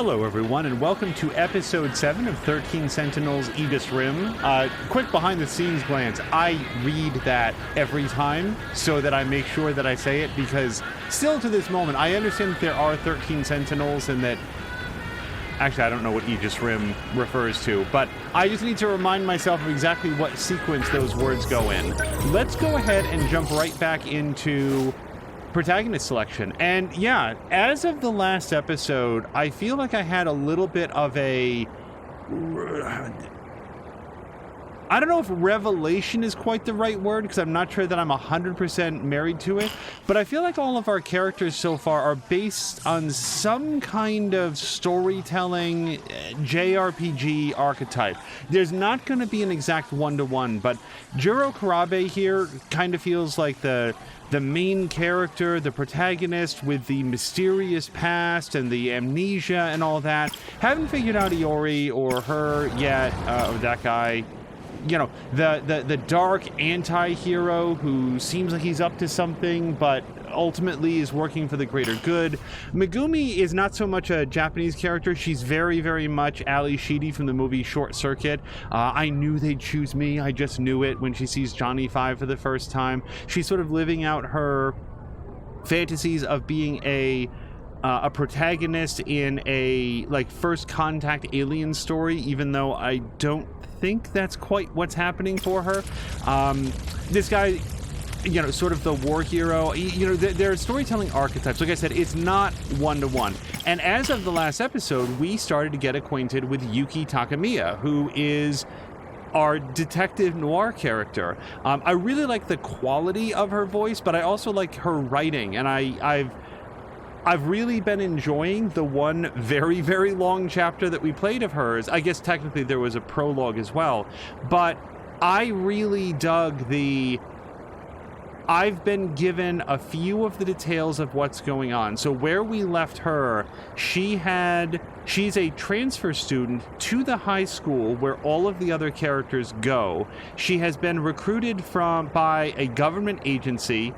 Hello everyone, and welcome to episode 7 of 13 Sentinels Aegis Rim. Quick behind-the-scenes glance, I read that every time so that I make sure that I say it, because still to this moment, I understand that there are 13 Sentinels and that... Actually, I don't know what Aegis Rim refers to, but I just need to remind myself of exactly what sequence those words go in. Let's go ahead and jump right back into protagonist selection. And yeah, as of the last episode, I feel like I had a little bit of a... I don't know if revelation is quite the right word, because I'm not sure that I'm 100% married to it, but I feel like all of our characters so far are based on some kind of storytelling JRPG archetype. There's not going to be an exact one-to-one, but Juro Karabe here kind of feels like the main character, the protagonist with the mysterious past and the amnesia and all that. Haven't figured out Iori or her yet, or that guy. You know, the dark anti-hero who seems like he's up to something, but ultimately is working for the greater good. Megumi is not so much a Japanese character. She's very, very much Ali Sheedy from the movie Short Circuit. I knew they'd choose me. I just knew it when she sees Johnny Five for the first time. She's sort of living out her fantasies of being a protagonist in a, like, first contact alien story, even though I don't think that's quite what's happening for her. This guy, you know, sort of the war hero, you know, there are storytelling archetypes. Like I said, it's not one-to-one. And as of the last episode, we started to get acquainted with Yuki Takamiya, who is our detective noir character. I really like the quality of her voice, but I also like her writing, and I've really been enjoying the one very, very long chapter that we played of hers. I guess technically there was a prologue as well, but I really dug I've been given a few of the details of what's going on. So where we left her, she's a transfer student to the high school where all of the other characters go. She has been recruited by a government agency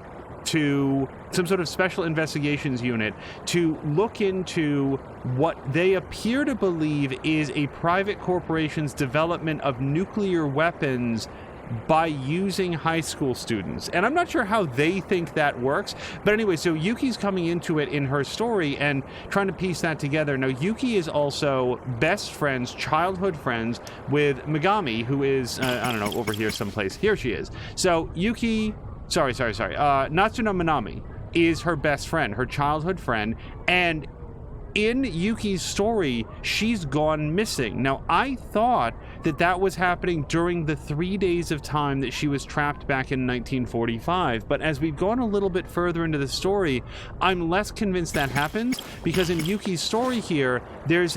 to some sort of special investigations unit to look into what they appear to believe is a private corporation's development of nuclear weapons by using high school students. And I'm not sure how they think that works, but anyway, so Yuki's coming into it in her story and trying to piece that together. Now, Yuki is also best friends, childhood friends, with Megami, who is, I don't know, over here someplace. Here she is. So Yuki... Sorry. Natsuno Minami is her best friend, her childhood friend, and in Yuki's story, she's gone missing. Now, I thought that was happening during the 3 days of time that she was trapped back in 1945, but as we've gone a little bit further into the story, I'm less convinced that happens, because in Yuki's story here, there's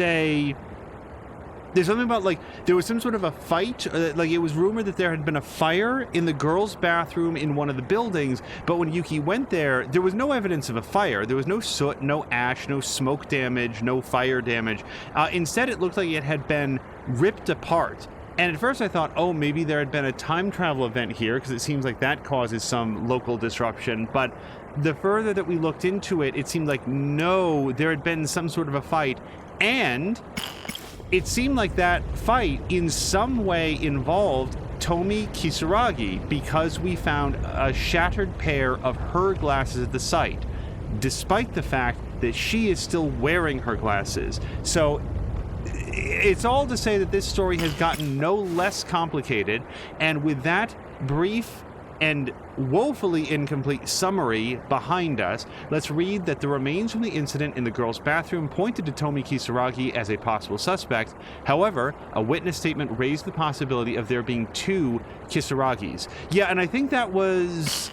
something about, like, there was some sort of a fight, like it was rumored that there had been a fire in the girls' bathroom in one of the buildings, but when Yuki went there was no evidence of a fire. There was no soot, no ash, no smoke damage, no fire damage. Instead, it looked like it had been ripped apart. And at first I thought, oh, maybe there had been a time travel event here, because it seems like that causes some local disruption, but the further that we looked into it, it seemed like, no, there had been some sort of a fight, and it seemed like that fight in some way involved Tomi Kisaragi, because we found a shattered pair of her glasses at the site, despite the fact that she is still wearing her glasses. So it's all to say that this story has gotten no less complicated, and with that brief and woefully incomplete summary behind us, let's read that the remains from the incident in the girls' bathroom pointed to Tomi Kisaragi as a possible suspect. However, a witness statement raised the possibility of there being two Kisaragis. Yeah, and I think that was...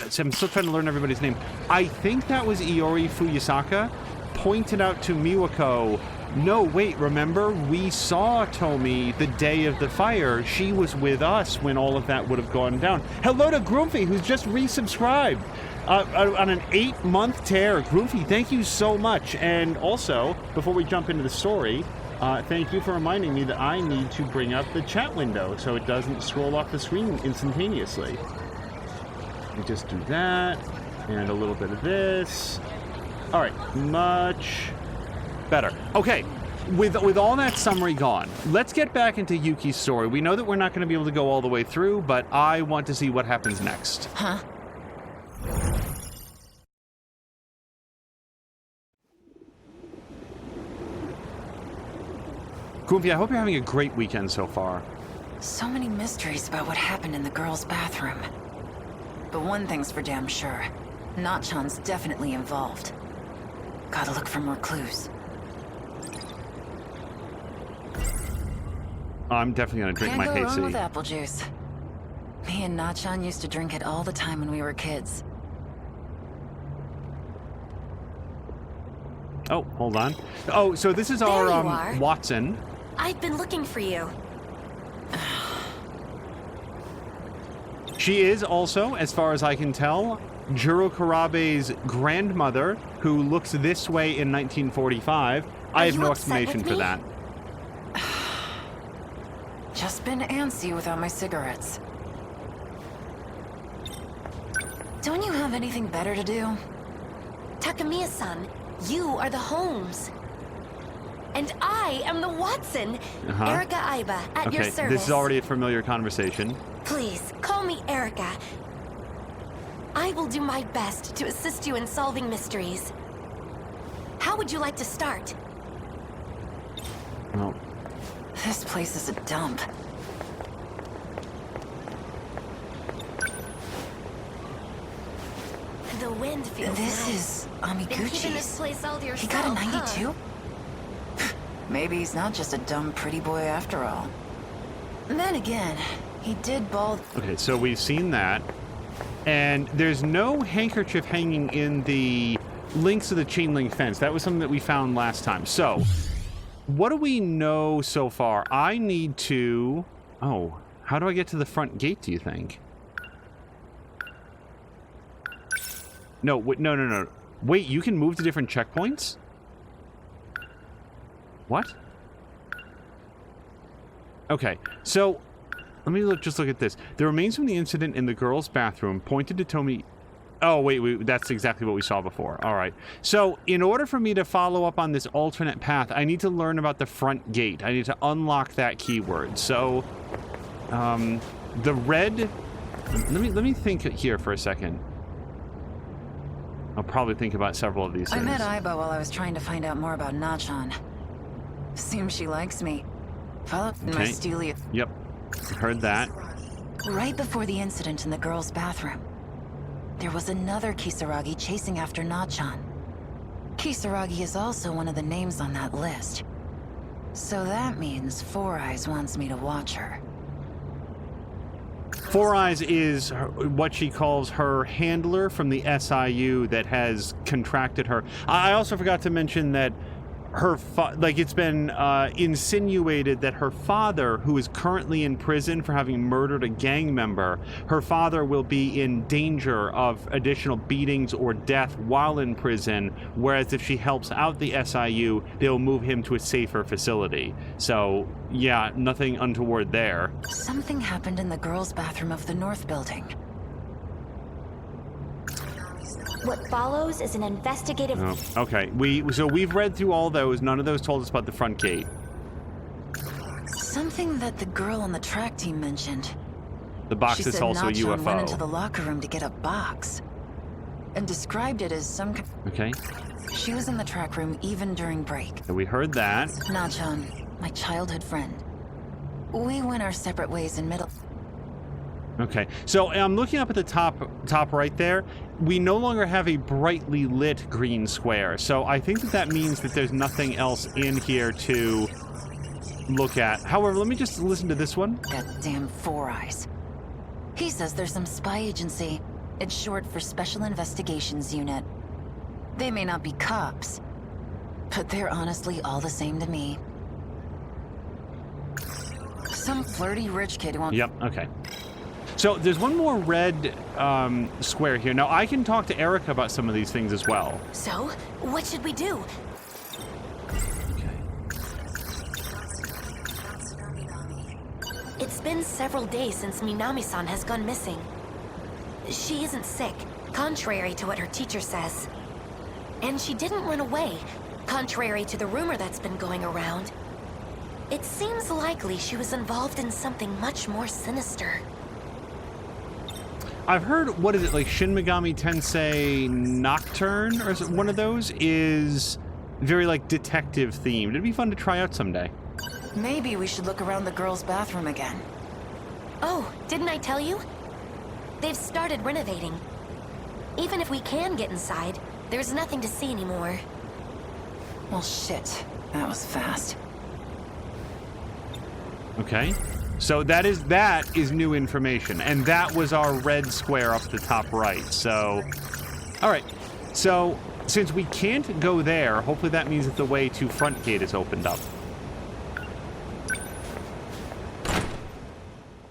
so I'm still trying to learn everybody's name. I think that was Iori Fuyusaka pointed out to Miwako, no, wait, remember? We saw Tomi the day of the fire. She was with us when all of that would have gone down. Hello to Groomfy, who's just resubscribed on an 8-month tear. Groomfy, thank you so much. And also, before we jump into the story, thank you for reminding me that I need to bring up the chat window so it doesn't scroll off the screen instantaneously. Let me just do that, and a little bit of this. All right, much better. Okay, with all that summary gone, let's get back into Yuki's story. We know that we're not going to be able to go all the way through, but I want to see what happens next. Huh? Goofy, I hope you're having a great weekend so far. So many mysteries about what happened in the girls' bathroom. But one thing's for damn sure. Nachan's definitely involved. Gotta look for more clues. I'm definitely going to drink my Can't go wrong with Hasty. apple juice. Me and Nachan used to drink it all the time when we were kids. Oh, hold on. Oh, so this is There our you are. Watson. I've been looking for you. She is also, as far as I can tell, Juro Karabe's grandmother, who looks this way in 1945. I have you no upset explanation with for me? that. Just been antsy without my cigarettes. Don't you have anything better to do? Takamiya-san, you are the Holmes. And I am the Watson. Uh-huh. Erica Aiba, at your Okay, service. this is already a familiar conversation. Please, call me Erica. I will do my best to assist you in solving mysteries. How would you like to start? Well, This place is a dump. The wind feels This nice. is Been keeping this Amiguchi's. place all to He yourself, got a huh? 92? Maybe he's not just a dumb pretty boy after all. Then again, he did bald. okay, so we've seen that. And there's no handkerchief hanging in the links of the chain link fence. That was something that we found last time. So, what do we know so far? I need to... Oh, how do I get to the front gate, do you think? No, no. Wait, you can move to different checkpoints? What? Okay, so let me just look at this. The remains from the incident in the girls' bathroom pointed to Tomi... Oh, wait, that's exactly what we saw before. All right. So, in order for me to follow up on this alternate path, I need to learn about the front gate. I need to unlock that keyword. So, the red... Let me think here for a second. I'll probably think about several of these I things. met Aiba while I was trying to find out more about Nachan. Seems she likes me. Followed my Okay. steely. Yep. Heard that. Right before the incident in the girls' bathroom, there was another Kisaragi chasing after Nachan. Kisaragi is also one of the names on that list. So that means Four Eyes wants me to watch her. Four Eyes is what she calls her handler from the SIU that has contracted her. I also forgot to mention that her it's been insinuated that her father, who is currently in prison for having murdered a gang member, her father will be in danger of additional beatings or death while in prison, whereas if she helps out the SIU, they'll move him to a safer facility. So, yeah, nothing untoward there. Something happened in the girls' bathroom of the North Building. What follows is an investigative... Oh, okay. So we've read through all those. None of those told us about the front gate. Something that the girl on the track team mentioned. The box She is said also a Nachan went into UFO. the locker room to get a box. And described it as some... Okay. She was in the track room even during break. So we heard that. Nachan, my childhood friend. We went our separate ways in middle... Okay. So I'm looking up at the top right there. We no longer have a brightly lit green square. So I think that means that there's nothing else in here to look at. However, let me just listen to this one. That damn Four Eyes. He says there's some spy agency. It's short for Special Investigations Unit. They may not be cops, but they're honestly all the same to me. Some flirty rich kid who won't... Yep. Okay. So there's one more red square here. Now, I can talk to Erica about some of these things as well. So, what should we do? It's been several days since Minami-san has gone missing. She isn't sick, contrary to what her teacher says. And she didn't run away. Contrary to the rumor that's been going around, it seems likely she was involved in something much more sinister. I've heard, what is it, like Shin Megami Tensei Nocturne, or is it one of those, is very, like, detective themed. It'd be fun to try out someday. Maybe we should look around the girls' bathroom again. Oh, didn't I tell you? They've started renovating. Even if we can get inside, there's nothing to see anymore. Well, shit. That was fast. Okay. So that is new information, and that was our red square up the top right. So, all right. So since we can't go there, hopefully that means that the way to front gate is opened up.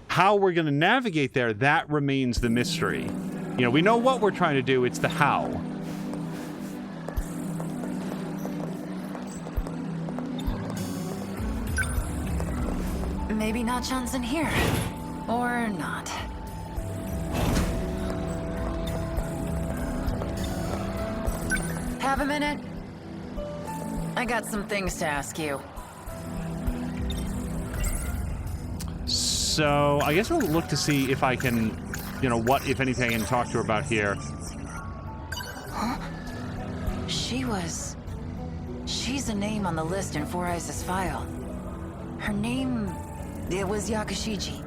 How we're going to navigate there, that remains the mystery. You know, we know what we're trying to do, it's the how. Maybe Nachan's in here. Or not. Have a minute? I got some things to ask you. So, I guess I'll look to see if I can, you know, what, if anything, I can talk to her about here. Huh? She's a name on the list in Four Eyes' file. Her name... it was Yakushiji.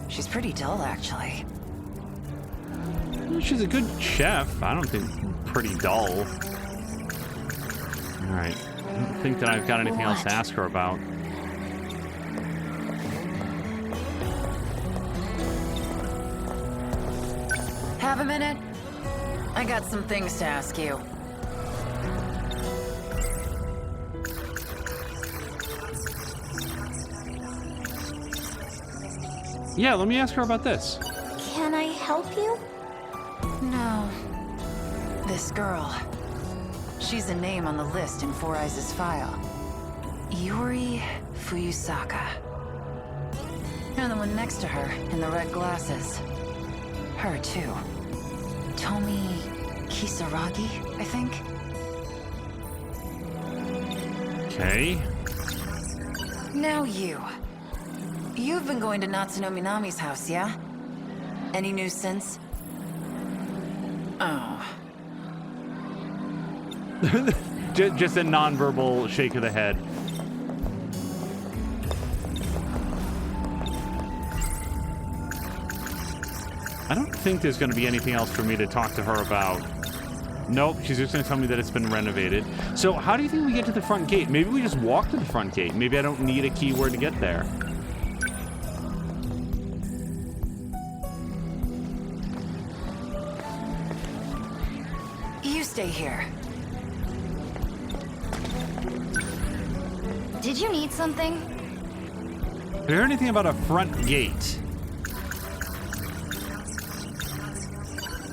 She's pretty dull, actually. She's a good chef. I don't think pretty dull. Alright. I don't think that I've got anything else to ask her about. Have a minute? I got some things to ask you. Yeah, let me ask her about this. Can I help you? No. This girl. She's a name on the list in Four Eyes' file. Yuri Fuyusaka. And the one next to her, in the red glasses. Her, too. Tomi Kisaragi, I think? Okay. Now you. You've been going to Natsuno Minami's house, yeah? Any news since? Oh. Just a nonverbal shake of the head. I don't think there's going to be anything else for me to talk to her about. Nope, she's just going to tell me that it's been renovated. So how do you think we get to the front gate? Maybe we just walk to the front gate. Maybe I don't need a keyword to get there. You stay here. Did you need something? Have you heard anything about a front gate?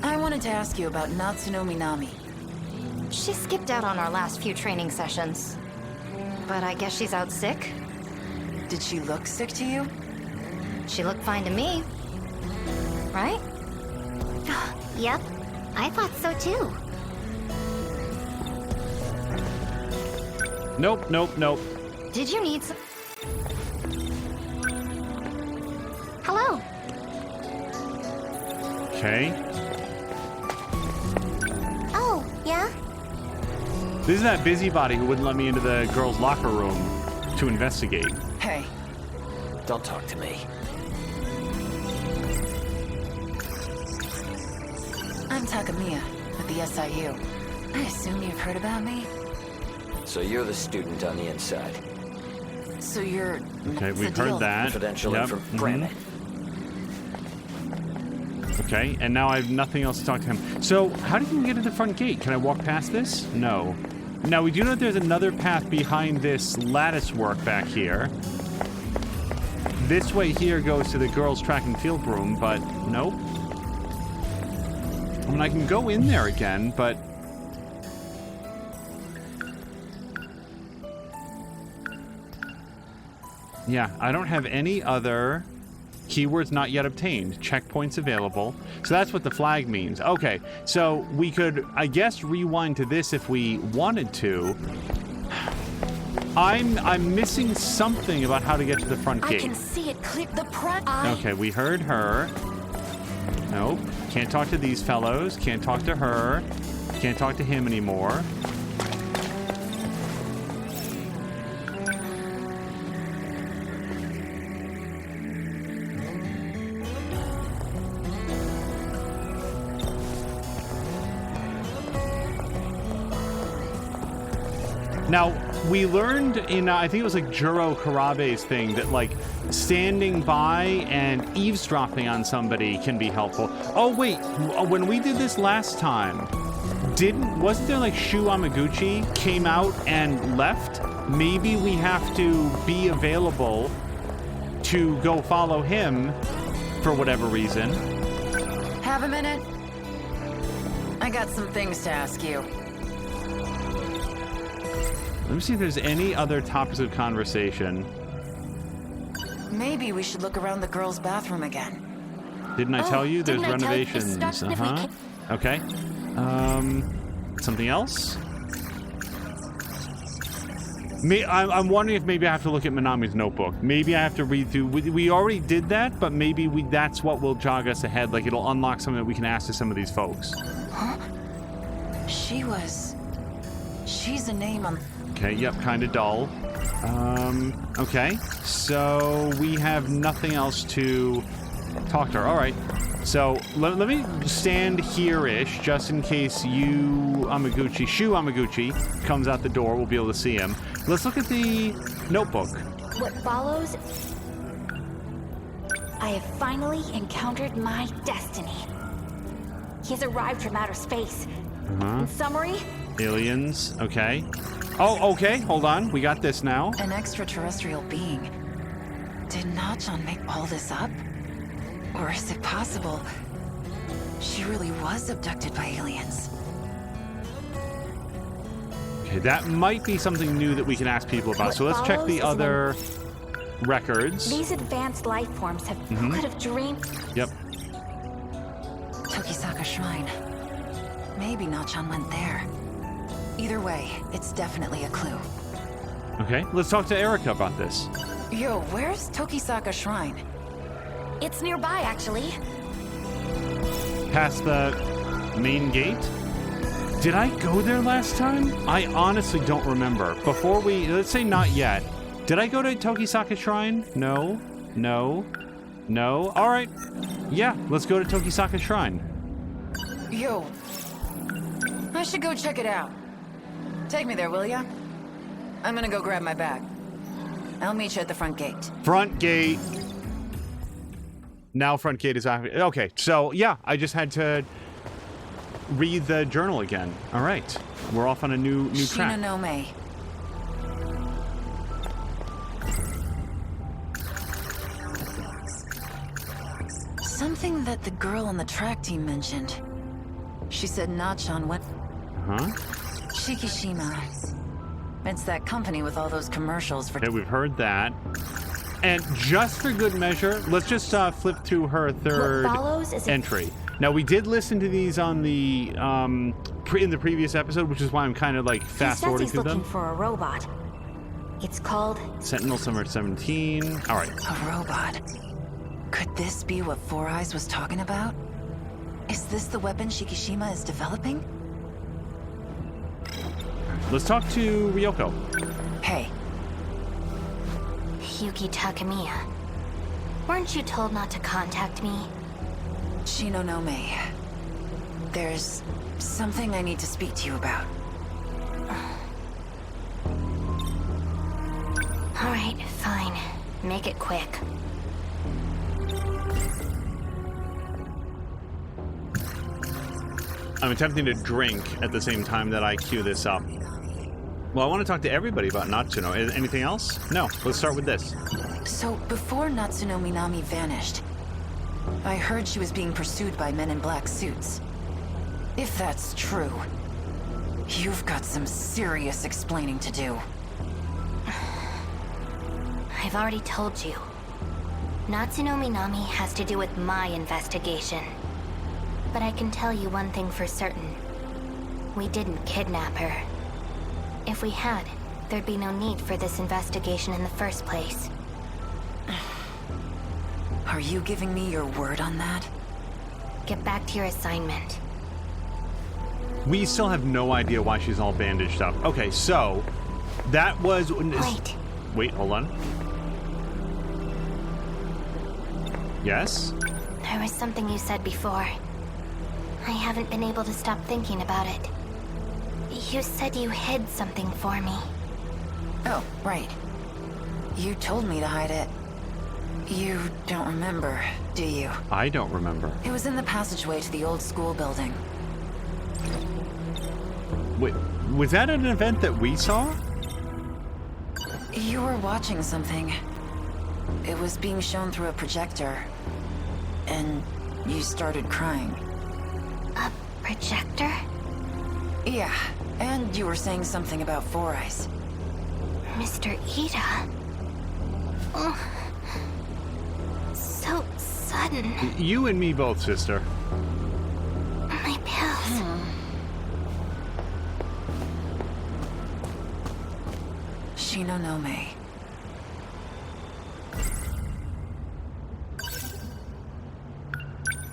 I wanted to ask you about Natsuno Minami. She skipped out on our last few training sessions. But I guess she's out sick. Did she look sick to you? She looked fine to me. Right? Yep, I thought so too. Nope, nope, nope. Did you need some... Hello. Okay. Oh, yeah? This is that busybody who wouldn't let me into the girls' locker room to investigate. Hey. Don't talk to me. I'm Takamiya with the SIU. I assume you've heard about me? So you're the student on the inside. So you're... Okay, what's we've the heard deal? that. Confidential Yep, information. Grant it. Okay, and now I have nothing else to talk to him. So, how do you get to the front gate? Can I walk past this? No. Now, we do know that there's another path behind this lattice work back here. This way here goes to the girls' track and field room, but nope. I mean, I can go in there again, but... yeah, I don't have any other Keywords not yet obtained. Checkpoints available. So that's what the flag means. Okay, so we could, I guess, rewind to this if we wanted to. I'm missing something about how to get to the front gate. I can see it clear. The front. Okay, we heard her. Nope. Can't talk to these fellows. Can't talk to her. Can't talk to him anymore. Now, we learned in, I think it was like Juro Karabe's thing, that like standing by and eavesdropping on somebody can be helpful. Oh wait, when we did this last time, wasn't there like Shu Amaguchi came out and left? Maybe we have to be available to go follow him for whatever reason. Have a minute? I got some things to ask you. Let me see if there's any other topics of conversation. Maybe we should look around the girls' bathroom again. Didn't I tell you there's didn't I tell you? renovations? It starts if we can- Okay. Something else? I'm wondering if maybe I have to look at Minami's notebook. Maybe I have to read through. We already did that, but maybe that's what will jog us ahead. Like it'll unlock something that we can ask to some of these folks. Huh? She's a name on... Okay, yep, kind of dull. Okay, so we have nothing else to talk to her. All right, so let me stand here-ish, just in case Shu Amaguchi, comes out the door. We'll be able to see him. Let's look at the notebook. What follows? I have finally encountered my destiny. He has arrived from outer space. In summary, Aliens, okay. Oh, okay, hold on. We got this now. An extraterrestrial being. Did Nachan make all this up? Or is it possible she really was abducted by aliens? Okay, that might be something new that we can ask people about. So let's check the other records. these advanced life forms have who could have dreamed. Yep. Tokisaka Shrine. Maybe Nachan went there. Either way, it's definitely a clue. Okay, let's talk to Erica about this. Yo, where's Tokisaka Shrine? It's nearby, actually. Past the main gate? Did I go there last time? I honestly don't remember. Before let's say not yet. Did I go to Tokisaka Shrine? No. All right. Yeah, let's go to Tokisaka Shrine. Yo, I should go check it out. Take me there, will ya? I'm gonna go grab my bag. I'll meet you at the front gate. Front gate. Now front gate is active. Okay, so yeah, I just had to read the journal again. All right, we're off on a new track. Shinonome. Something that the girl on the track team mentioned. She said Nachan went... Huh? Shikishima. It's that company with all those commercials for... Okay, we've heard that. And just for good measure, let's just flip through her third What follows is entry. Now, we did listen to these on the in the previous episode, which is why I'm kind of like he says fast-forwarding he's through looking them. for a robot. It's called Sentinel Summer 17. All right. A robot. Could this be what Four Eyes was talking about? Is this the weapon Shikishima is developing? Let's talk to Ryoko. Hey, Yuki Takamiya. Weren't you told not to contact me? Shinonome. There's something I need to speak to you about. All right, fine. Make it quick. I'm attempting to drink at the same time that I cue this up. Well, I want to talk to everybody about Natsuno. Anything else? No. Let's start with this. So, before Natsuno Minami vanished, I heard she was being pursued by men in black suits. If that's true, you've got some serious explaining to do. I've already told you. Natsuno Minami has to do with my investigation. But I can tell you one thing for certain. We didn't kidnap her. If we had, there'd be no need for this investigation in the first place. Are you giving me your word on that? Get back to your assignment. We still have no idea why she's all bandaged up. Okay, so that was... Wait, hold on. Yes? There was something you said before. I haven't been able to stop thinking about it. You said you hid something for me. Oh, right. You told me to hide it. You don't remember, do you? I don't remember. It was in the passageway to the old school building. Wait, was that an event that we saw? You were watching something. It was being shown through a projector. And you started crying. A projector? Yeah, and you were saying something about Four Eyes. Mr. Ida. Oh. So sudden. You and me both, sister. My pills. Shino no Me.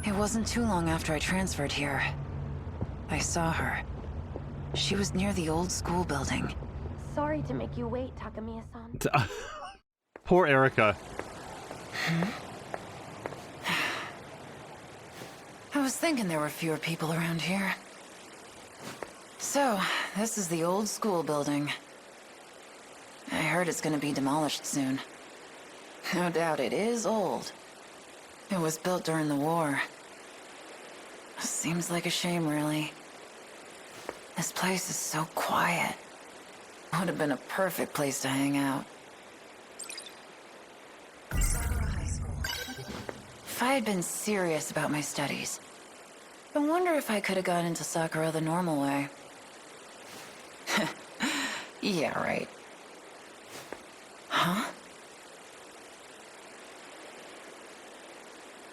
It wasn't too long after I transferred here. I saw her. She was near the old school building. Sorry to make you wait, Takamiya-san. Poor Erica. I was thinking there were fewer people around here. So, this is the old school building. I heard it's gonna be demolished soon. No doubt it is old. It was built during the war. Seems like a shame, really. This place is so quiet. Would have been a perfect place to hang out. If I had been serious about my studies, I wonder if I could have got into Sakura the normal way. Yeah, right. Huh?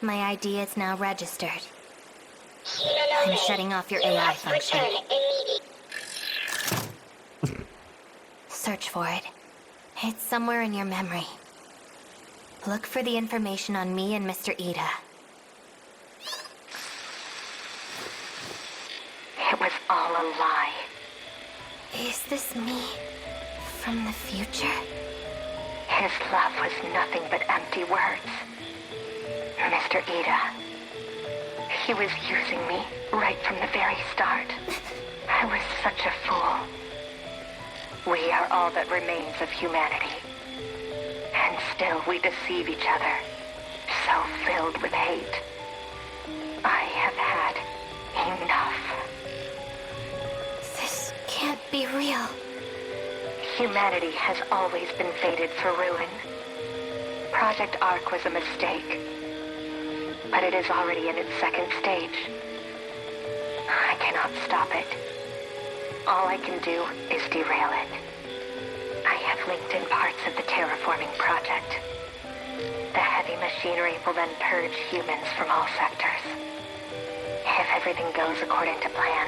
My ID is now registered. I'm shutting off your AI function. Search for it. It's somewhere in your memory. Look for the information on me and Mr. Ida. It was all a lie. Is this me from the future? His love was nothing but empty words. Mr. Ida. He was using me right from the very start. I was such a fool. We are all that remains of humanity. And still we deceive each other. So filled with hate. I have had enough. This can't be real. Humanity has always been fated for ruin. Project Ark was a mistake. But it is already in its second stage. I cannot stop it. All I can do is derail it. I have linked in parts of the terraforming project. The heavy machinery will then purge humans from all sectors. If everything goes according to plan,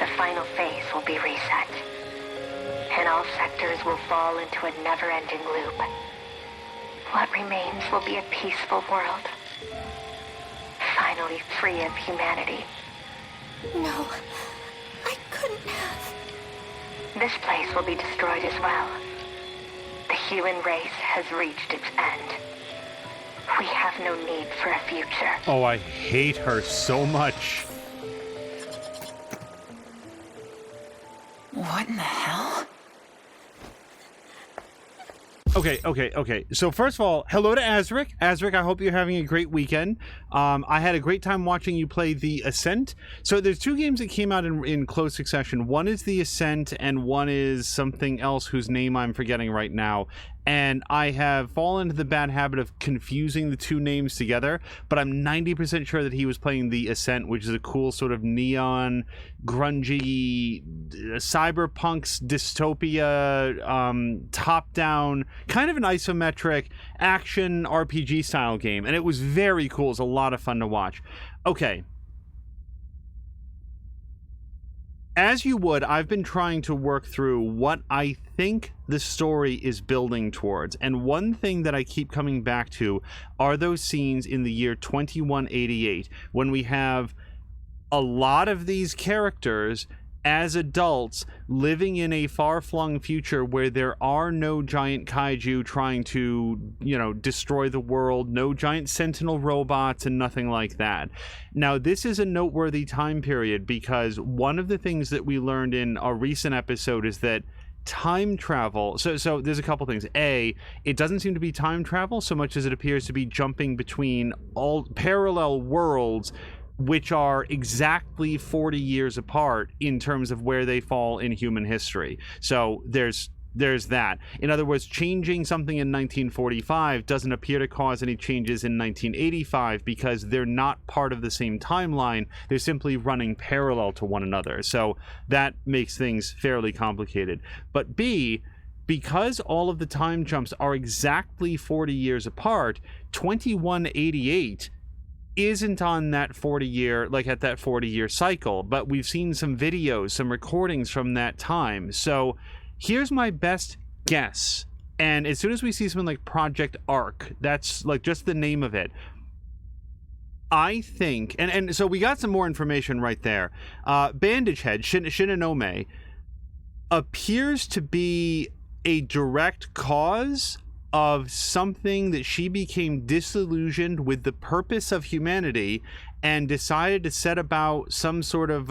the final phase will be reset. And all sectors will fall into a never-ending loop. What remains will be a peaceful world. Finally free of humanity. No, I couldn't have. This place will be destroyed as well. The human race has reached its end. We have no need for a future. Oh, I hate her so much. What in the hell? Okay. So first of all, hello to Azric. Azric, I hope you're having a great weekend. I had a great time watching you play The Ascent. So there's two games that came out in close succession. One is The Ascent, and one is something else whose name I'm forgetting right now. and I have fallen into the bad habit of confusing the two names together, but I'm 90% sure that he was playing the Ascent, which is a cool sort of neon, grungy, cyberpunk's dystopia, top-down, kind of an isometric action RPG style game, and it was very cool. It was a lot of fun to watch. Okay. As you would, I've been trying to work through what I think the story is building towards. And one thing that I keep coming back to are those scenes in the year 2188, when we have a lot of these characters as adults living in a far-flung future where there are no giant kaiju trying to, destroy the world, no giant sentinel robots and nothing like that. Now, this is a noteworthy time period because one of the things that we learned in a recent episode is that time travel, so there's a couple things. A, it doesn't seem to be time travel so much as it appears to be jumping between all parallel worlds, which are exactly 40 years apart in terms of where they fall in human history. So there's that. In other words, changing something in 1945 doesn't appear to cause any changes in 1985 because they're not part of the same timeline. They're simply running parallel to one another. So that makes things fairly complicated. But B, because all of the time jumps are exactly 40 years apart, 2188 isn't on that 40-year, at that 40-year cycle, but we've seen some videos, some recordings from that time. So here's my best guess. And as soon as we see something like Project Arc, that's just the name of it, I think, and so we got some more information right there. Bandage Head, Shinonome, appears to be a direct cause of something that she became disillusioned with the purpose of humanity and decided to set about some sort of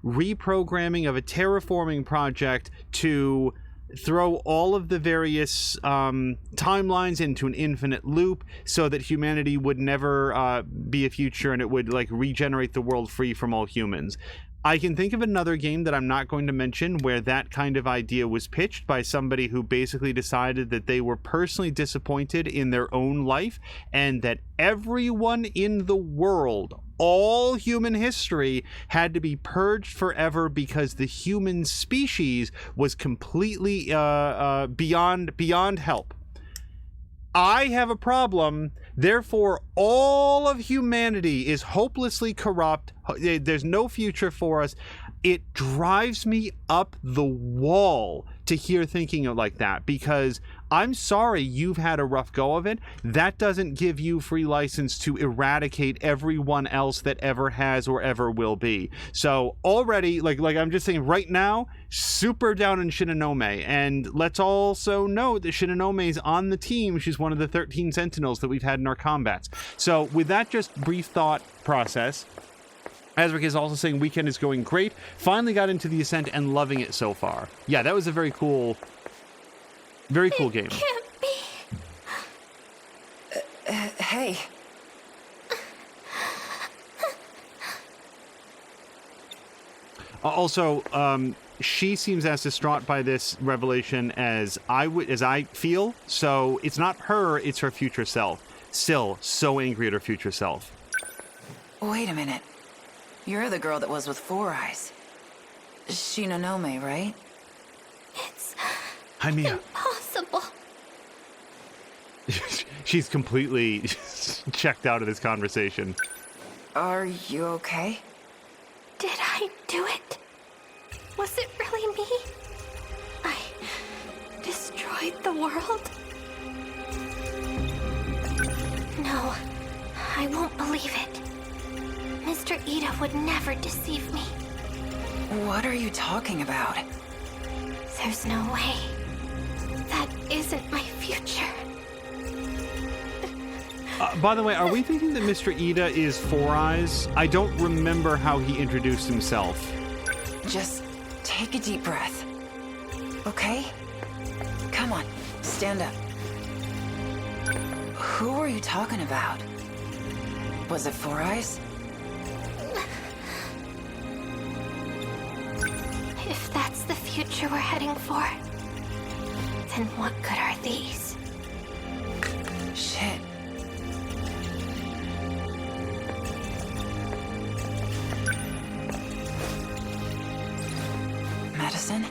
reprogramming of a terraforming project to throw all of the various timelines into an infinite loop so that humanity would never be a future and it would regenerate the world free from all humans. I can think of another game that I'm not going to mention where that kind of idea was pitched by somebody who basically decided that they were personally disappointed in their own life and that everyone in the world, all human history, had to be purged forever because the human species was completely beyond help. I have a problem, therefore all of humanity is hopelessly corrupt. There's no future for us. It drives me up the wall to hear thinking like that, because I'm sorry you've had a rough go of it. That doesn't give you free license to eradicate everyone else that ever has or ever will be. So already, like I'm just saying right now, super down in Shinonome. And let's also note that Shinonome's on the team. She's one of the 13 Sentinels that we've had in our combats. So with that just brief thought process, Azric is also saying weekend is going great. Finally got into the Ascent and loving it so far. Yeah, that was a very cool game. Can't be. Hey. Also, she seems as distraught by this revelation as I feel. So it's not her, it's her future self. Still so angry at her future self. Wait a minute. You're the girl that was with Four Eyes. Shinonome, right? It's Hi, Mia. impossible. She's completely checked out of this conversation. Are you okay? Did I do it? Was it really me? I destroyed the world? No, I won't believe it. Mr. Ida would never deceive me. What are you talking about? There's no way. That isn't my future. By the way, are we thinking that Mr. Ida is Four Eyes? I don't remember how he introduced himself. Just take a deep breath. Okay? Come on, stand up. Who were you talking about? Was it Four Eyes? If that's the future we're heading for, And what good are these? Shit. Medicine?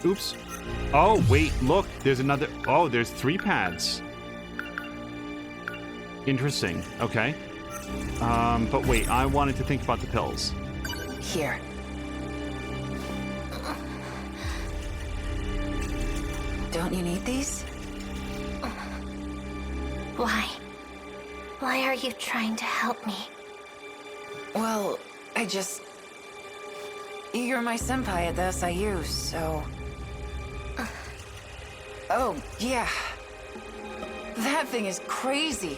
Oops. Oh, wait, look. There's another... Oh, there's 3 pads. Interesting. Okay. But wait, I wanted to think about the pills. Here. Don't you need these? Why? Why are you trying to help me? Well, You're my senpai at the SIU, so... Oh, yeah. That thing is crazy.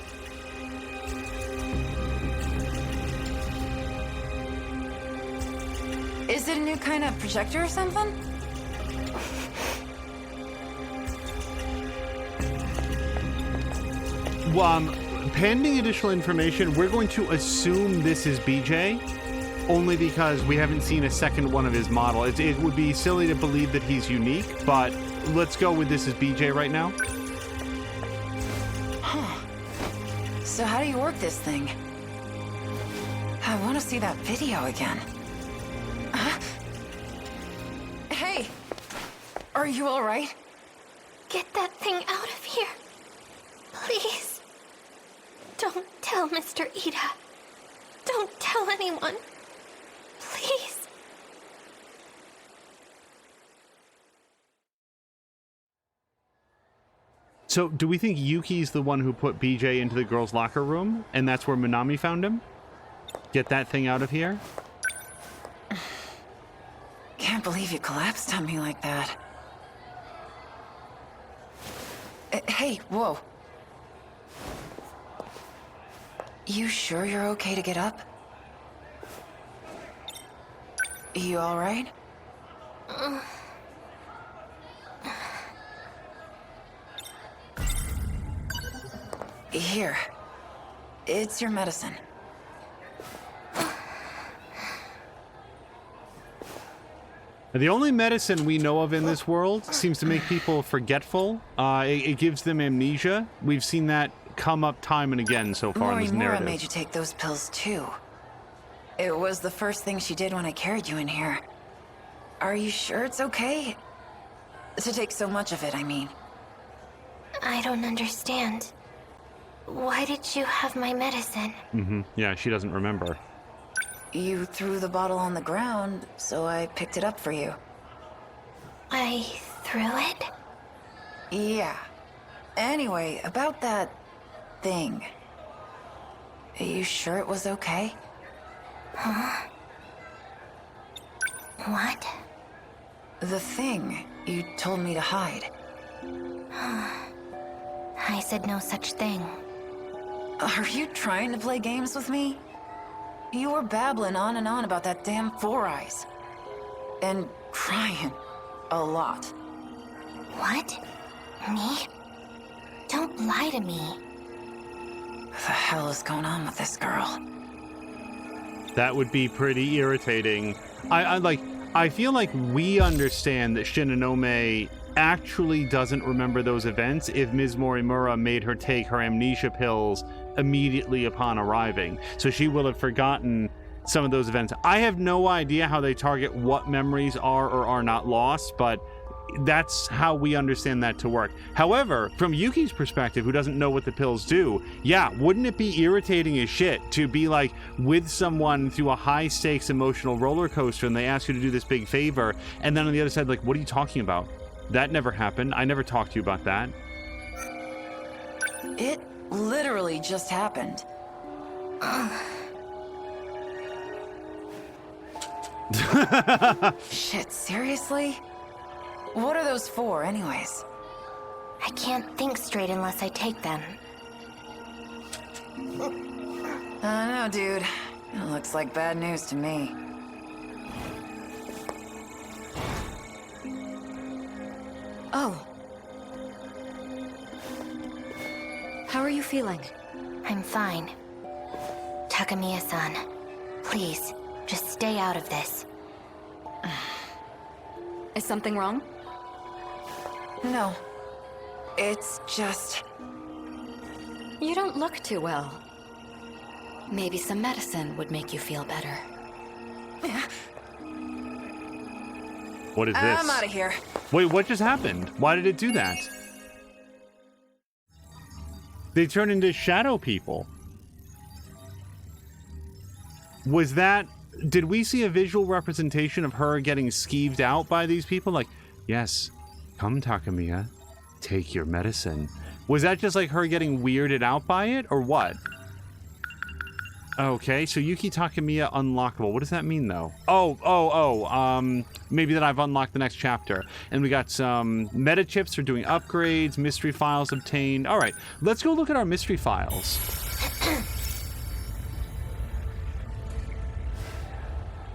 Is it a new kind of projector or something? Pending additional information, we're going to assume this is BJ, only because we haven't seen a second one of his model. It would be silly to believe that he's unique, but let's go with this as BJ right now. So how do you work this thing? I want to see that video again. Huh? Hey! Are you alright? Get that thing out of here. Please. Don't tell Mr. Ida. Don't tell anyone. Please. So, do we think Yuki's the one who put BJ into the girls' locker room, and that's where Minami found him? Get that thing out of here? Can't believe you collapsed on me like that. Hey, whoa. You sure you're okay to get up? You all right? Here. It's your medicine. The only medicine we know of in this world seems to make people forgetful. It gives them amnesia. We've seen that come up time and again so far in this narrative. Morimura made you take those pills too. It was the first thing she did when I carried you in here. Are you sure it's okay? To take so much of it, I mean. I don't understand. Why did you have my medicine? Yeah, she doesn't remember. You threw the bottle on the ground, so I picked it up for you. I threw it? Yeah. Anyway, about that thing. Are you sure it was okay? Huh? What? The thing you told me to hide. I said no such thing. Are you trying to play games with me? You were babbling on and on about that damn Four Eyes. And crying. A lot. What? Me? Don't lie to me. What the hell is going on with this girl? That would be pretty irritating. I feel like we understand that Shinonome actually doesn't remember those events if Ms. Morimura made her take her amnesia pills immediately upon arriving. So she will have forgotten some of those events. I have no idea how they target what memories are or are not lost, but that's how we understand that to work. However, from Yuki's perspective, who doesn't know what the pills do, yeah, wouldn't it be irritating as shit to be like with someone through a high stakes emotional roller coaster and they ask you to do this big favor, and then on the other side, like, what are you talking about? That never happened. I never talked to you about that. It literally just happened. Shit, seriously? What are those for, anyways? I can't think straight unless I take them. I don't know, dude. It looks like bad news to me. Oh. How are you feeling? I'm fine. Takamiya-san, please, just stay out of this. Is something wrong? No. It's just... You don't look too well. Maybe some medicine would make you feel better. What is this? I'm out of here. Wait, what just happened? Why did it do that? They turned into shadow people. Was that... Did we see a visual representation of her getting skeeved out by these people? Like, yes, come Takamiya, take your medicine. Was that just like her getting weirded out by it, or what? Okay, so Yuki Takamiya unlockable. What does that mean, though? Maybe that I've unlocked the next chapter. And we got some meta chips for doing upgrades, mystery files obtained. All right, let's go look at our mystery files.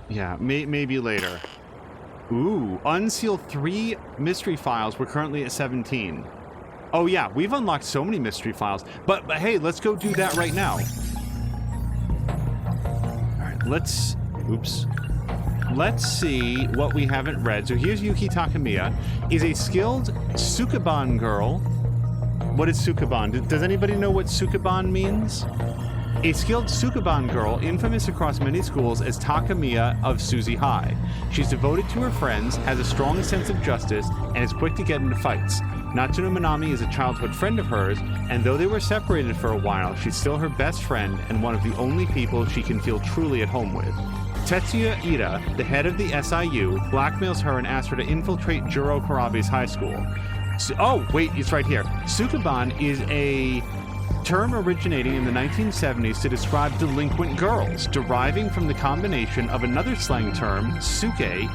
Yeah, maybe later. Ooh, unseal 3 mystery files. We're currently at 17. Oh yeah, we've unlocked so many mystery files. But hey, let's go do that right now. Let's see what we haven't read. So here's Yuki Takamiya, is a skilled Sukeban girl. What is Sukeban? Does anybody know what Sukeban means? A skilled Sukeban girl, infamous across many schools as Takamiya of Suzy High. She's devoted to her friends, has a strong sense of justice, and is quick to get into fights. Natsuno Minami is a childhood friend of hers, and though they were separated for a while, she's still her best friend and one of the only people she can feel truly at home with. Tetsuya Ida, the head of the SIU, blackmails her and asks her to infiltrate Juro Kurabe's high school. It's right here. Sukeban is a term originating in the 1970s to describe delinquent girls, deriving from the combination of another slang term, suke, a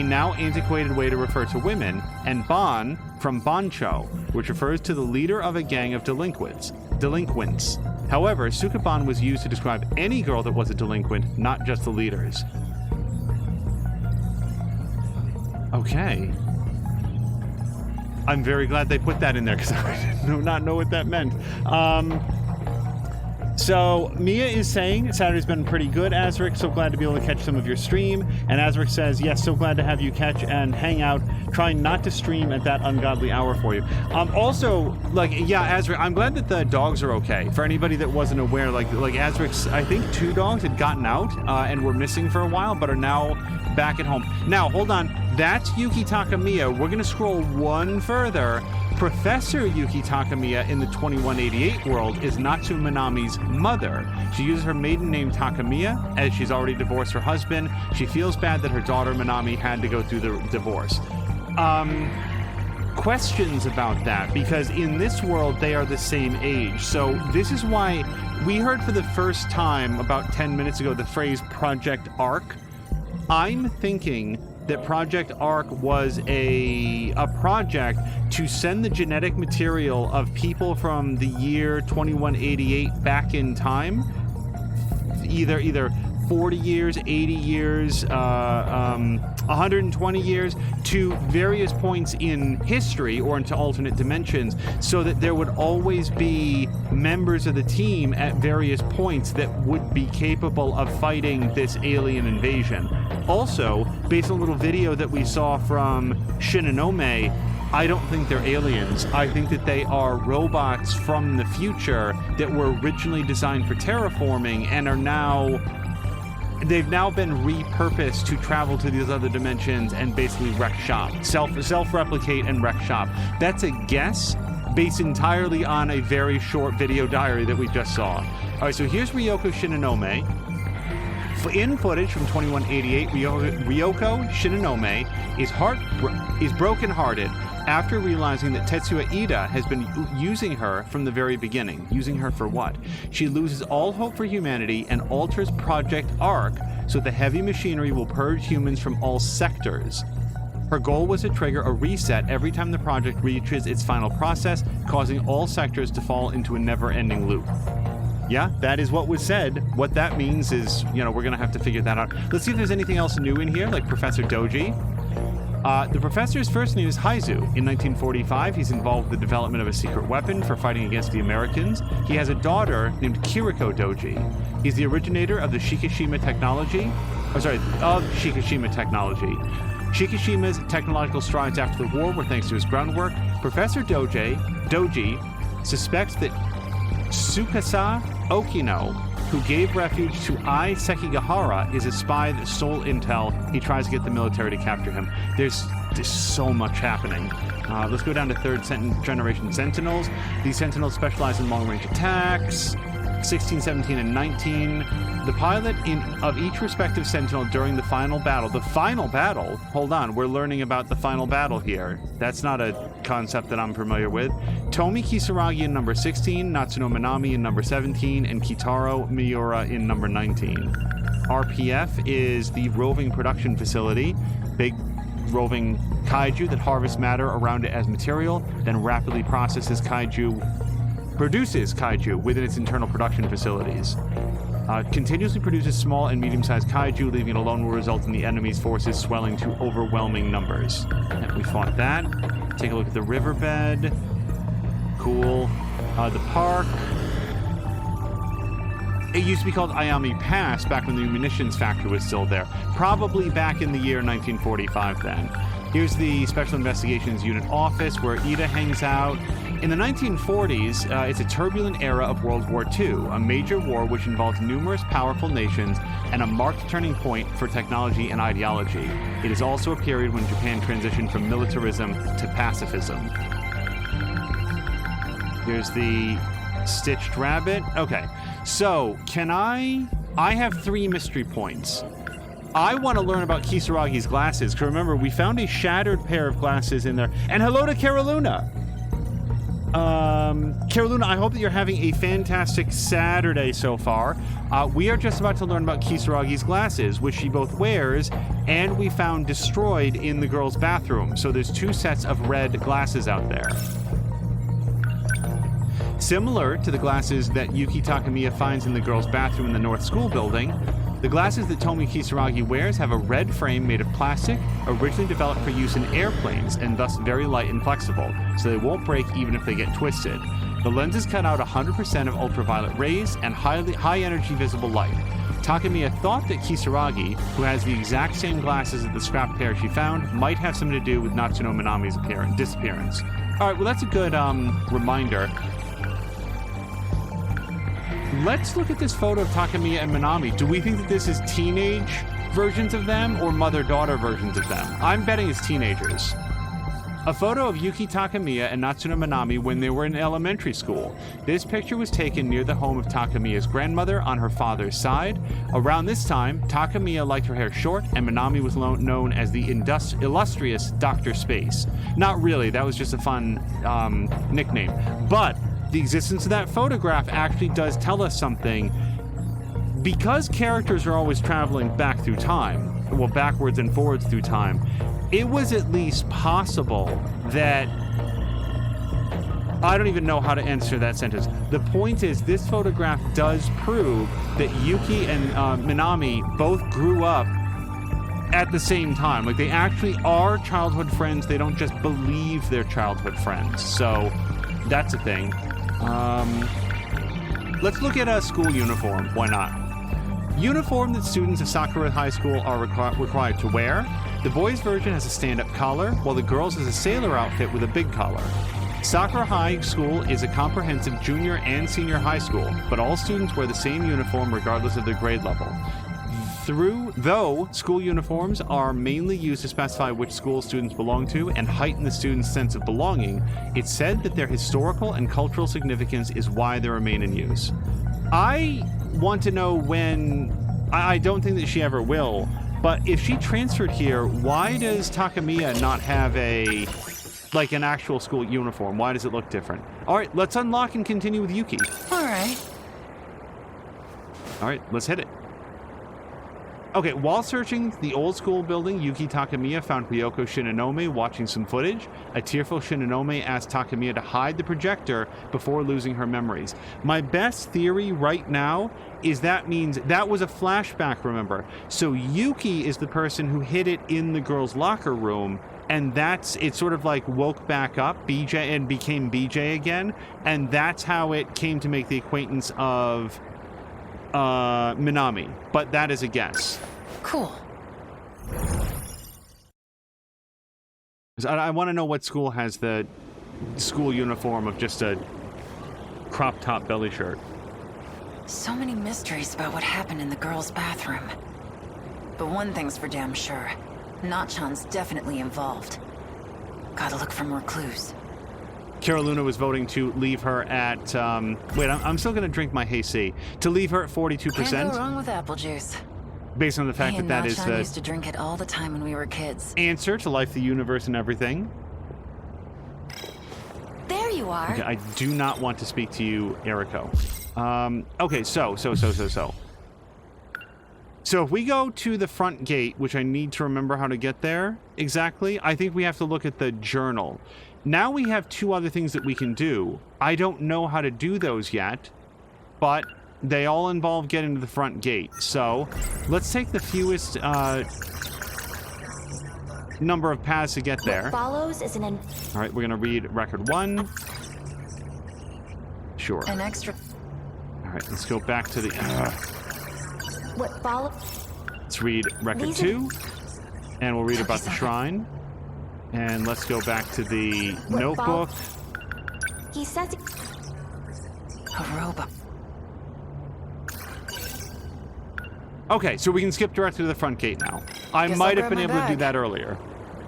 now antiquated way to refer to women, and ban from bancho, which refers to the leader of a gang of delinquents. However, Sukeban was used to describe any girl that was a delinquent, not just the leaders. Okay. I'm very glad they put that in there because I did not know what that meant. So Mia is saying Saturday's been pretty good, Azric. So glad to be able to catch some of your stream. And Azric says, yes, so glad to have you catch and hang out. Trying not to stream at that ungodly hour for you. Also, Azric, I'm glad that the dogs are okay. For anybody that wasn't aware, like Azric's, I think 2 dogs had gotten out and were missing for a while, but are now back at home. Now, hold on. That's Yuki Takamiya. We're going to scroll one further. Professor Yuki Takamiya in the 2188 world is Natsu Minami's mother. She uses her maiden name Takamiya as she's already divorced her husband. She feels bad that her daughter Minami had to go through the divorce. Questions about that, because in this world they are the same age. So this is why we heard for the first time about 10 minutes ago the phrase Project Arc. I'm thinking that Project Arc was a project to send the genetic material of people from the year 2188 back in time, either 40 years, 80 years, 120 years, to various points in history or into alternate dimensions, so that there would always be members of the team at various points that would be capable of fighting this alien invasion. Also, based on a little video that we saw from Shinonome, I don't think they're aliens. I think that they are robots from the future that were originally designed for terraforming and are now... They've now been repurposed to travel to these other dimensions and basically wreck shop. Self-replicate and wreck shop. That's a guess based entirely on a very short video diary that we just saw. All right, so here's Ryoko Shinonome. In footage from 2188, Ryoko Shinonome is brokenhearted after realizing that Tetsuya Ida has been using her from the very beginning. Using her for what? She loses all hope for humanity and alters Project Arc so the heavy machinery will purge humans from all sectors. Her goal was to trigger a reset every time the project reaches its final process, causing all sectors to fall into a never-ending loop. Yeah, that is what was said. What that means is, we're going to have to figure that out. Let's see if there's anything else new in here, like Professor Doji. The professor's first name is Haizu. In 1945, he's involved with the development of a secret weapon for fighting against the Americans. He has a daughter named Kiriko Doji. He's the originator of the Shikishima technology. Of Shikishima technology. Shikishima's technological strides after the war were thanks to his groundwork. Professor Doji suspects that Tsukasa Okino, who gave refuge to Ai Sekigahara, is a spy that stole intel. He tries to get the military to capture him. There's so much happening. Let's go down to third generation Sentinels. These Sentinels specialize in long-range attacks. 16, 17, and 19. The pilot of each respective Sentinel during the final battle. The final battle? Hold on, we're learning about the final battle here. That's not a concept that I'm familiar with. Tomi Kisaragi in number 16, Natsuno Minami in number 17, and Kitaro Miura in number 19. RPF is the roving production facility. Big roving kaiju that harvests matter around it as material, then rapidly produces kaiju within its internal production facilities. Continuously produces small and medium-sized kaiju, leaving it alone will result in the enemy's forces swelling to overwhelming numbers. And we fought that. Take a look at the riverbed. Cool. The park. It used to be called Ayami Pass back when the munitions factory was still there. Probably back in the year 1945 then. Here's the Special Investigations Unit office where Ida hangs out. In the 1940s, it's a turbulent era of World War II, a major war which involves numerous powerful nations and a marked turning point for technology and ideology. It is also a period when Japan transitioned from militarism to pacifism. Here's the Stitched Rabbit. Okay, so I have 3 mystery points. I want to learn about Kisaragi's glasses, because remember, we found a shattered pair of glasses in there. And hello to Caroluna! Caroluna, I hope that you're having a fantastic Saturday so far. We are just about to learn about Kisaragi's glasses, which she both wears, and we found destroyed in the girls' bathroom. So there's 2 sets of red glasses out there. Similar to the glasses that Yuki Takamiya finds in the girls' bathroom in the North School building, the glasses that Tomi Kisaragi wears have a red frame made of plastic, originally developed for use in airplanes and thus very light and flexible, so they won't break even if they get twisted. The lenses cut out 100% of ultraviolet rays and high-energy visible light. Takamiya thought that Kisaragi, who has the exact same glasses as the scrap pair she found, might have something to do with Natsuno Minami's disappearance. Alright, well that's a good reminder. Let's look at this photo of Takamiya and Minami. Do we think that this is teenage versions of them or mother-daughter versions of them? I'm betting it's teenagers. A photo of Yuki Takamiya and Natsuno Minami when they were in elementary school. This picture was taken near the home of Takamiya's grandmother on her father's side. Around this time, Takamiya liked her hair short and Minami was known as the illustrious Dr. Space. Not really, that was just a fun nickname. But the existence of that photograph actually does tell us something. Because characters are always traveling back through time, well, backwards and forwards through time, it was at least possible that... I don't even know how to answer that sentence. The point is, this photograph does prove that Yuki and Minami both grew up at the same time. Like, they actually are childhood friends. They don't just believe they're childhood friends. So, that's a thing. Let's look at a school uniform. Why not? Uniform that students of Sakura High School are required to wear. The boys' version has a stand-up collar, while the girls' has a sailor outfit with a big collar. Sakura High School is a comprehensive junior and senior high school, but all students wear the same uniform regardless of their grade level. Though school uniforms are mainly used to specify which school students belong to and heighten the students' sense of belonging, it's said that their historical and cultural significance is why they remain in use. I want to know when... I don't think that she ever will, but if she transferred here, why does Takamiya not have an actual school uniform? Why does it look different? Alright, let's unlock and continue with Yuki. Alright, Let's hit it. Okay, while searching the old school building, Yuki Takamiya found Ryoko Shinonome watching some footage. A tearful Shinonome asked Takamiya to hide the projector before losing her memories. My best theory right now is that means that was a flashback, remember? So Yuki is the person who hid it in the girls' locker room, and it sort of like woke back up BJ and became BJ again, and that's how it came to make the acquaintance of Minami, but that is a guess. cool. 'Cause I want to know what school has the school uniform of just a crop top belly shirt. So many mysteries about what happened in the girls' bathroom. But one thing's for damn sure. Natsuno's definitely involved. Gotta look for more clues. Cara Luna was voting to leave her at, wait, I'm still going to drink my Hey-C. To leave her at 42%. Can't go wrong with apple juice. Based on the fact Me that and that is Natsuno the used to drink it all the time when we were kids. answer to life, the universe, and everything. There you are. Okay, I do not want to speak to you, Eriko. Okay, so. So if we go to the front gate, which I need to remember how to get there exactly, I think we have to look at the journal. Now we have 2 other things that we can do. I don't know how to do those yet, but they all involve getting to the front gate. So let's take the fewest number of paths to get there. What follows is an All right, we're going to read record 1. Sure. An extra... All right, let's go back to the... what follows. let's read record 2, and we'll read about the shrine. And let's go back to the notebook. He says. A robot. Okay, so we can skip directly to the front gate now. I Guess might I'll have been grab able my to do bag. that earlier.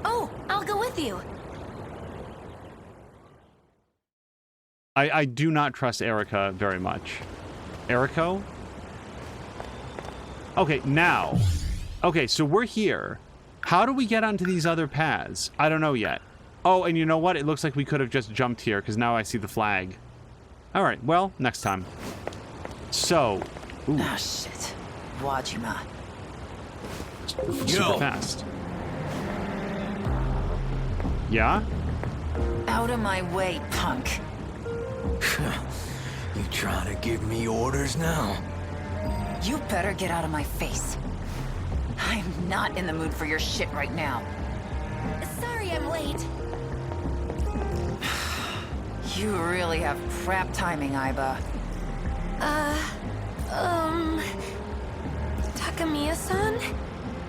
Oh, I'll go with you. I do not trust Erica very much. Eriko? Okay, now. Okay, so we're here. How do we get onto these other paths? I don't know yet. Oh, and you know what? It looks like we could have just jumped here, because now I see the flag. Alright, well, next time. So. Ooh, Ah, shit. Wajima. super fast. Yeah? Out of my way, punk. You trying to give me orders now? You better get out of my face. I'm not in the mood for your shit right now. Sorry I'm late. You really have crap timing, Aiba. Takamiya-san?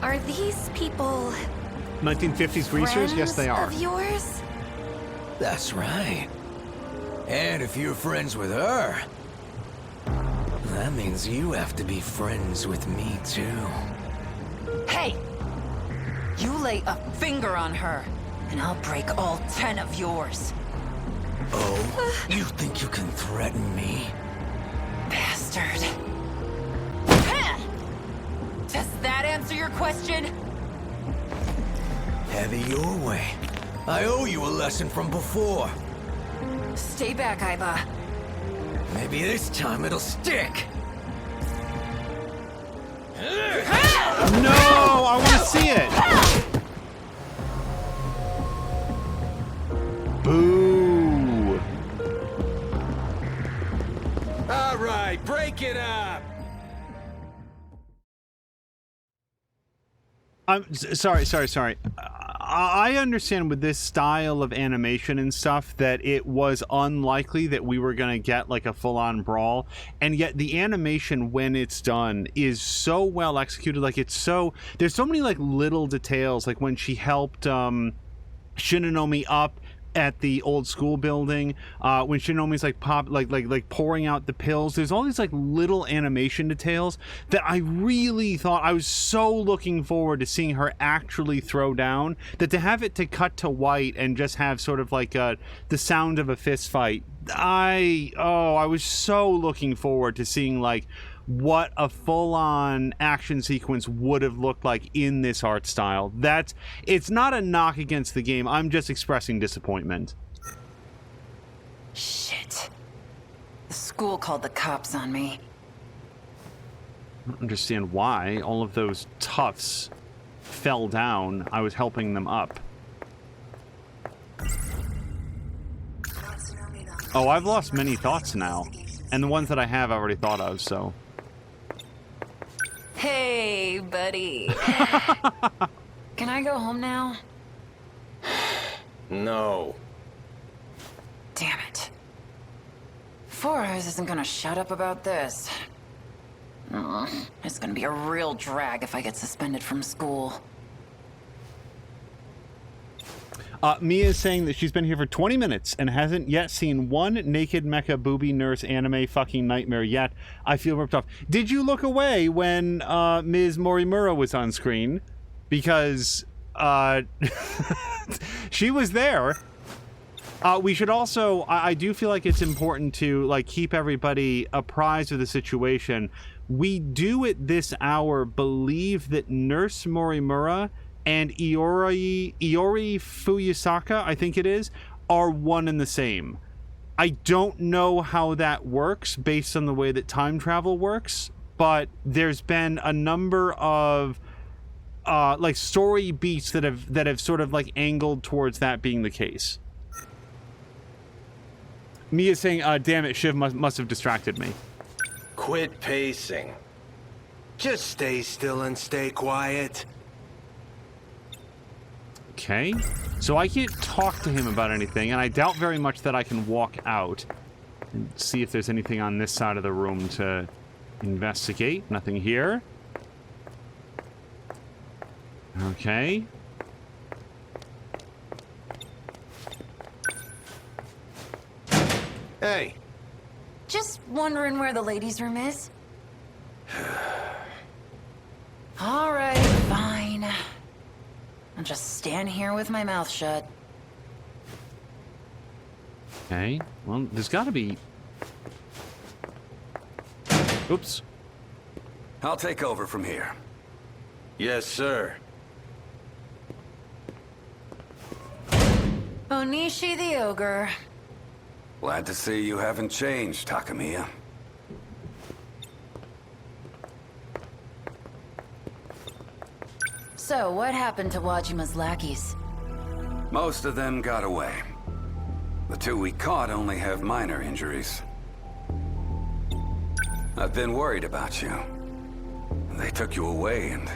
Are these people 1950s greasers? Yes, they are. friends of yours? That's right. And if you're friends with her, that means you have to be friends with me too. Hey! You lay a finger on her, and I'll break all 10 of yours. Oh, you think you can threaten me? Bastard. Does that answer your question? Have it your way. I owe you a lesson from before. Stay back, Aiba. Maybe this time it'll stick. No! I want to see it! Boo! All right, break it up. I'm sorry. I understand with this style of animation and stuff that it was unlikely that we were going to get like a full-on brawl, and yet the animation when it's done is so well executed. Like it's so, there's so many like little details, like when she helped Shinanomi up at the old school building, when Shinonomi's like pouring out the pills. There's all these like little animation details that I really thought, I was so looking forward to seeing her actually throw down, that to have it to cut to white and just have sort of like the sound of a fist fight, I was so looking forward to seeing like what a full-on action sequence would have looked like in this art style. It's not a knock against the game. I'm just expressing disappointment. Shit. The school called the cops on me. I don't understand why all of those toughs fell down. I was helping them up. Oh, I've lost many thoughts now. And the ones that I have, I already thought of, so... Hey, buddy. Can I go home now? No. Damn it. 4 Hours isn't gonna shut up about this. It's gonna be a real drag if I get suspended from school. Mia is saying that she's been here for 20 minutes and hasn't yet seen one naked mecha booby nurse anime fucking nightmare yet. I feel ripped off. Did you look away when Ms. Morimura was on screen? Because she was there. We should also, I do feel like it's important to like keep everybody apprised of the situation. We do at this hour believe that Nurse Morimura and Iori Fuyusaka, I think it is, are one and the same. I don't know how that works based on the way that time travel works, but there's been a number of like story beats that have sort of like angled towards that being the case. Mia's saying, damn it, Shiv must have distracted me. Quit pacing. Just stay still and stay quiet. Okay, so I can't talk to him about anything, and I doubt very much that I can walk out and see if there's anything on this side of the room to investigate. Nothing here. Okay. Hey. Just wondering where the ladies' room is. All right, fine. I'll just stand here with my mouth shut. Okay, well, there's got to be... Oops. I'll take over from here. Yes, sir. Onishi the ogre. Glad to see you haven't changed, Takamiya. So, what happened to Wajima's lackeys? Most of them got away. The two we caught only have minor injuries. I've been worried about you. They took you away and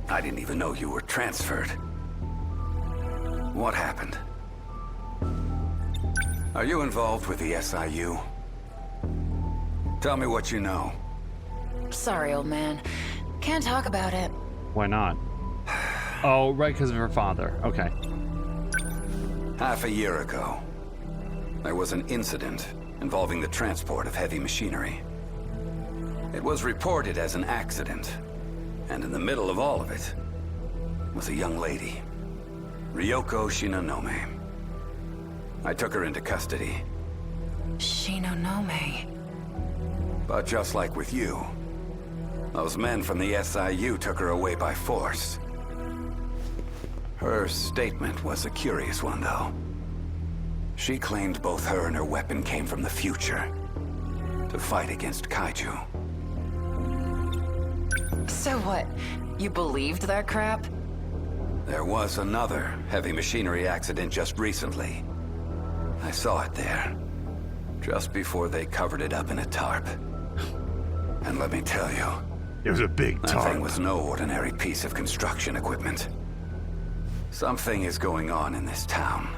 I didn't even know you were transferred. What happened? Are you involved with the SIU? Tell me what you know. Sorry, old man. Can't talk about it. Why not? Oh, right, because of her father. Okay. Half a year ago, there was an incident involving the transport of heavy machinery. It was reported as an accident, and in the middle of all of it was a young lady, Ryoko Shinonome. I took her into custody. Shinonome. But just like with you, those men from the SIU took her away by force. Her statement was a curious one, though. She claimed both her and her weapon came from the future, to fight against kaiju. So what? You believed that crap? There was another heavy machinery accident just recently. I saw it there, just before they covered it up in a tarp. And let me tell you, It was a big that tarp. thing was no ordinary piece of construction equipment. Something is going on in this town,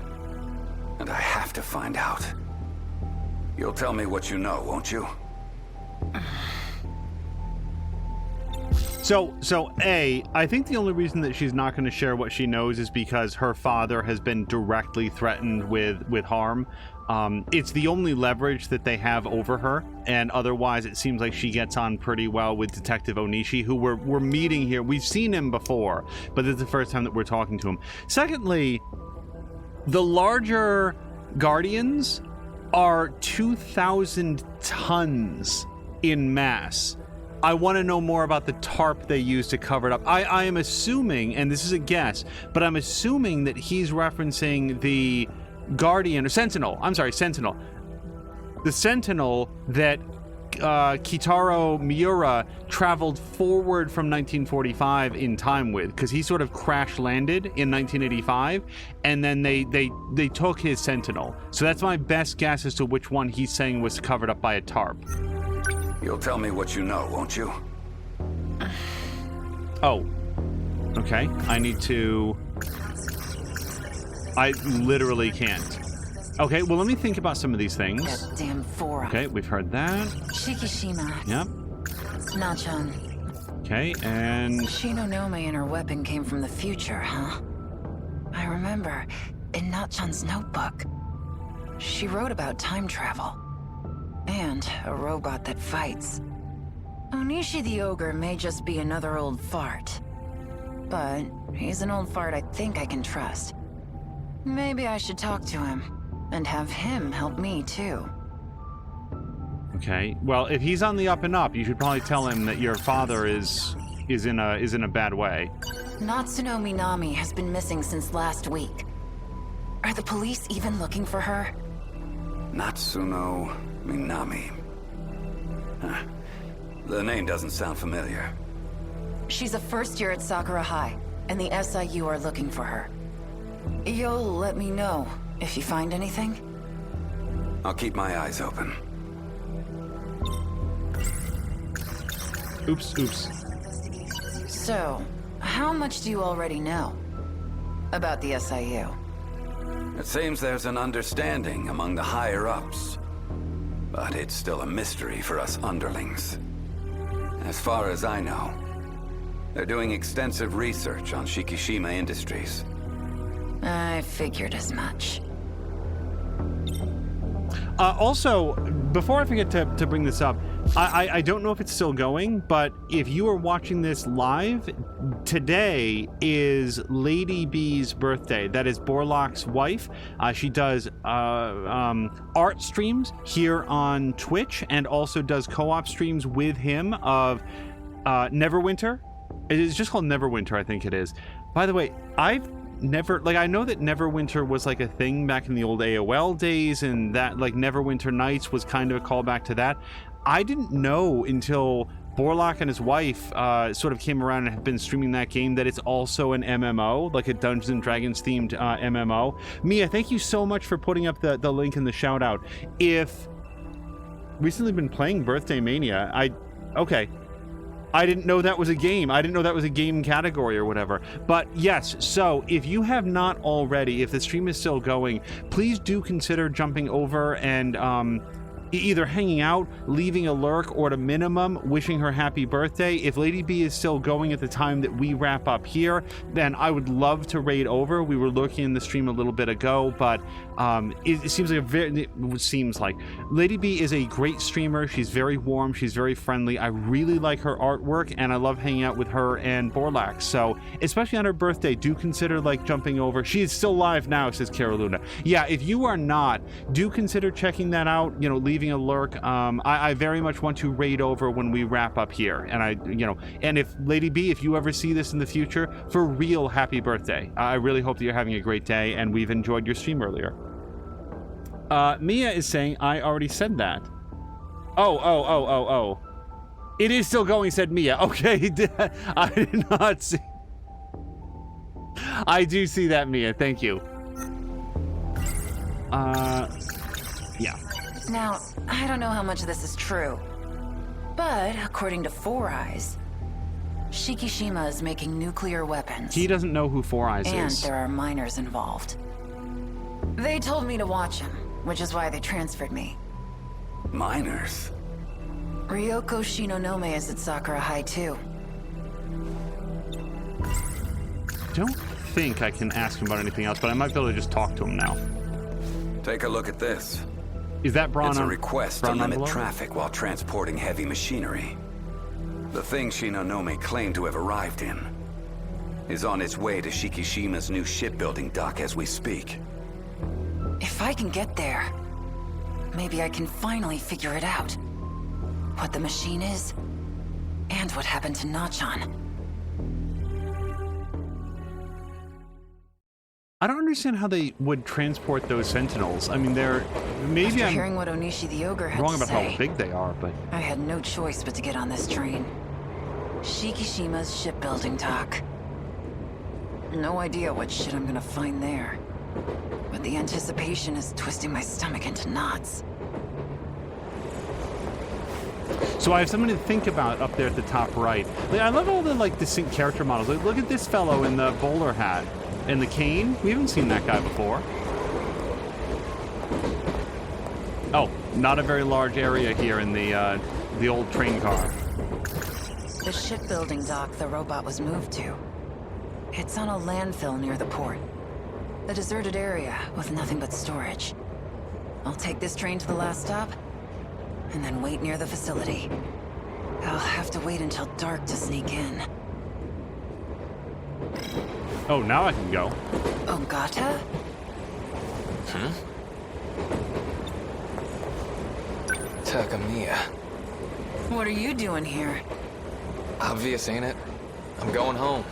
and I have to find out. You'll tell me what you know, won't you? So I think the only reason that she's not going to share what she knows is because her father has been directly threatened with harm. It's the only leverage that they have over her, and otherwise it seems like she gets on pretty well with Detective Onishi, who we're meeting here. We've seen him before, but this is the first time that we're talking to him. Secondly, the larger Guardians are 2,000 tons in mass. I want to know more about the tarp they used to cover it up. I am assuming, and this is a guess, but I'm assuming that he's referencing the Guardian, or Sentinel. I'm sorry, Sentinel. The Sentinel that Kitaro Miura traveled forward from 1945 in time with, because he sort of crash landed in 1985, and then they took his Sentinel. So that's my best guess as to which one he's saying was covered up by a tarp. You'll tell me what you know, won't you? Oh. Okay. I need to... I literally can't. Okay, well, let me think about some of these things. That damn forearm. Okay, we've heard that. Shikishima. Yep. Nachan. Okay, and... Shinonome and her weapon came from the future, huh? I remember, in Natchan's notebook, she wrote about time travel. And a robot that fights. Onishi the Ogre may just be another old fart. But he's an old fart I think I can trust. Maybe I should talk to him, and have him help me too. Okay. Well, if he's on the up and up, you should probably tell him that your father is in a bad way. Natsuno Minami has been missing since last week. Are the police even looking for her? Natsuno Minami. Huh. The name doesn't sound familiar. She's a first year at Sakura High, and the SIU are looking for her. You'll let me know if you find anything? I'll keep my eyes open. Oops. So, how much do you already know about the SIU? It seems there's an understanding among the higher-ups. But it's still a mystery for us underlings. As far as I know, they're doing extensive research on Shikishima Industries. I figured as much. Also, before I forget to bring this up, I don't know if it's still going, but if you are watching this live, today is Lady B's birthday. That is Borlock's wife. She does art streams here on Twitch and also does co-op streams with him of Neverwinter. It is just called Neverwinter, I think it is. By the way, I've never, like, I know that Neverwinter was like a thing back in the old AOL days, and that like Neverwinter Nights was kind of a callback to that. I didn't know until Borlock and his wife sort of came around and have been streaming that game that it's also an MMO, like a Dungeons and Dragons themed MMO. Mia, thank you so much for putting up the link in the shout out. If recently been playing Birthday Mania, I didn't know that was a game. I didn't know that was a game category or whatever. But yes, so if you have not already, if the stream is still going, please do consider jumping over and either hanging out, leaving a lurk, or at a minimum, wishing her happy birthday. If Lady B is still going at the time that we wrap up here, then I would love to raid over. We were looking in the stream a little bit ago, but it seems like Lady B is a great streamer. She's very warm. She's very friendly. I really like her artwork, and I love hanging out with her and Borlax. So, especially on her birthday, do consider like jumping over. She is still live now, says Cara Luna. Yeah, if you are not, do consider checking that out. You know, leaving a lurk. I very much want to raid over when we wrap up here, and and if Lady B, if you ever see this in the future, for real, happy birthday. I really hope that you're having a great day, and we've enjoyed your stream earlier. Mia is saying I already said that. Oh. It is still going, said Mia. Okay, I did not see. I do see that, Mia. Thank you. Yeah. Now, I don't know how much of this is true, but according to Four Eyes, Shikishima is making nuclear weapons. He doesn't know who Four Eyes is. And there are miners involved. They told me to watch him, which is why they transferred me. Miners? Ryoko Shinonome is at Sakura High too. Don't think I can ask him about anything else, but I might be able to just talk to him now. Take a look at this. Is that Braun? It's a request to limit envelope? traffic while transporting heavy machinery. The thing Shinonome claimed to have arrived in is on its way to Shikishima's new shipbuilding dock as we speak. If I can get there, maybe I can finally figure it out. What the machine is, and what happened to Nachan. I don't understand how they would transport those Sentinels. I mean, maybe I'm hearing what Onishi the Ogre had wrong to about say, how big they are, but I had no choice but to get on this train. Shikishima's shipbuilding dock. No idea what shit I'm gonna find there. But the anticipation is twisting my stomach into knots. So I have something to think about up there at the top right. Like, I love all the distinct character models. Like, look at this fellow in the bowler hat and the cane. We haven't seen that guy before. Oh, not a very large area here in the old train car. The shipbuilding dock the robot was moved to. It's on a landfill near the port. A deserted area with nothing but storage. I'll take this train to the last stop, and then wait near the facility. I'll have to wait until dark to sneak in. Oh, now I can go. Ogata? Takamiya. What are you doing here? Obvious, ain't it? I'm going home.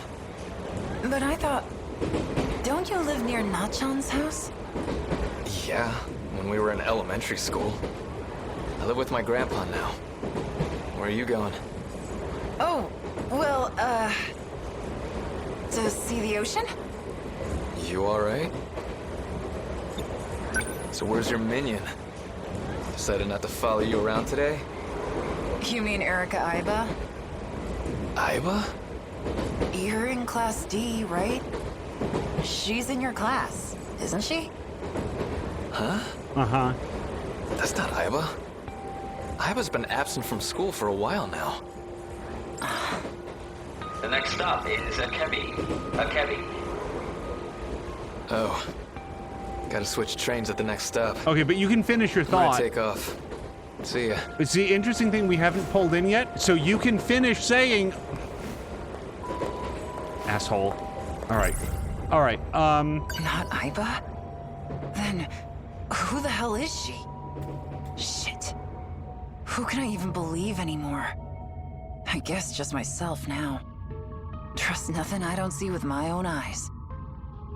But I thought... Don't you live near Nachan's house? Yeah, when we were in elementary school. I live with my grandpa now. Where are you going? Oh, well, to see the ocean? You alright? So where's your minion? Decided not to follow you around today? You mean Erika Aiba? Aiba? You're in Class D, right? She's in your class, isn't she? Huh? Uh-huh. That's not Aiba. Aiba's been absent from school for a while now. The next stop is Akebi. Akebi. Oh. Gotta switch trains at the next stop. Okay, but you can finish your I'm gonna thought. take off. See ya. It's the interesting thing we haven't pulled in yet, so you can finish saying... Asshole. Alright. Alright, Not Aiba? Then, who the hell is she? Shit. Who can I even believe anymore? I guess just myself now. Trust nothing I don't see with my own eyes.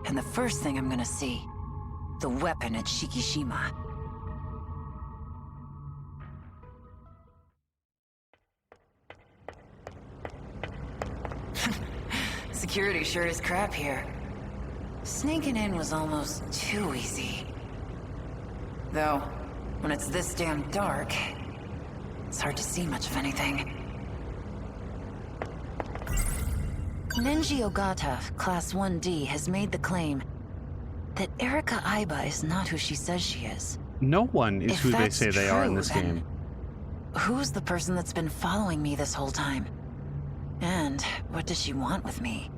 And the first thing I'm gonna see, the weapon at Shikishima. Security sure is crap here. Sneaking in was almost too easy. Though, when it's this damn dark, it's hard to see much of anything. Nenji Ogata, Class 1D, has made the claim that Erika Aiba is not who she says she is. no one is If who they that's say they are in true, this then game. Who's the person that's been following me this whole time? And what does she want with me?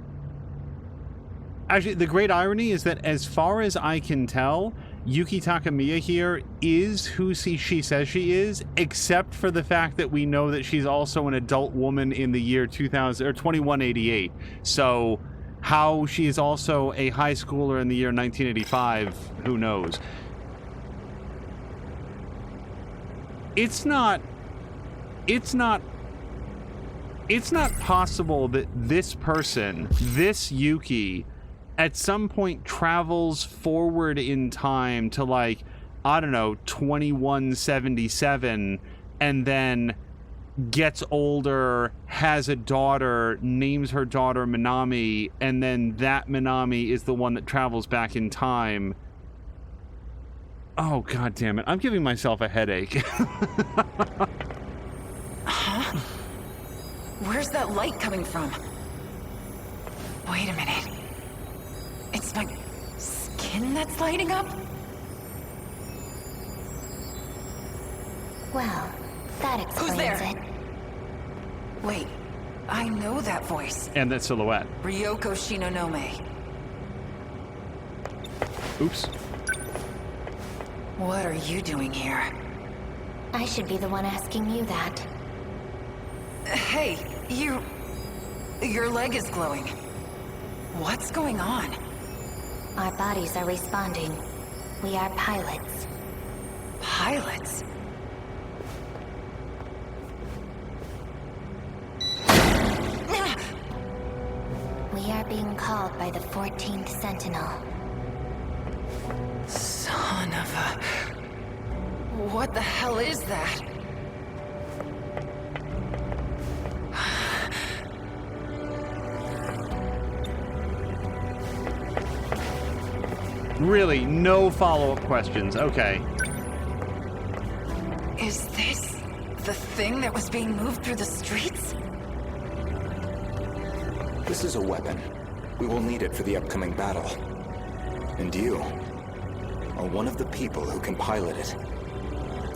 Actually, the great irony is that as far as I can tell, Yuki Takamiya here is who she says she is, except for the fact that we know that she's also an adult woman in the year 2000 or 2188. So how she is also a high schooler in the year 1985, who knows? It's not possible that this person, this Yuki, at some point travels forward in time to, like, I don't know, 2177, and then gets older, has a daughter, names her daughter Minami, and then that Minami is the one that travels back in time. Oh, god damn it. I'm giving myself a headache. Huh? Where's that light coming from? Wait a minute. It's my skin that's lighting up? Well, that explains there? it. Wait, I know that voice. And that silhouette. Ryoko Shinonome. Oops. What are you doing here? I should be the one asking you that. Hey, your leg is glowing. What's going on? Our bodies are responding. We are pilots. Pilots? We are being called by the 14th Sentinel. Son of a... What the hell is that? Really, no follow-up questions. Okay. Is this the thing that was being moved through the streets? This is a weapon. We will need it for the upcoming battle. And you are one of the people who can pilot it.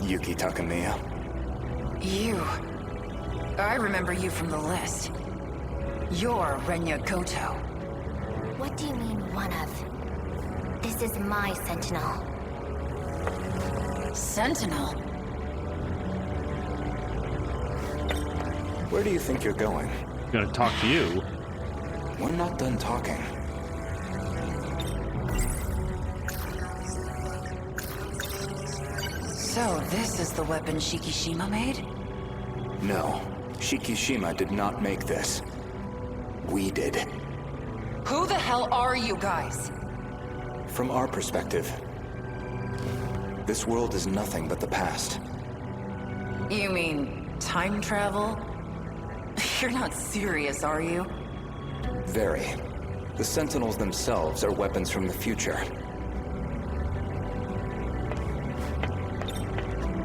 Yuki Takamiya. You. I remember you from the list. You're Renya Koto. What do you mean, one of? This is my Sentinel. Sentinel? Where do you think you're going? I'm gonna talk to you. We're not done talking. So this is the weapon Shikishima made? No, Shikishima did not make this. We did. Who the hell are you guys? From our perspective, this world is nothing but the past. You mean time travel? You're not serious, are you? Very. The Sentinels themselves are weapons from the future.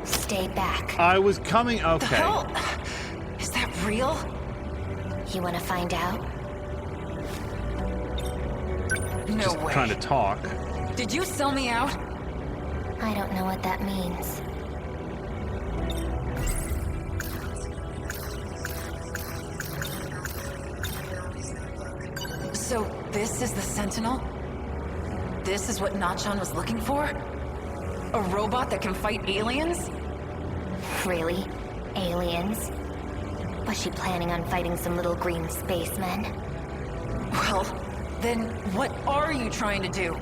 Stay back. I was coming. Okay. The hell? Is that real? You want to find out? No Just way. trying to talk. Did you sell me out? I don't know what that means. So this is the Sentinel? This is what Natsuno was looking for? A robot that can fight aliens? Really? Aliens? Was she planning on fighting some little green spacemen? Well, then what are you trying to do?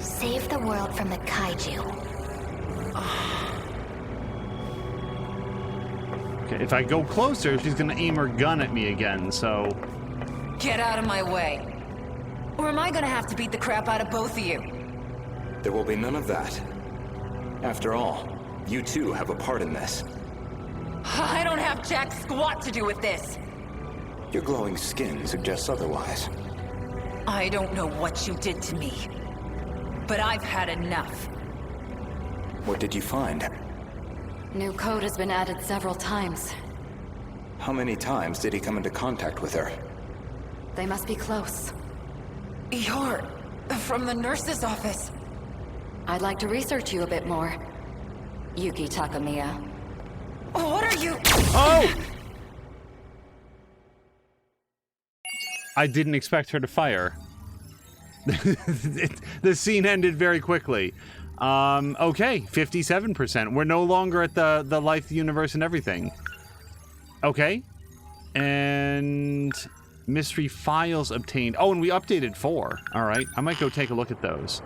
Save the world from the kaiju. Okay, if I go closer, she's gonna aim her gun at me again, so... Get out of my way. Or am I gonna have to beat the crap out of both of you? There will be none of that. After all, you too have a part in this. I don't have jack squat to do with this. Your glowing skin suggests otherwise. I don't know what you did to me, but I've had enough. What did you find? New code has been added several times. How many times did he come into contact with her? They must be close. You're from the nurse's office. I'd like to research you a bit more. Yuki Takamiya. What are you? Oh! I didn't expect her to fire. The scene ended very quickly. Okay, 57%. We're no longer at the life, the universe, and everything. Okay. And mystery files obtained. Oh, and we updated 4. All right, I might go take a look at those.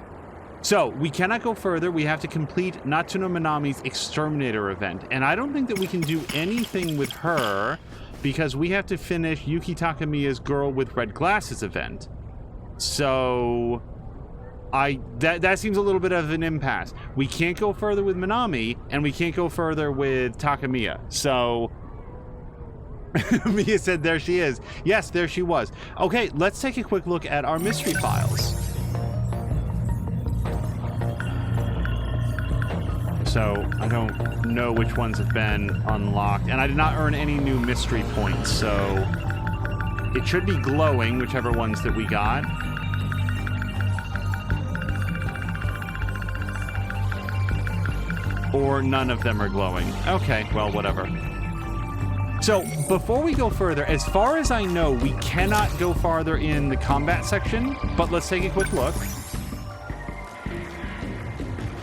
So, we cannot go further. We have to complete Natsuno Minami's Exterminator event. And I don't think that we can do anything with her because we have to finish Yuki Takamiya's Girl with Red Glasses event. So, that seems a little bit of an impasse. We can't go further with Minami, and we can't go further with Takamiya. So, Mia said there she is. Yes, there she was. Okay, let's take a quick look at our mystery files. So, I don't know which ones have been unlocked. And I did not earn any new mystery points, so... It should be glowing, whichever ones that we got. Or none of them are glowing. Okay, well, whatever. So, before we go further, as far as I know, we cannot go farther in the combat section, but let's take a quick look.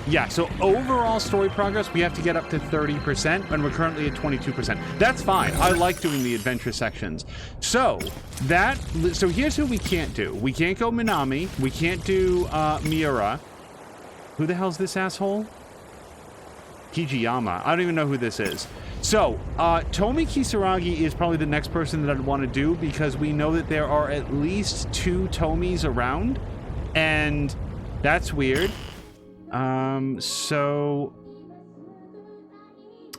Yeah, so overall story progress, we have to get up to 30%, and we're currently at 22%. That's fine. I like doing the adventure sections. So here's who we can't do. We can't go Minami. We can't do Miura. Who the hell's this asshole? Kijiyama. I don't even know who this is. So, Tomi Kisaragi is probably the next person that I'd want to do because we know that there are at least 2 Tomis around, and that's weird. So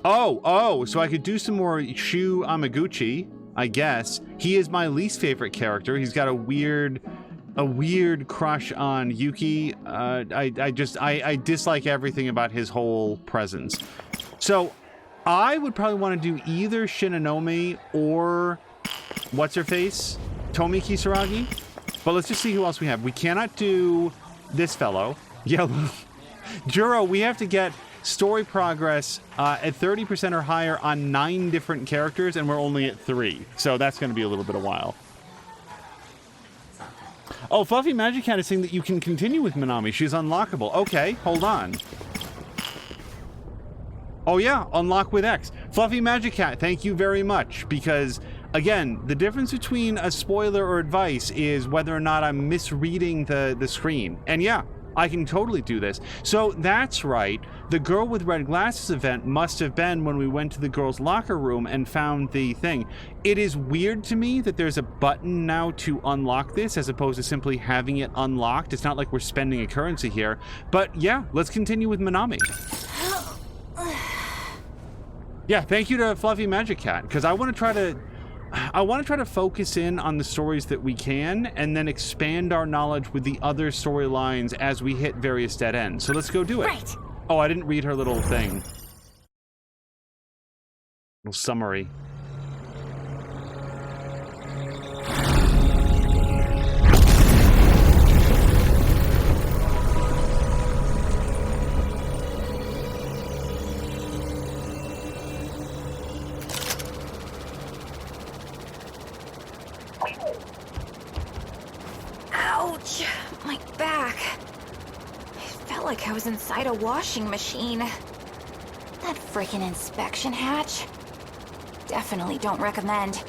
I could do some more Shu Amaguchi, I guess. He is my least favorite character. He's got a weird crush on Yuki. I dislike everything about his whole presence. So I would probably want to do either Shinonome or what's her face? Tomi Kisaragi. But let's just see who else we have. We cannot do this fellow. Yellow. Juro, we have to get story progress at 30% or higher on 9 different characters, and we're only at 3. So that's going to be a little bit of a while. Oh, Fluffy Magic Cat is saying that you can continue with Minami. She's unlockable. Okay, hold on. Oh yeah, unlock with X. Fluffy Magic Cat, thank you very much, because again, the difference between a spoiler or advice is whether or not I'm misreading the screen. And yeah, I can totally do this. So that's right, the girl with red glasses event must have been when we went to the girls' locker room and found the thing. It is weird to me that there's a button now to unlock this as opposed to simply having it unlocked. It's not like we're spending a currency here. But yeah, let's continue with Minami. Yeah, thank you to Fluffy Magic Cat, because I want to try to focus in on the stories that we can and then expand our knowledge with the other storylines as we hit various dead ends. So let's go do it. Right. Oh, I didn't read her little thing. Little summary. Ouch! My back. It felt like I was inside a washing machine. That frickin' inspection hatch. Definitely don't recommend.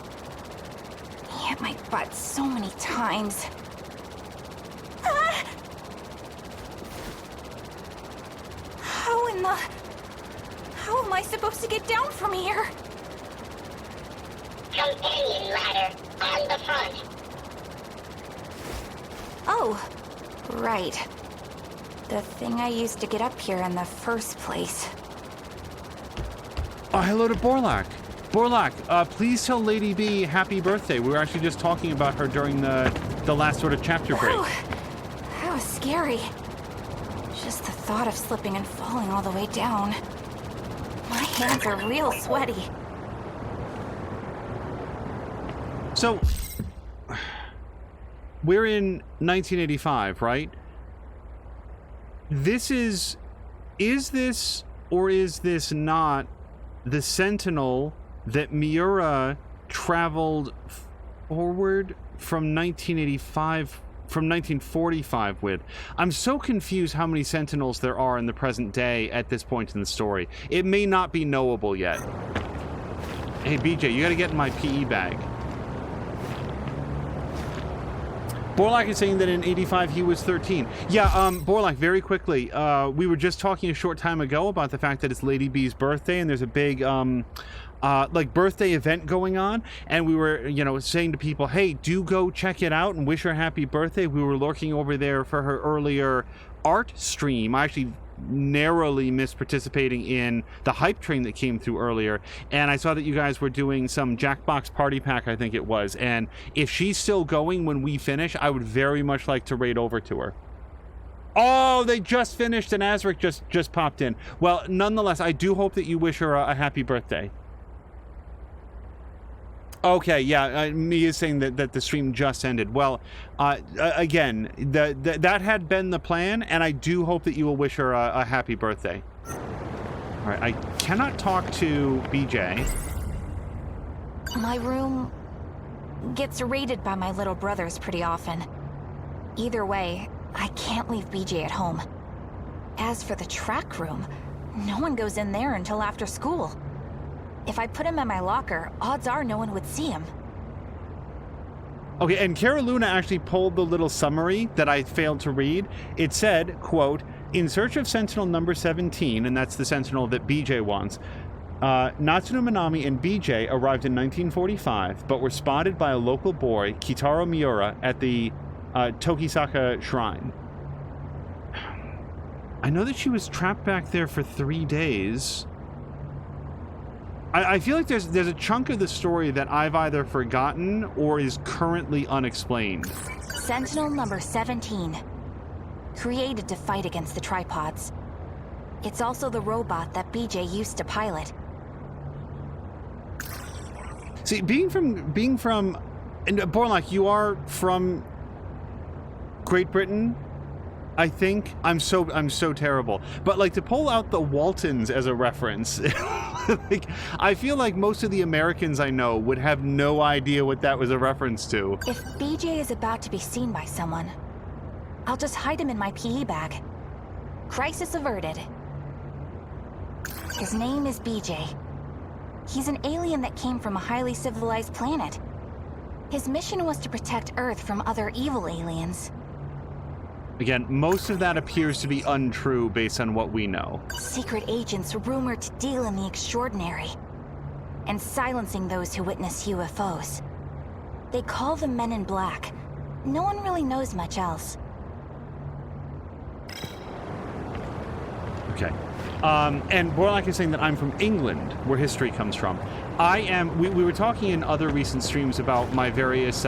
He hit my butt so many times. Ah! How am I supposed to get down from here? Companion ladder on the front. Oh, right. The thing I used to get up here in the first place. Oh, hello to Borlak. Borlak, please tell Lady B happy birthday. We were actually just talking about her during the last sort of chapter break. Oh, that was scary. Just the thought of slipping and falling all the way down. My hands are real sweaty. So, we're in 1985, right? This is this or is this not the Sentinel that Miura traveled forward from 1985, from 1945 with? I'm so confused how many Sentinels there are in the present day at this point in the story. It may not be knowable yet. Hey, BJ, you gotta get in my PE bag. Borlak is saying that in 85 he was 13. Yeah, Borlak, very quickly, we were just talking a short time ago about the fact that it's Lady B's birthday and there's a big, like, birthday event going on, and we were, you know, saying to people, hey, do go check it out and wish her happy birthday. We were lurking over there for her earlier art stream. I actually narrowly missed participating in the hype train that came through earlier, and I saw that you guys were doing some Jackbox party pack, I think it was, and if she's still going when we finish, I would very much like to raid over to her. Oh, they just finished and Azric just popped in. Well, nonetheless, I do hope that you wish her a happy birthday. Okay, yeah, me is saying that the stream just ended. Well, again, that had been the plan, and I do hope that you will wish her a happy birthday. All right, I cannot talk to BJ. My room gets raided by my little brothers pretty often. Either way, I can't leave BJ at home. As for the track room, no one goes in there until after school. If I put him in my locker, odds are no one would see him. Okay, and Cara Luna actually pulled the little summary that I failed to read. It said, quote, in search of Sentinel number 17, and that's the Sentinel that BJ wants, Natsuno Minami and BJ arrived in 1945, but were spotted by a local boy, Kitaro Miura, at the Tokisaka Shrine. I know that she was trapped back there for 3 days. I feel like there's a chunk of the story that I've either forgotten or is currently unexplained. Sentinel number 17. Created to fight against the tripods. It's also the robot that BJ used to pilot. See, being from, and Borlak, you are from Great Britain, I think. I'm so terrible. But like to pull out the Waltons as a reference. Like, I feel like most of the Americans I know would have no idea what that was a reference to. If BJ is about to be seen by someone, I'll just hide him in my PE bag. Crisis averted. His name is BJ. He's an alien that came from a highly civilized planet. His mission was to protect Earth from other evil aliens. Again, most of that appears to be untrue based on what we know. Secret agents rumored to deal in the extraordinary, and silencing those who witness UFOs. They call them Men in Black. No one really knows much else. Okay. And Borlak is saying that I'm from England, where history comes from. We were talking in other recent streams about my various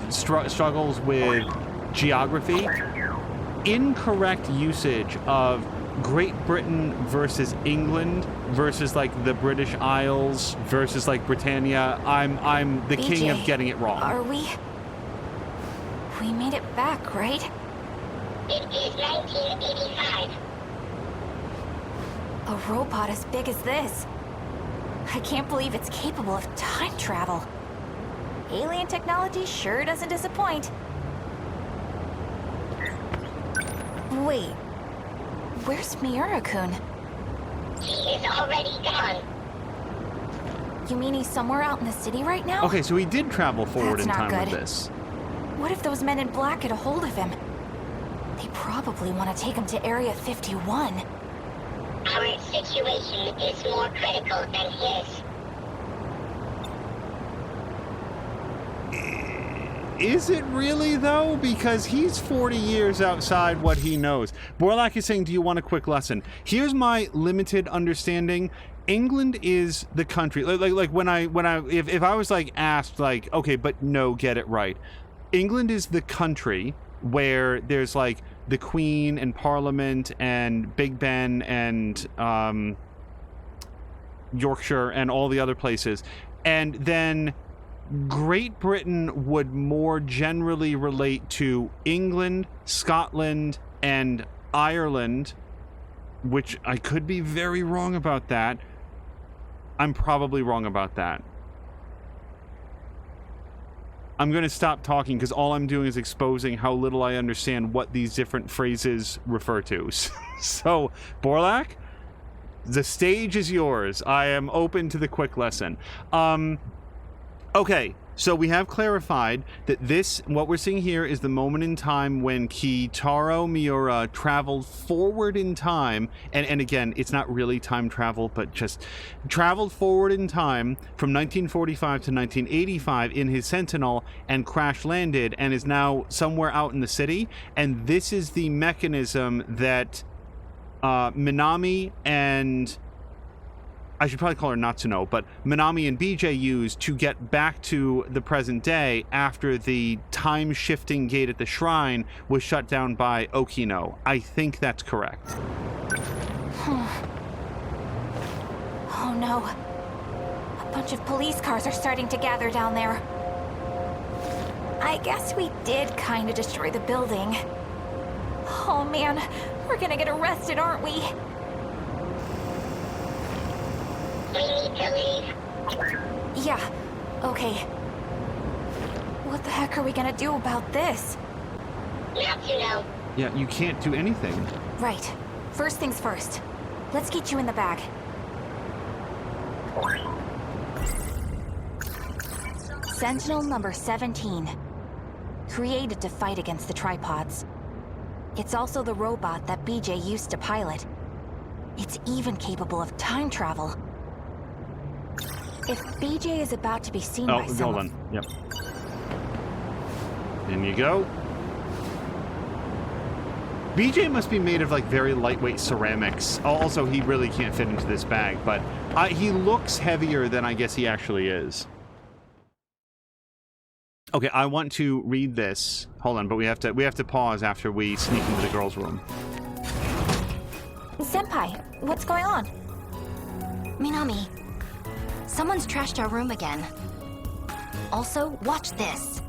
struggles with geography. Incorrect usage of Great Britain versus England versus like the British Isles versus like Britannia. I'm the king of getting it wrong. Are we? We made it back, right? It is 1985. A robot as big as this. I can't believe it's capable of time travel. Alien technology sure doesn't disappoint. Wait, where's Miura-kun? He is already gone. You mean he's somewhere out in the city right now? Okay, so he did travel forward in time with this. What if those Men in Black get a hold of him? They probably want to take him to Area 51. Our situation is more critical than his. Is it really, though? Because he's 40 years outside what he knows. Borlak is saying, do you want a quick lesson? Here's my limited understanding. England is the country. Like if I was like asked like, okay, but no, get it right. England is the country where there's like the Queen and Parliament and Big Ben and Yorkshire and all the other places. And then Great Britain would more generally relate to England, Scotland, and Ireland, which I could be very wrong about that. I'm probably wrong about that. I'm going to stop talking because all I'm doing is exposing how little I understand what these different phrases refer to. So, Borlak, the stage is yours. I am open to the quick lesson. Okay, so we have clarified that what we're seeing here is the moment in time when Kitaro Miura traveled forward in time, and again, it's not really time travel, but just traveled forward in time from 1945 to 1985 in his Sentinel and crash landed and is now somewhere out in the city, and this is the mechanism that Minami and... I should probably call her Natsuno, but Minami and BJ used to get back to the present day after the time-shifting gate at the shrine was shut down by Okino. I think that's correct. Oh no. A bunch of police cars are starting to gather down there. I guess we did kind of destroy the building. Oh man, we're gonna get arrested, aren't we? We need to leave. Yeah, okay. What the heck are we gonna do about this? Natsuno. Yeah, you can't do anything. Right. First things first. Let's get you in the bag. Sentinel number 17. Created to fight against the tripods. It's also the robot that BJ used to pilot. It's even capable of time travel. If BJ is about to be seen by someone... hold on. Yep. In you go. BJ must be made of like very lightweight ceramics. Also, he really can't fit into this bag, but he looks heavier than I guess he actually is. Okay, I want to read this. Hold on, but we have to pause after we sneak into the girls' room. Senpai, what's going on? Minami, someone's trashed our room again. Also, watch this.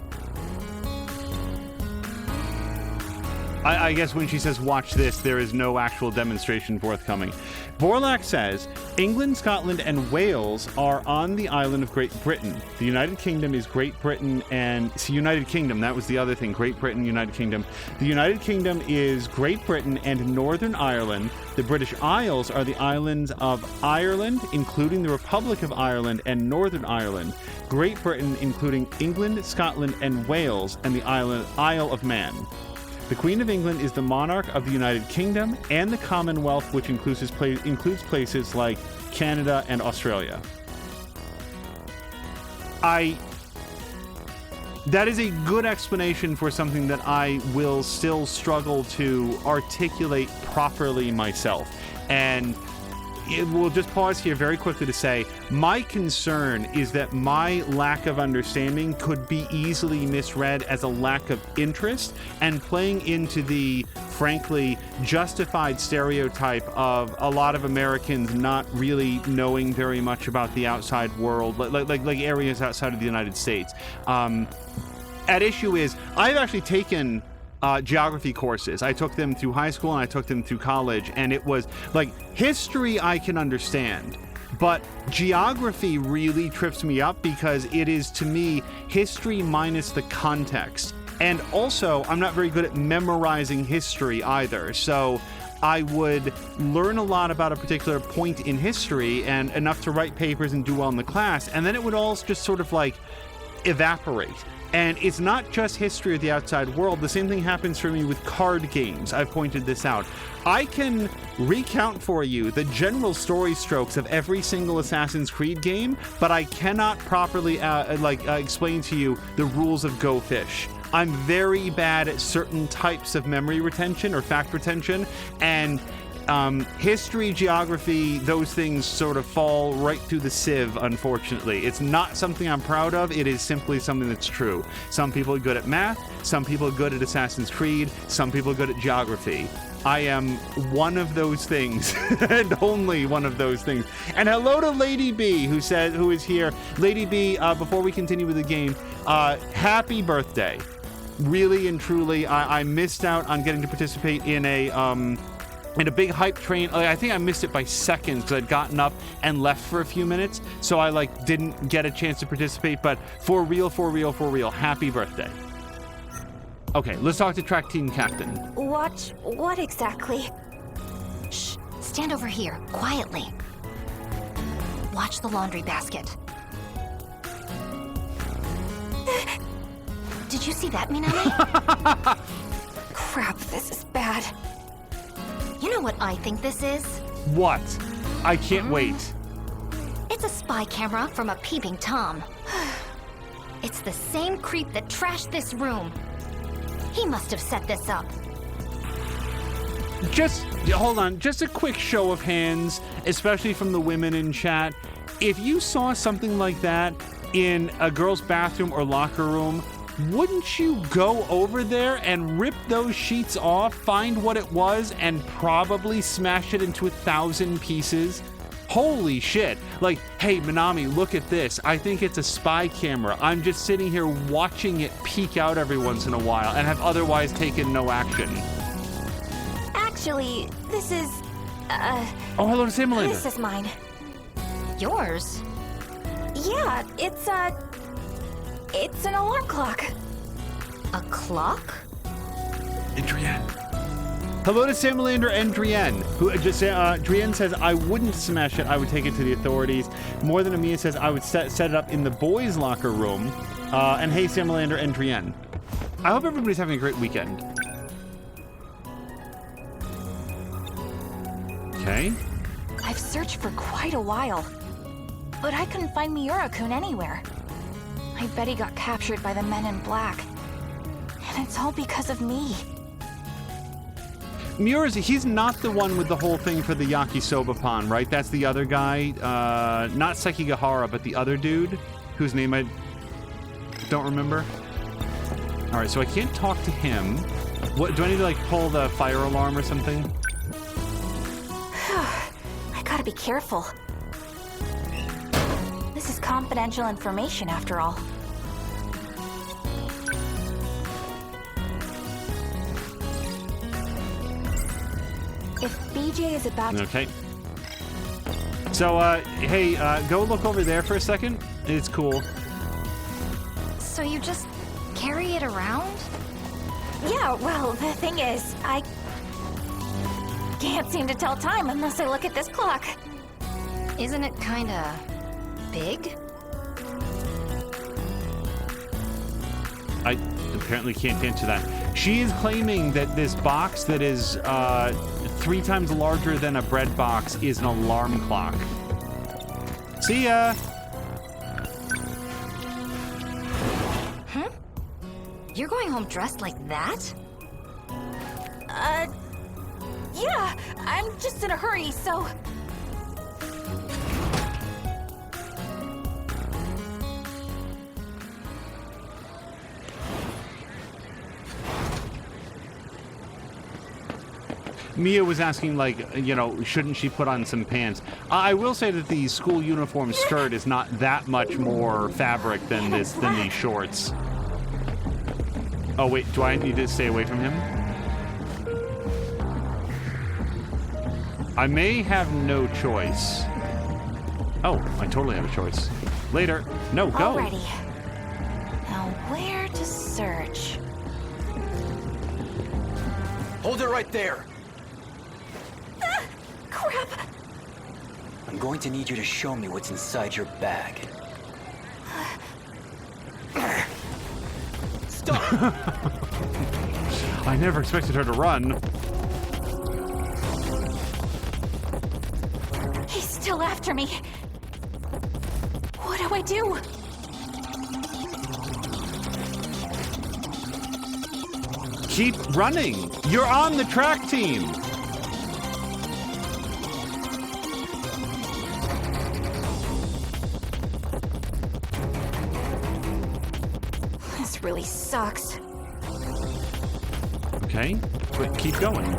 I guess when she says watch this, there is no actual demonstration forthcoming. Borlak says, England, Scotland, and Wales are on the island of Great Britain. The United Kingdom is Great Britain and... United Kingdom, that was the other thing. Great Britain, United Kingdom. The United Kingdom is Great Britain and Northern Ireland. The British Isles are the islands of Ireland, including the Republic of Ireland and Northern Ireland. Great Britain, including England, Scotland, and Wales, and the Isle of Man. The Queen of England is the monarch of the United Kingdom and the Commonwealth, which includes places like Canada and Australia. That is a good explanation for something that I will still struggle to articulate properly myself. And we'll just pause here very quickly to say, my concern is that my lack of understanding could be easily misread as a lack of interest and playing into the, frankly, justified stereotype of a lot of Americans not really knowing very much about the outside world, like areas outside of the United States. At issue is, I've actually taken geography courses. I took them through high school and I took them through college, and it was like history I can understand, but geography really trips me up because it is, to me, history minus the context. And also, I'm not very good at memorizing history either. So I would learn a lot about a particular point in history and enough to write papers and do well in the class, and then it would all just sort of like evaporate. And it's not just history of the outside world. The same thing happens for me with card games. I've pointed this out. I can recount for you the general story strokes of every single Assassin's Creed game, but I cannot properly explain to you the rules of Go Fish. I'm very bad at certain types of memory retention or fact retention, and history, geography, those things sort of fall right through the sieve, unfortunately. It's not something I'm proud of. It is simply something that's true. Some people are good at math. Some people are good at Assassin's Creed. Some people are good at geography. I am one of those things, and only one of those things. And hello to Lady B, who is here. Lady B, before we continue with the game, happy birthday. Really and truly, I missed out on getting to participate in a big hype train. I think I missed it by seconds because I'd gotten up and left for a few minutes, so I didn't get a chance to participate. But for real, happy birthday. Okay, let's talk to track team captain. What exactly? Shh, stand over here, quietly. Watch the laundry basket. Did you see that, Minami? Crap, this is bad. You know what I think this is? What? I can't wait. It's a spy camera from a peeping Tom. It's the same creep that trashed this room. He must have set this up. Hold on, just a quick show of hands, especially from the women in chat. If you saw something like that in a girl's bathroom or locker room, wouldn't you go over there and rip those sheets off, find what it was, and probably smash it into 1,000 pieces? Holy shit. Like, hey, Minami, look at this. I think it's a spy camera. I'm just sitting here watching it peek out every once in a while and have otherwise taken no action. Actually, this is... Oh, hello to Sam Melinda. This is mine. Yours? Yeah, it's an alarm clock. A clock? Adrienne. Hello to Samalander and Drienne, who Drienne says, I wouldn't smash it, I would take it to the authorities. More Than Amia says, I would set it up in the boys' locker room. And hey, Samalander and Drienne. I hope everybody's having a great weekend. Okay. I've searched for quite a while, but I couldn't find Miura-kun anywhere. I bet he got captured by the men in black. And it's all because of me. He's not the one with the whole thing for the yakisoba pan, right? That's the other guy. Not Sekigahara, but the other dude, whose name I don't remember. All right, so I can't talk to him. What, do I need to pull the fire alarm or something? I gotta be careful. This is confidential information, after all. If BJ is about to... Okay. So, hey, go look over there for a second. It's cool. So you just carry it around? Yeah, well, the thing is, I can't seem to tell time unless I look at this clock. Isn't it kinda big? I apparently can't answer that. She is claiming that this box that is 3 times larger than a bread box is an alarm clock. See ya! You're going home dressed like that? Yeah, I'm just in a hurry, so... Mia was asking, like, you know, shouldn't she put on some pants? I will say that the school uniform skirt is not that much more fabric than these shorts. Oh, wait, do I need to stay away from him? I may have no choice. Oh, I totally have a choice. Later. No, go. Alrighty. Now, where to search? Hold it right there. Crap! I'm going to need you to show me what's inside your bag. I never expected her to run. He's still after me. What do I do? Keep running. You're on the track team. This really sucks. Okay, but keep going.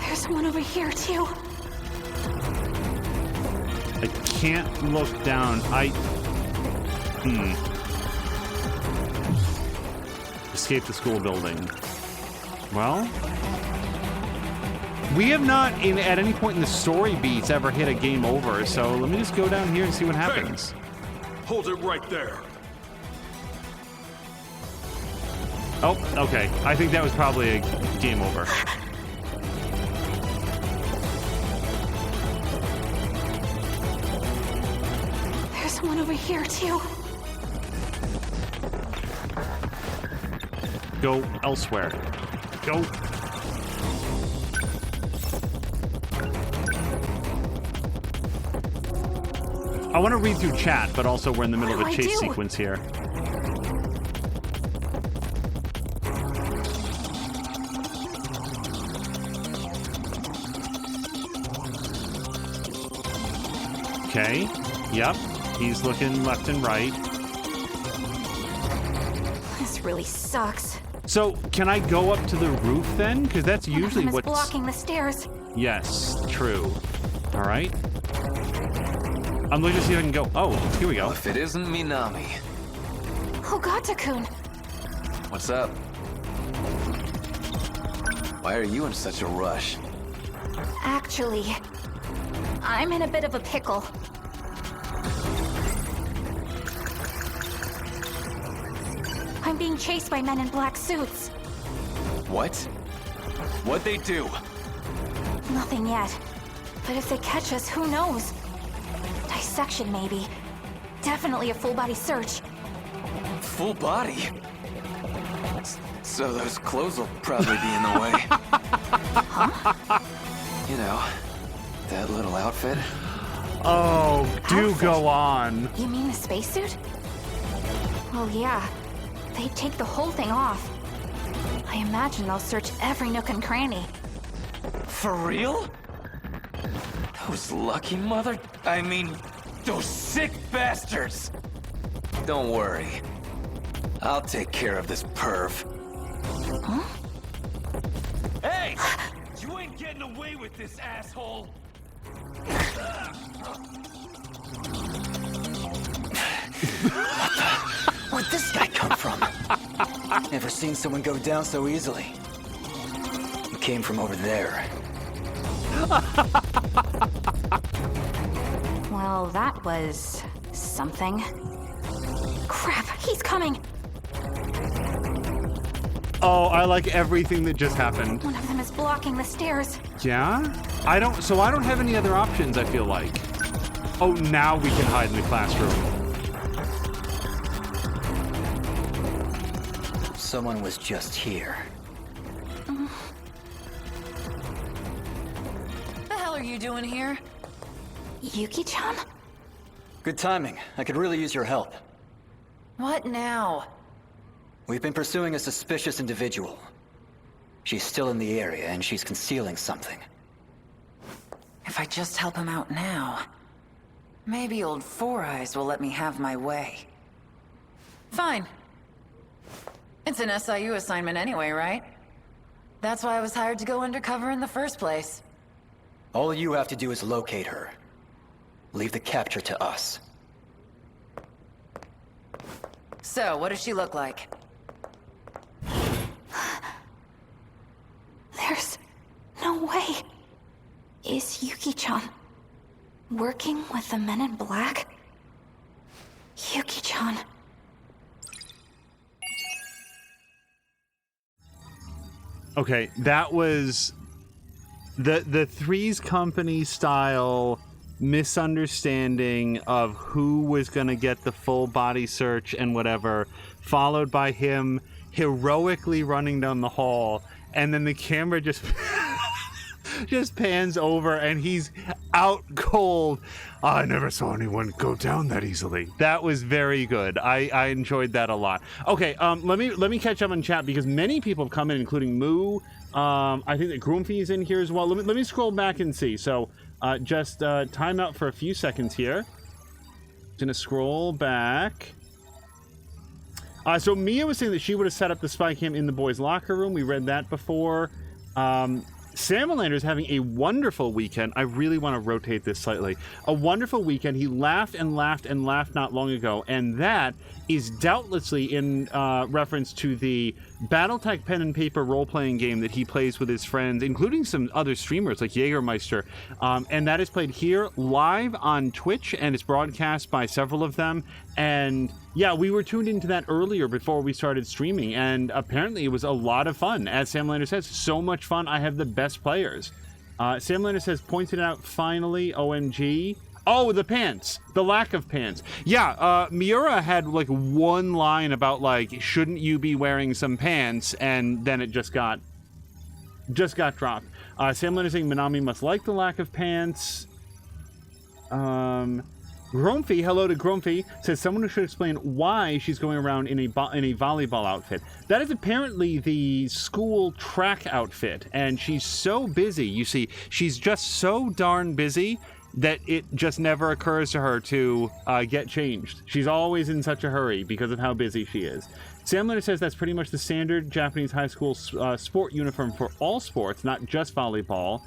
There's one over here, too. I can't look down. Escape the school building. Well, we have not, at any point in the story beats, ever hit a game over, so let me just go down here and see what happens. Hey, hold it right there. Oh, okay. I think that was probably a game over. There's one over here, too. Go elsewhere. Go. I want to read through chat, but also we're in the middle of a chase sequence here. Okay. Yep. He's looking left and right. This really sucks. So, can I go up to the roof then? Because that's usually what's blocking the stairs. Yes, true. All right. I'm looking to see if I can go. Oh, here we go. If it isn't Minami. Oh, Gata-kun. What's up? Why are you in such a rush? Actually, I'm in a bit of a pickle. I'm being chased by men in black suits. What? What'd they do? Nothing yet. But if they catch us, who knows? Dissection, maybe. Definitely a full-body search. Full body? So those clothes will probably be in the way. Huh? You know, that little outfit. Oh, do go on. You mean the spacesuit? Well, yeah. They'd take the whole thing off. I imagine they'll search every nook and cranny. For real? Those lucky those sick bastards! Don't worry. I'll take care of this perv. Huh? Hey! getting away with this, asshole! Where'd this guy come from? Never seen someone go down so easily. He came from over there. Well, that was something. Crap, he's coming. Oh, I like everything that just happened. One of them is blocking the stairs. Yeah? I don't have any other options, I feel like. Oh, now we can hide in the classroom. Someone was just here. The hell are you doing here? Yuki-chan? Good timing. I could really use your help. What now? We've been pursuing a suspicious individual. She's still in the area, and she's concealing something. If I just help him out now, maybe old Four Eyes will let me have my way. Fine. It's an SIU assignment anyway, right? That's why I was hired to go undercover in the first place. All you have to do is locate her. Leave the capture to us. So, what does she look like? There's no way. Is Yuki-chan working with the men in black? Yuki-chan. Okay, that was the Three's Company style misunderstanding of who was going to get the full body search and whatever, followed by him heroically running down the hall, and then the camera just just pans over and he's out cold. I never saw anyone go down that easily. That was very good. I enjoyed that a lot. Okay, let me catch up on chat because many people have come in, including Moo. I think that Grumpy is in here as well. Let me scroll back and see. So just time out for a few seconds here. Gonna scroll back. So Mia was saying that she would have set up the spy cam in the boys' locker room. We read that before. Salamander is having a wonderful weekend. I really want to rotate this slightly. A wonderful weekend. He laughed and laughed and laughed not long ago, and that is doubtlessly in reference to the Battletech pen and paper role-playing game that he plays with his friends, including some other streamers like Jägermeister, and that is played here live on Twitch, and it's broadcast by several of them. And yeah, we were tuned into that earlier before we started streaming, and apparently it was a lot of fun. As Sam Lander says, so much fun. I have the best players. Sam Lander says, pointed out finally, OMG. Oh, the pants. The lack of pants. Yeah, Miura had like one line about like, shouldn't you be wearing some pants? And then it just got dropped. Sam Lander saying Minami must like the lack of pants. Grumpy, hello to Grumpy, says someone should explain why she's going around in a volleyball outfit. That is apparently the school track outfit, and she's so busy. You see, she's just so darn busy that it just never occurs to her to get changed. She's always in such a hurry because of how busy she is. Sam Leonard says that's pretty much the standard Japanese high school sport uniform for all sports, not just volleyball.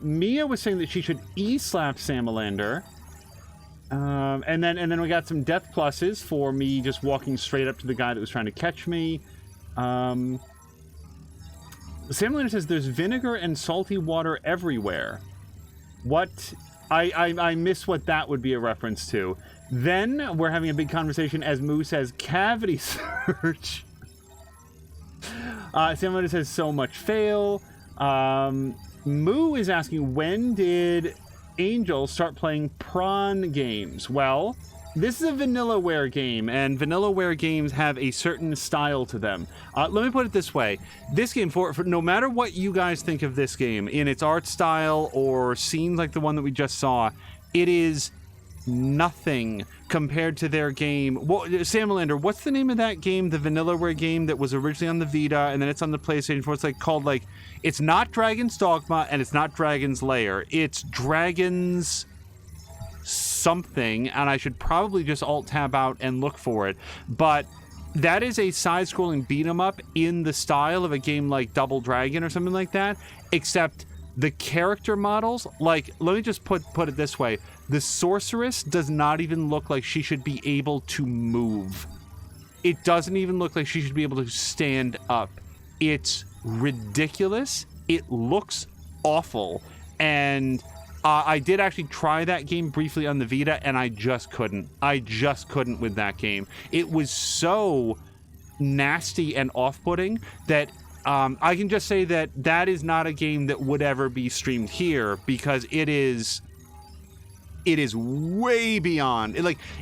Mia was saying that she should E-slap Samalander. And then we got some death pluses for me just walking straight up to the guy that was trying to catch me. Samalander says there's vinegar and salty water everywhere. What? I miss what that would be a reference to. Then we're having a big conversation as Moo says cavity search. Samalander says so much fail. Moo is asking, when did Angel start playing prawn games? Well, this is a Vanillaware game, and Vanillaware games have a certain style to them. Let me put it this way. This game, for no matter what you guys think of this game, in its art style or scenes like the one that we just saw, it is nothing compared to their game. Well, Samalander, what's the name of that game, the Vanillaware game that was originally on the Vita and then it's on the PlayStation 4? It's like called like, it's not Dragon's Dogma and it's not Dragon's Lair. It's Dragon's something, and I should probably just alt-tab out and look for it. But that is a side-scrolling beat-em-up in the style of a game like Double Dragon or something like that, except the character models, like, let me just put it this way. The sorceress does not even look like she should be able to move. It doesn't even look like she should be able to stand up. It's ridiculous. It looks awful. And I did actually try that game briefly on the Vita, and I just couldn't. I just couldn't with that game. It was so nasty and off-putting that I can just say that that is not a game that would ever be streamed here, because it is way beyond.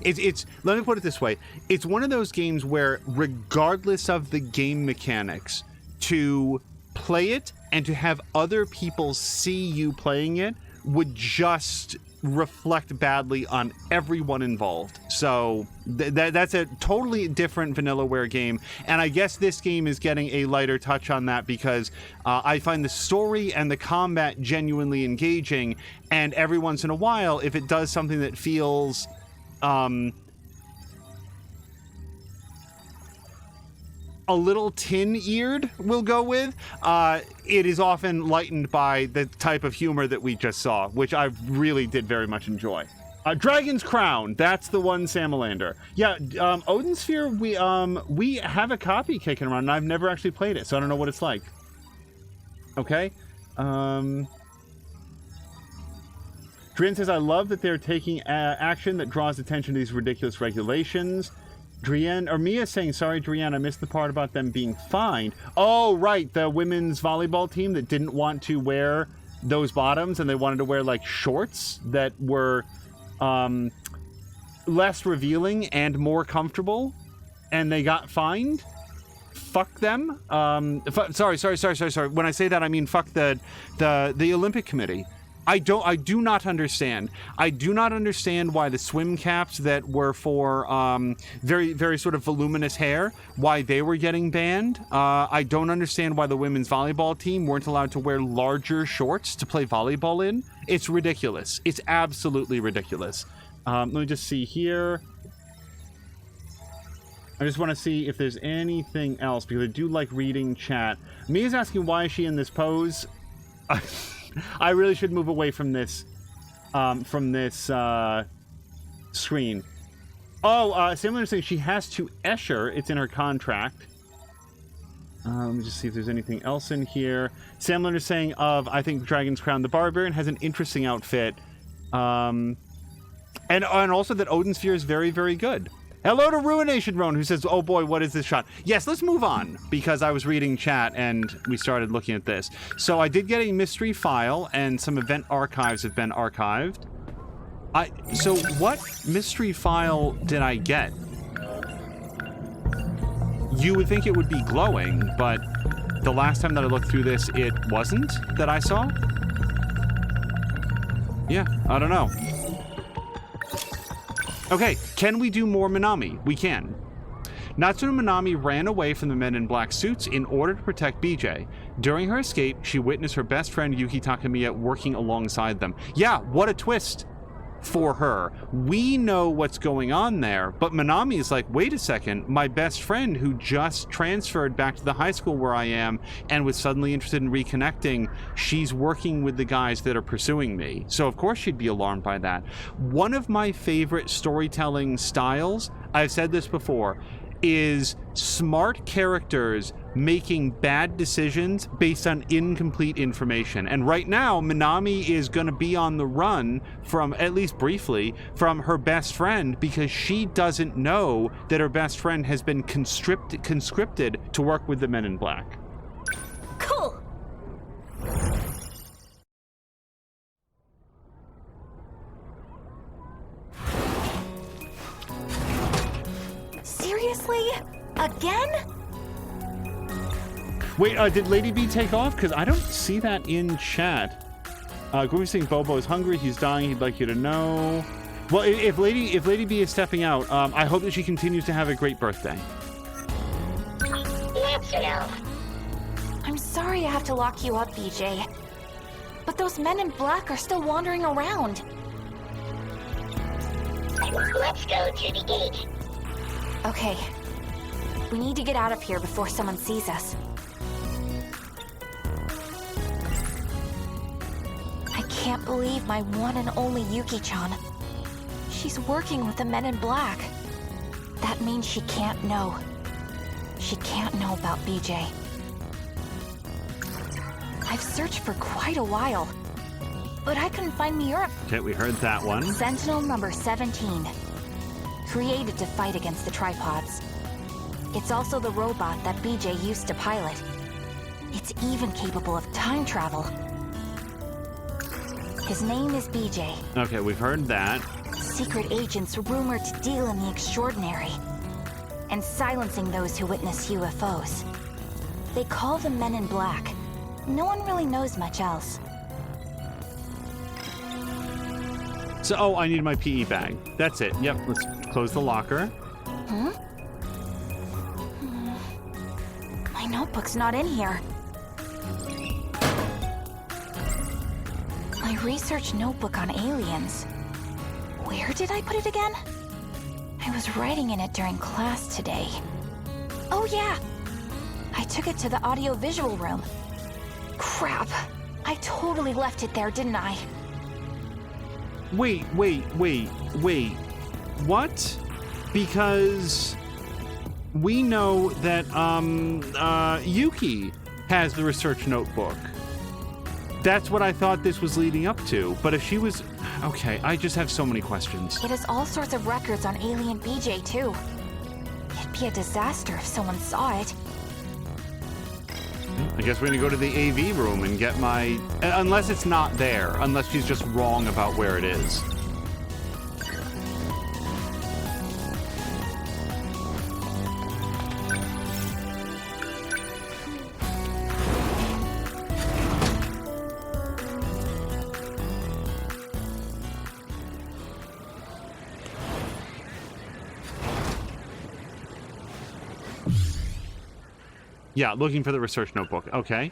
It's let me put it this way. It's one of those games where, regardless of the game mechanics, to play it and to have other people see you playing it would just reflect badly on everyone involved. So that's a totally different Vanillaware game, and I guess this game is getting a lighter touch on that because I find the story and the combat genuinely engaging, and every once in a while, if it does something that feels a little tin-eared, we'll go with, it is often lightened by the type of humor that we just saw, which I really did very much enjoy. Dragon's Crown, that's the one, Samalander. Yeah, Odin Sphere, we have a copy kicking around, and I've never actually played it, so I don't know what it's like. Okay. Drin says, I love that they're taking action that draws attention to these ridiculous regulations. Drienne, or Mia saying, sorry, Drienne, I missed the part about them being fined. Oh, right, the women's volleyball team that didn't want to wear those bottoms, and they wanted to wear, like, shorts that were less revealing and more comfortable, and they got fined. Fuck them. Sorry. When I say that, I mean fuck the Olympic Committee. I do not understand. I do not understand why the swim caps that were for very, very sort of voluminous hair, why they were getting banned. I don't understand why the women's volleyball team weren't allowed to wear larger shorts to play volleyball in. It's ridiculous. It's absolutely ridiculous. Let me just see here. I just want to see if there's anything else, because I do like reading chat. Mia's asking, why is she in this pose? I really should move away from this screen. Oh, Similar saying she has to Escher. It's in her contract. Let me just see if there's anything else in here. Similar saying I think Dragon's Crown, the Barbarian has an interesting outfit. And also that Odin Sphere is very, very good. Hello to Ruination Roan, who says, oh boy, what is this shot? Yes, let's move on, because I was reading chat and we started looking at this. So I did get a mystery file, and some event archives have been archived. So what mystery file did I get? You would think it would be glowing, but the last time that I looked through this, it wasn't that I saw. Yeah, I don't know. Okay, can we do more Minami? We can. Natsuno Minami ran away from the men in black suits in order to protect BJ. During her escape, she witnessed her best friend Yuki Takamiya working alongside them. Yeah, what a twist for her. We know what's going on there, but Minami is like, wait a second, my best friend who just transferred back to the high school where I am and was suddenly interested in reconnecting, she's working with the guys that are pursuing me. So of course she'd be alarmed by that. One of my favorite storytelling styles, I've said this before, is smart characters making bad decisions based on incomplete information. And right now, Minami is going to be on the run from, at least briefly, from her best friend, because she doesn't know that her best friend has been conscripted to work with the Men in Black. Cool. Seriously? Again? Wait, did Lady B take off? Because I don't see that in chat. Groovy saying Bobo is hungry, he's dying, he'd like you to know. Well, if Lady B is stepping out, I hope that she continues to have a great birthday. Natsuno. I'm sorry I have to lock you up, BJ. But those men in black are still wandering around. Let's go to the gate. Okay. We need to get out of here before someone sees us. I can't believe my one and only Yuki-chan. She's working with the men in black. That means she can't know. She can't know about BJ. I've searched for quite a while, but I couldn't find Miura. Okay, we heard that one. Sentinel number 17. Created to fight against the tripods. It's also the robot that BJ used to pilot. It's even capable of time travel. His name is BJ. Okay, we've heard that. Secret agents rumored to deal in the extraordinary and silencing those who witness UFOs. They call them Men in Black. No one really knows much else. So, oh, I need my PE bag. That's it. Yep, let's close the locker. My notebook's not in here. My research notebook on aliens. Where did I put it again? I was writing in it during class today. Oh yeah! I took it to the audio-visual room. Crap. I totally left it there, didn't I? Wait. What? Because we know that Yuki has the research notebook. That's what I thought this was leading up to. But if she was... Okay, I just have so many questions. It has all sorts of records on alien BJ, too. It'd be a disaster if someone saw it. I guess we're gonna go to the AV room and get my... Unless it's not there. Unless she's just wrong about where it is. Yeah, looking for the research notebook. Okay.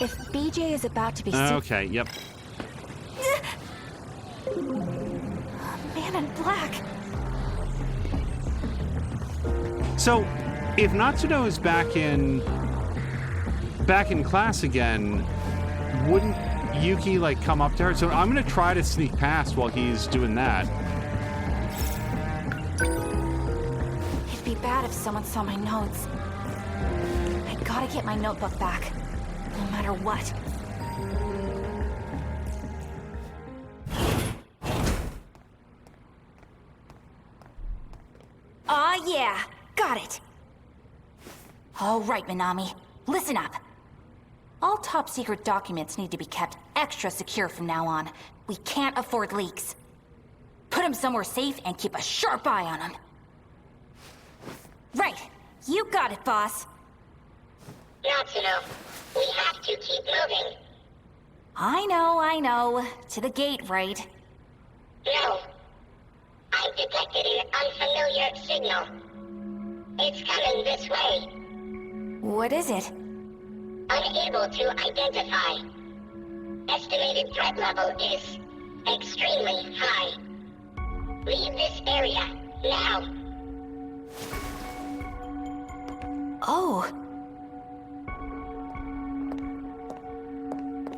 If BJ is about to be... Okay, yep. Man in Black. So, if Natsuno is back in class again, wouldn't Yuki, like, come up to her? So I'm gonna try to sneak past while he's doing that. It'd be bad if someone saw my notes. I gotta get my notebook back, no matter what. Aw, yeah, got it. All right, Minami, listen up. All top-secret documents need to be kept extra secure from now on. We can't afford leaks. Put them somewhere safe and keep a sharp eye on them. Right. You got it, boss. Natsuno, we have to keep moving. I know. To the gate, right? No. I've detected an unfamiliar signal. It's coming this way. What is it? Unable to identify. Estimated threat level is extremely high. Leave this area, now. Oh.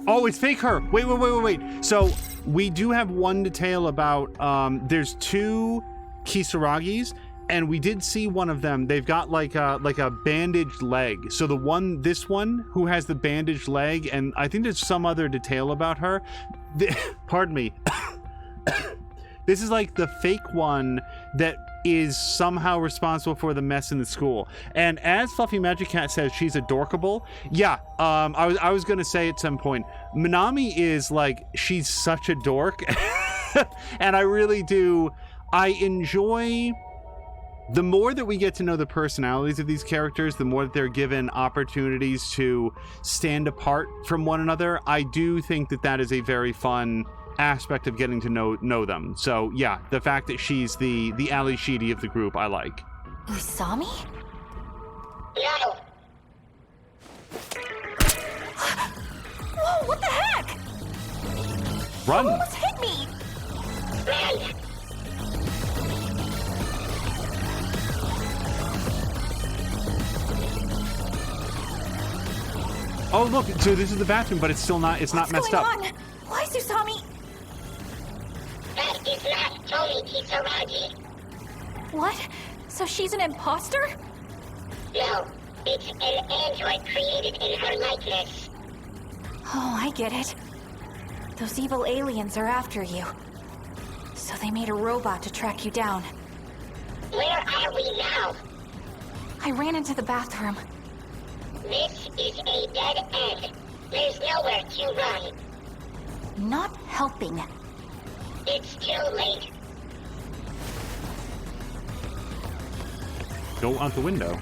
Oh, it's fake her. Wait. So we do have one detail about, there's two Kisaragis, and we did see one of them. They've got like a bandaged leg. So this one who has the bandaged leg, and I think there's some other detail about her. Pardon me. This is like the fake one that is somehow responsible for the mess in the school. And as Fluffy Magic Cat says, she's adorkable. Yeah, I was gonna say at some point, Minami is like, she's such a dork. And I really do, I enjoy, the more that we get to know the personalities of these characters, the more that they're given opportunities to stand apart from one another. I do think that that is a very fun aspect of getting to know them. So yeah, the fact that she's the Ali Sheedy of the group, I like. Usami? No. Whoa, what the heck? Run! You almost hit me! Run! Oh, look, so this is the bathroom, but it's still not, it's not messed up. What's going on? Why is Usami? That is not Tomi Kisaragi. What? So she's an imposter? No, it's an android created in her likeness. Oh, I get it. Those evil aliens are after you. So they made a robot to track you down. Where are we now? I ran into the bathroom. This is a dead end. There's nowhere to run. Not helping. It's too late. Go out the window.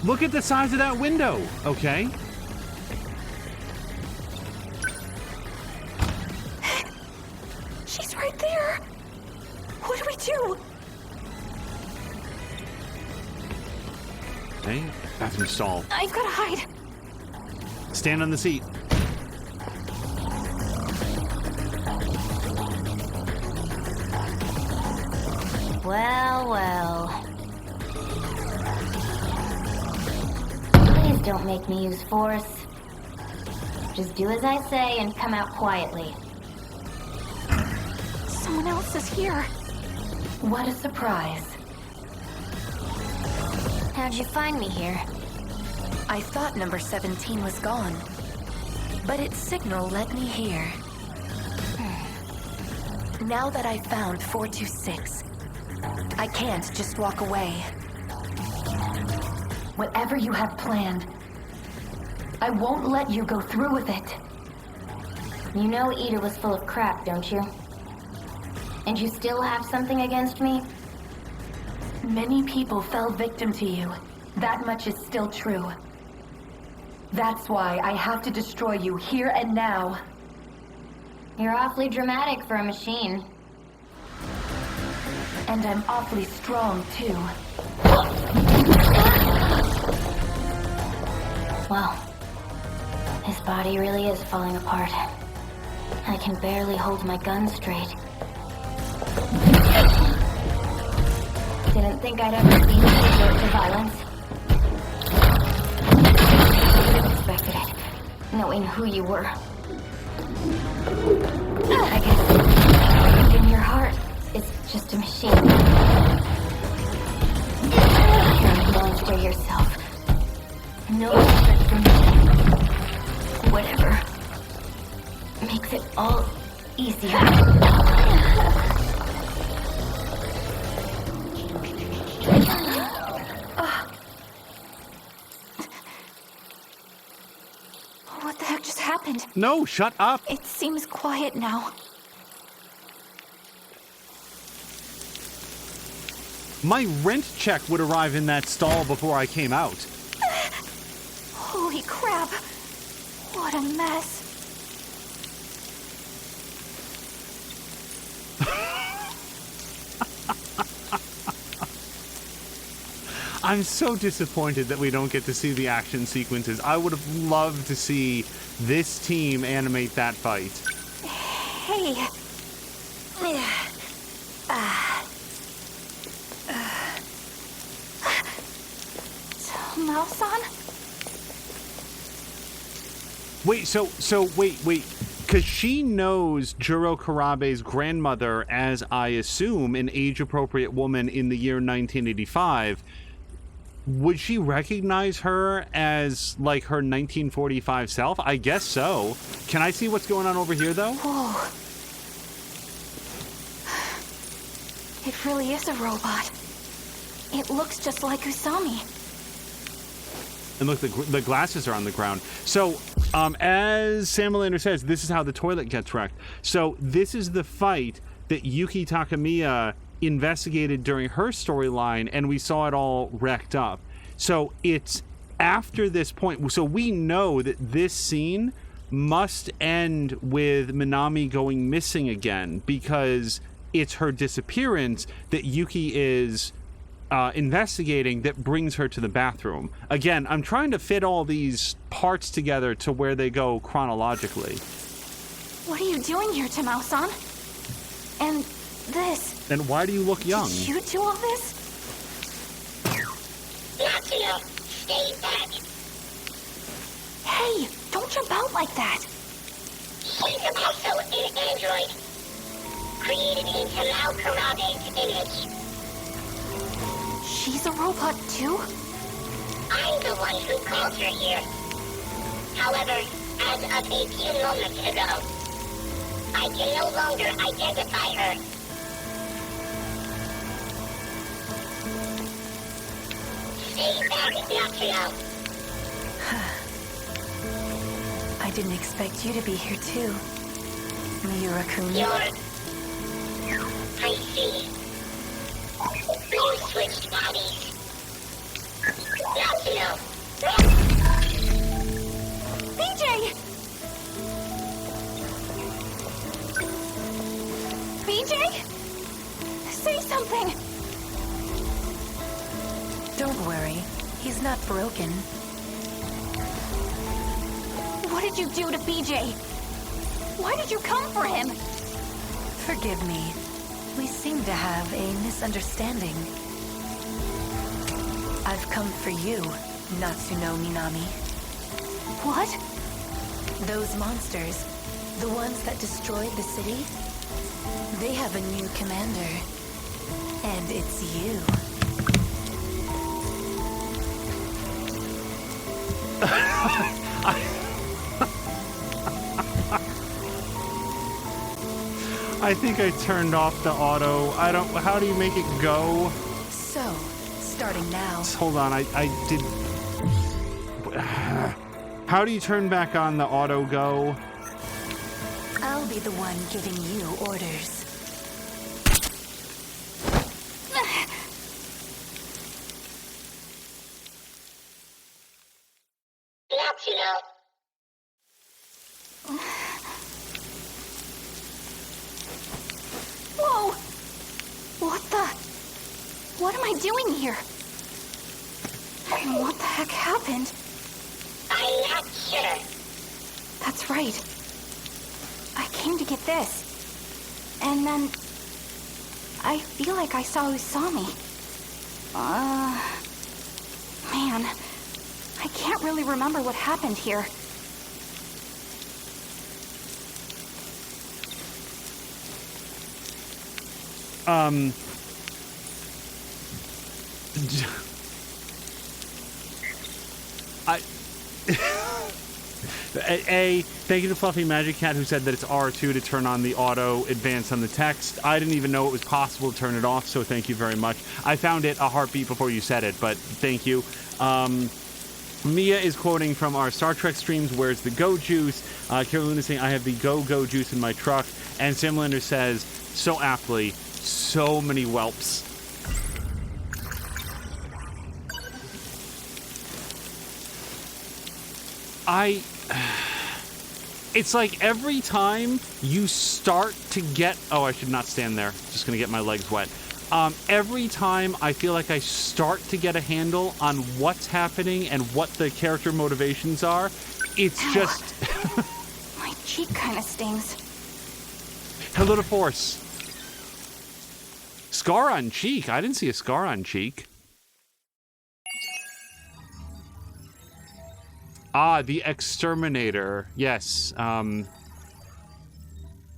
Look at the size of that window, okay? She's right there. What do we do? Okay, bathroom stall. I've got to hide. Stand on the seat. Well, well. Please don't make me use force. Just do as I say and come out quietly. Someone else is here. What a surprise. How'd you find me here? I thought number 17 was gone, but its signal led me here. Now that I found 426, I can't just walk away. Whatever you have planned, I won't let you go through with it. You know Ida was full of crap, don't you? And you still have something against me? Many people fell victim to you. That much is still true. That's why I have to destroy you here and now. You're awfully dramatic for a machine. And I'm awfully strong, too. Well, his body really is falling apart. I can barely hold my gun straight. Didn't think I'd ever see you resort to violence. I expected it, knowing who you were. I guess in your heart, it's just a machine. You're a monster yourself. No respect for me. Whatever. Makes it all easier. What the heck just happened? No, shut up. It seems quiet now. My rent check would arrive in that stall before I came out. Holy crap. What a mess. I'm so disappointed that we don't get to see the action sequences. I would have loved to see this team animate that fight. Hey. Mouse-on? Wait. Because she knows Juro Karabe's grandmother as, I assume, an age-appropriate woman in the year 1985. Would she recognize her as, like, her 1945 self? I guess so. Can I see what's going on over here, though? Whoa. It really is a robot. It looks just like Usami. And look, the glasses are on the ground. So, as Sam Melander says, this is how the toilet gets wrecked. So, this is the fight that Yuki Takamiya investigated during her storyline, and we saw it all wrecked up. So, it's after this point. So, we know that this scene must end with Minami going missing again, because it's her disappearance that Yuki is investigating that brings her to the bathroom. Again, I'm trying to fit all these parts together to where they go chronologically. What are you doing here, Tamao-san? And this. Then why do you look young? Did you do all this? Natsuno, stay back. Hey, don't jump out like that. She's also an android. Created in Tamao Karabe's image. She's a robot too? I'm the one who called her here. However, as of a few moments ago, I can no longer identify her. Stay back, Natsuno. I didn't expect you to be here too, Miura-kun. I see. You switched bodies. Natsuno! BJ! BJ? Say something! Don't worry, he's not broken. What did you do to BJ? Why did you come for him? Forgive me. We seem to have a misunderstanding. I've come for you, Natsuno Minami. What? Those monsters, the ones that destroyed the city, they have a new commander. And it's you. I think I turned off the auto. How do you make it go? So, starting now. Hold on, I did... How do you turn back on the auto go? I'll be the one giving you orders. Natsuno. Whoa! What the? What am I doing here? And what the heck happened? I'm not sure. That's right. I came to get this. And then... I feel like I saw who saw me. Man. I can't really remember what happened here. Thank you to Fluffy Magic Cat who said that it's R2 to turn on the auto advance on the text. I didn't even know it was possible to turn it off, so thank you very much. I found it a heartbeat before you said it, but thank you. Mia is quoting from our Star Trek streams, "Where's the Go Juice?" Carolina saying, "I have the Go Juice in my truck." And Simlander says, so aptly, so many whelps. It's like every time you start to get... Oh, I should not stand there. Just gonna get my legs wet. Every time I feel like I start to get a handle on what's happening and what the character motivations are, it's just... My cheek kind of stings. Hello to Force. Scar on cheek? I didn't see a scar on cheek. Ah, the Exterminator. Yes.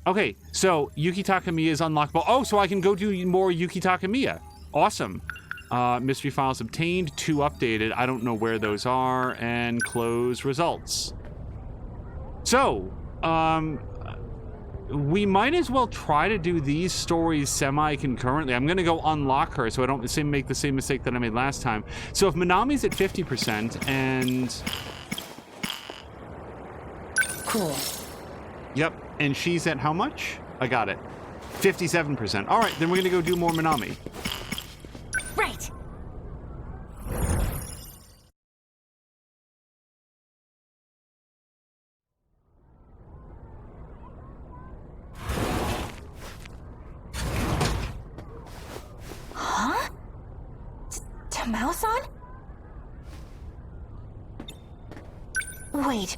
Okay, so Yuki Takamiya is unlockable. Oh, so I can go do more Yuki Takamiya. Awesome. Mystery files obtained, 2 updated. I don't know where those are. And close results. So, we might as well try to do these stories semi-concurrently. I'm going to go unlock her so I don't make the same mistake that I made last time. So if Minami's at 50% and... Cool. Yep, and she's at how much? I got it. 57%. All right, then we're going to go do more Minami. Right. Huh? Tamao-san? Wait.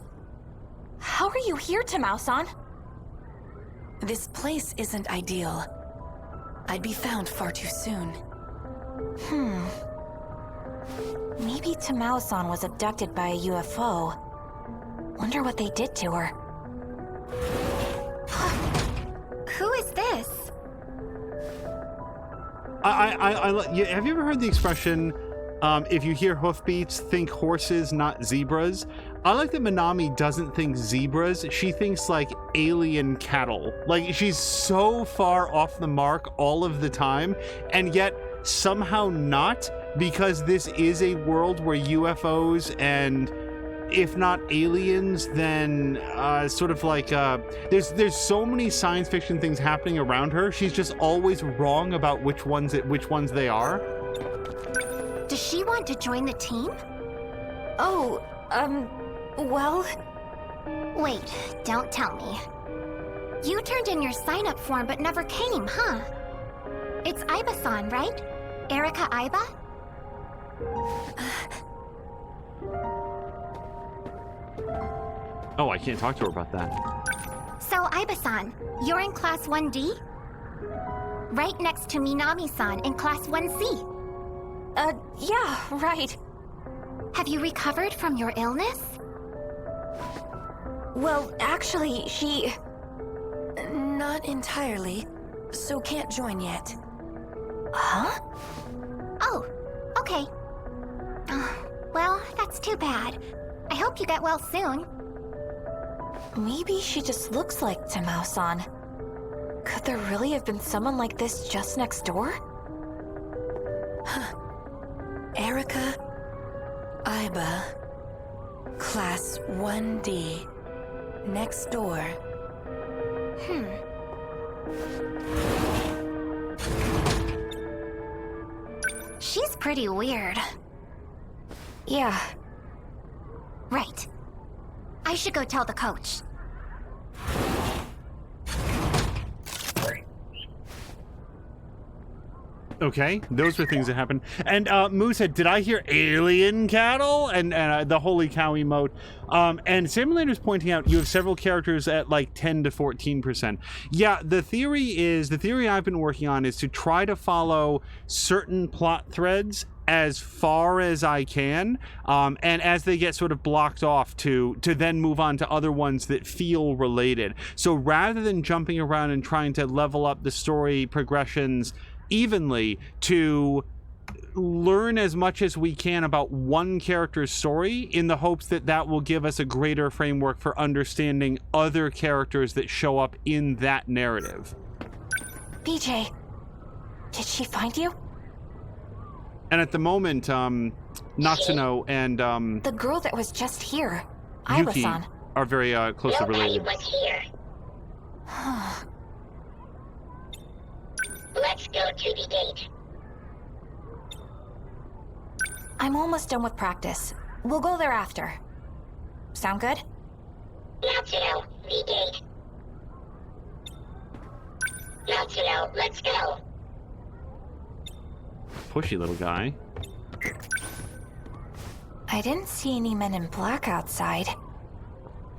How are you here, Tamao-san? This place isn't ideal. I'd be found far too soon. Maybe Tamao-san was abducted by a UFO. Wonder what they did to her. Who is this? Have you ever heard the expression, if you hear hoofbeats, think horses, not zebras? I like that Minami doesn't think zebras. She thinks like alien cattle. Like she's so far off the mark all of the time, and yet somehow not, because this is a world where UFOs and, if not aliens, then sort of like there's so many science fiction things happening around her. She's just always wrong about which ones they are. Does she want to join the team? Oh, well... Wait, don't tell me. You turned in your sign-up form but never came, huh? It's Aiba-san, right? Erika Aiba? Oh, I can't talk to her about that. So, Aiba-san, you're in Class 1D? Right next to Minami-san in Class 1C. Yeah, right. Have you recovered from your illness? Well, actually, she... Not entirely, so can't join yet. Huh? Oh, okay. Well, that's too bad. I hope you get well soon. Maybe she just looks like Tamao-san. Could there really have been someone like this just next door? Erika Aiba, Class 1D, next door. She's pretty weird. Yeah. Right. I should go tell the coach. Okay, those were things that happened. And Moo said, did I hear alien cattle? And the holy cow emote. And Simulator's pointing out you have several characters at like 10 to 14%. Yeah, the theory I've been working on is to try to follow certain plot threads as far as I can, and as they get sort of blocked off to then move on to other ones that feel related. So rather than jumping around and trying to level up the story progressions evenly, to learn as much as we can about one character's story in the hopes that that will give us a greater framework for understanding other characters that show up in that narrative. BJ, did she find you? And at the moment, Natsuno and the girl that was just here, Yuki, Aiba-san, are very closely related. Nobody was here. Let's go to the gate. I'm almost done with practice. We'll go there after. Sound good? Natsuno, the gate. Natsuno, let's go. Pushy little guy. I didn't see any men in black outside.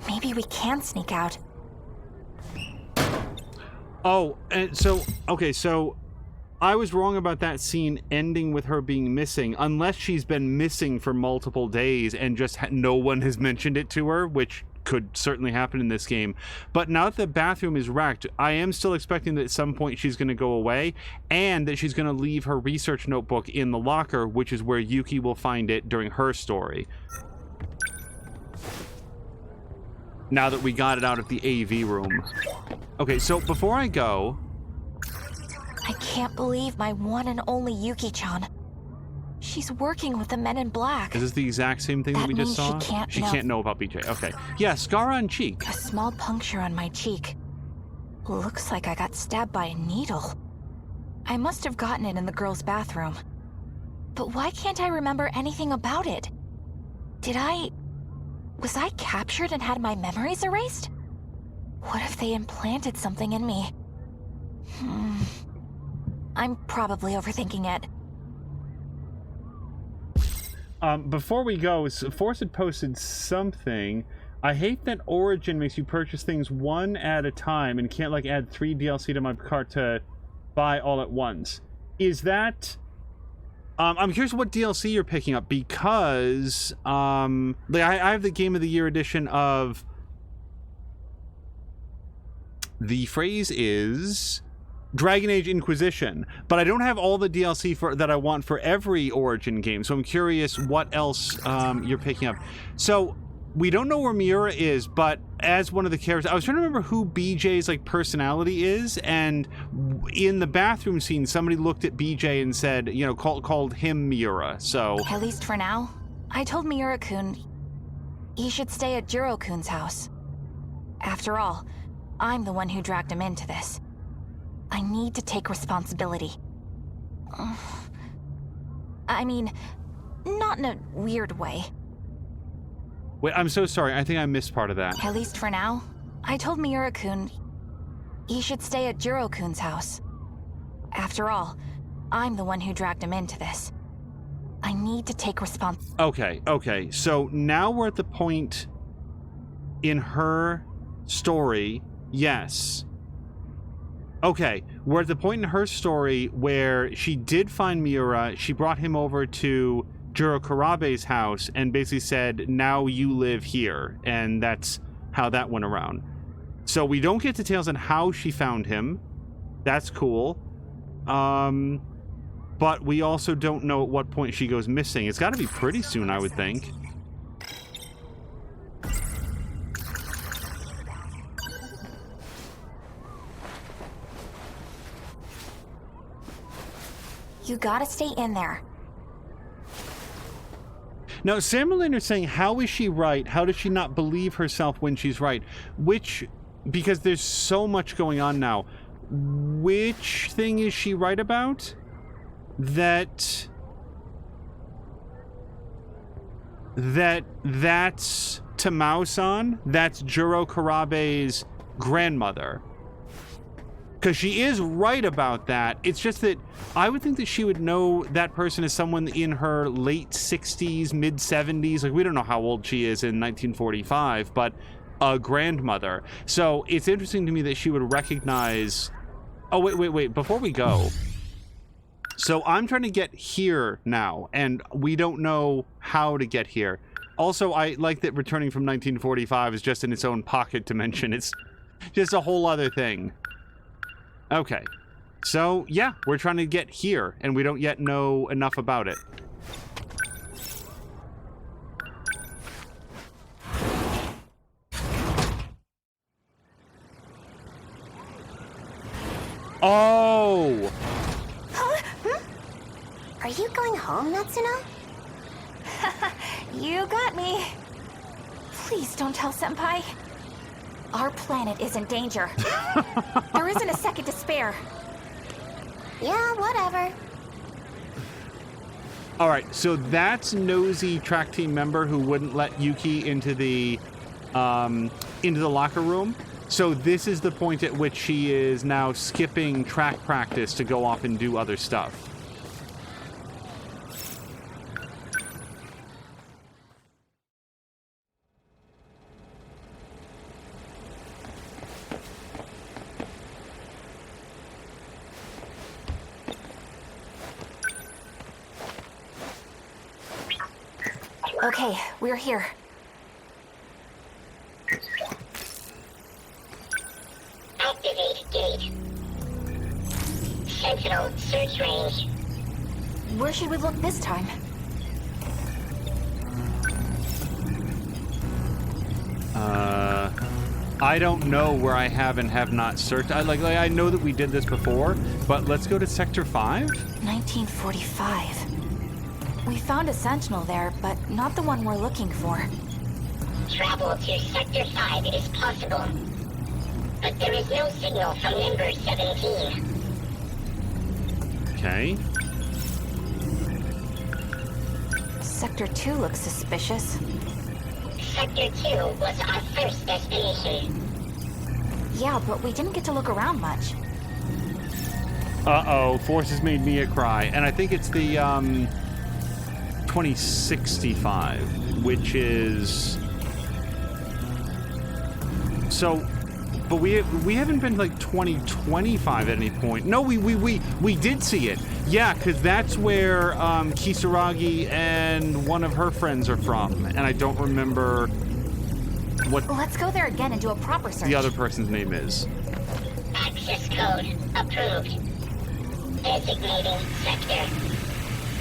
Maybe we can sneak out. Oh, and so, okay, so I was wrong about that scene ending with her being missing, unless she's been missing for multiple days and just no one has mentioned it to her, which could certainly happen in this game. But now that the bathroom is wrecked, I am still expecting that at some point she's going to go away, and that she's going to leave her research notebook in the locker, which is where Yuki will find it during her story. Now that we got it out of the AV room. Okay, so before I go... I can't believe my one and only Yuki-chan. She's working with the men in black. Is this the exact same thing that we just saw? She can't know about BJ. Okay. Yeah, scar on cheek. A small puncture on my cheek. Looks like I got stabbed by a needle. I must have gotten it in the girls' bathroom. But why can't I remember anything about it? Was I captured and had my memories erased? What if they implanted something in me? I'm probably overthinking it. Before we go, Force had posted something. I hate that Origin makes you purchase things one at a time and can't, like, add 3 DLC to my cart to buy all at once. Is that... I'm curious what DLC you're picking up, because like I have the Game of the Year edition of... The phrase is Dragon Age Inquisition, but I don't have all the DLC that I want for every Origin game, so I'm curious what else you're picking up. So, we don't know where Miura is, but as one of the characters, I was trying to remember who BJ's like personality is, and in the bathroom scene, somebody looked at BJ and said, you know, called him Miura. So at least for now, I told Miura-kun he should stay at Jiro-kun's house. After all, I'm the one who dragged him into this. I need to take responsibility. I mean, not in a weird way. Wait, I'm so sorry. I think I missed part of that. At least for now, I told Miura-kun he should stay at Jiro-kun's house. After all, I'm the one who dragged him into this. I need to take Okay. So now we're at the point in her story. Yes. Okay, we're at the point in her story where she did find Miura. She brought him over to Jiro Karabe's house and basically said, now you live here, and that's how that went around. So we don't get details on how she found him. That's cool. But we also don't know at what point she goes missing. It's got to be pretty soon, I would think. You gotta stay in there. Now, Samuel is saying, how is she right? How does she not believe herself when she's right? Which, because there's so much going on now, which thing is she right about? That's Tamao-san? That's Jiro Karabe's grandmother. Because she is right about that. It's just that I would think that she would know that person as someone in her late 60s, mid 70s. Like, we don't know how old she is in 1945, but a grandmother. So it's interesting to me that she would recognize... Oh, wait. Before we go... So I'm trying to get here now, and we don't know how to get here. Also, I like that returning from 1945 is just in its own pocket dimension. It's just a whole other thing. Okay, so yeah, we're trying to get here, and we don't yet know enough about it. Oh! Huh? Are you going home, Natsuno? You got me. Please don't tell Senpai. Our planet is in danger. There isn't a second to spare. Yeah, whatever. Alright, so that's nosy track team member who wouldn't let Yuki into the locker room. So this is the point at which she is now skipping track practice to go off and do other stuff. Okay, we're here. Activate gate. Sentinel search range. Where should we look this time? I don't know where I have and have not searched. I know that we did this before, but let's go to Sector 5? 1945. We found a Sentinel there, but not the one we're looking for. Travel to Sector 5 is possible, but there is no signal from Member 17. Okay. Sector 2 looks suspicious. Sector 2 was our first destination. Yeah, but we didn't get to look around much. Uh-oh, Forces made Mia cry. And I think it's the, 2065, which is So, but we haven't been like 2025 at any point. No, we did see it. Yeah, because that's where Kisaragi and one of her friends are from, and I don't remember what. Let's go there again and do a proper search. The other person's name is. Access code approved. Designating sector.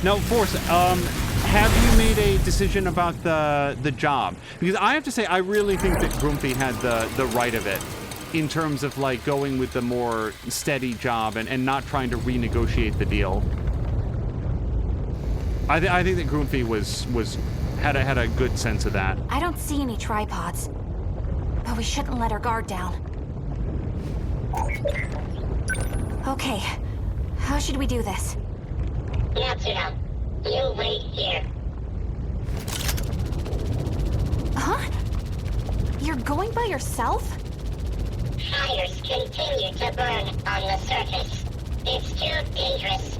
No, Force, have you made a decision about the job? Because I have to say, I really think that Grumpy had the right of it in terms of, like, going with the more steady job and not trying to renegotiate the deal. I think that Grumpy had a good sense of that. I don't see any tripods, but we shouldn't let our guard down. Okay, how should we do this? Natsuno, you wait here. Huh? You're going by yourself? Fires continue to burn on the surface. It's too dangerous.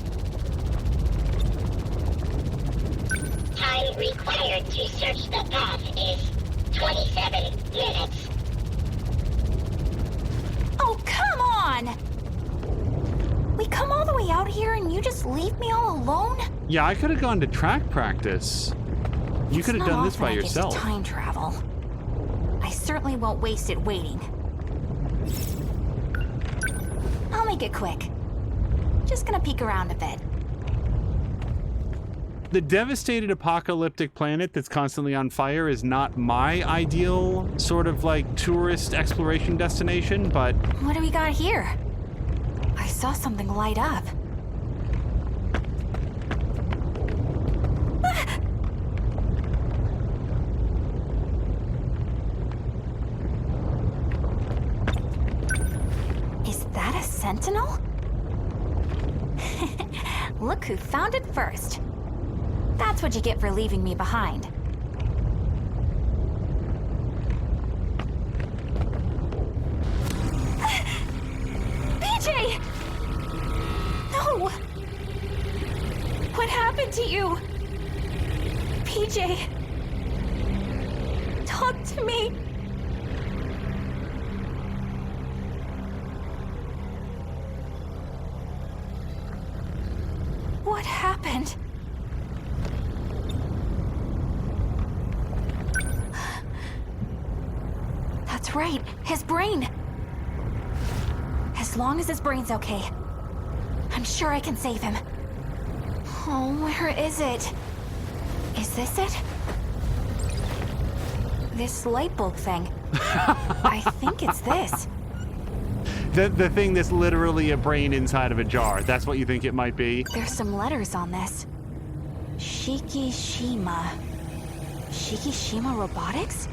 Time required to search the path is 27 minutes. Oh, come on! We come all the way out here and you just leave me all alone? Yeah, I could have gone to track practice. You could have done this by yourself. It's time travel. I certainly won't waste it waiting. I'll make it quick. Just gonna peek around a bit. The devastated apocalyptic planet that's constantly on fire is not my ideal sort of like tourist exploration destination, but... What do we got here? I saw something light up. Is that a Sentinel? Look who found it first. That's what you get for leaving me behind. PJ! No! What happened to you? PJ! Talk to me! What happened? That's right, his brain. As long as his brain's okay, I'm sure I can save him. Oh, where is it? Is this it? This light bulb thing. I think it's this. The thing that's literally a brain inside of a jar. That's what you think it might be? There's some letters on this. Shikishima. Shikishima Robotics?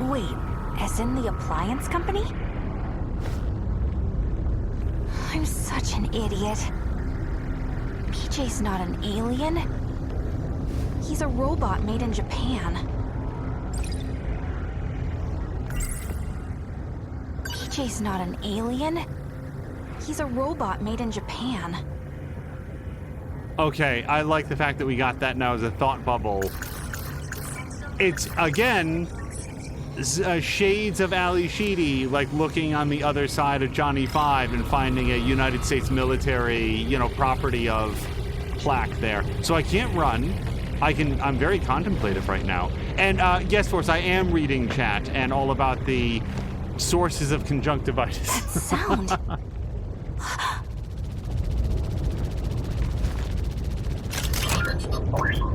Wait, as in the appliance company? I'm such an idiot. PJ's not an alien. He's a robot made in Japan. PJ's not an alien. He's a robot made in Japan. Okay, I like the fact that we got that now as a thought bubble. It's, again, shades of Ali Sheedy, like looking on the other side of Johnny 5 and finding a United States military, property of plaque there. So I can't run. I'm very contemplative right now. And yes, Force, I am reading chat and all about the sources of conjunctivitis. That sound.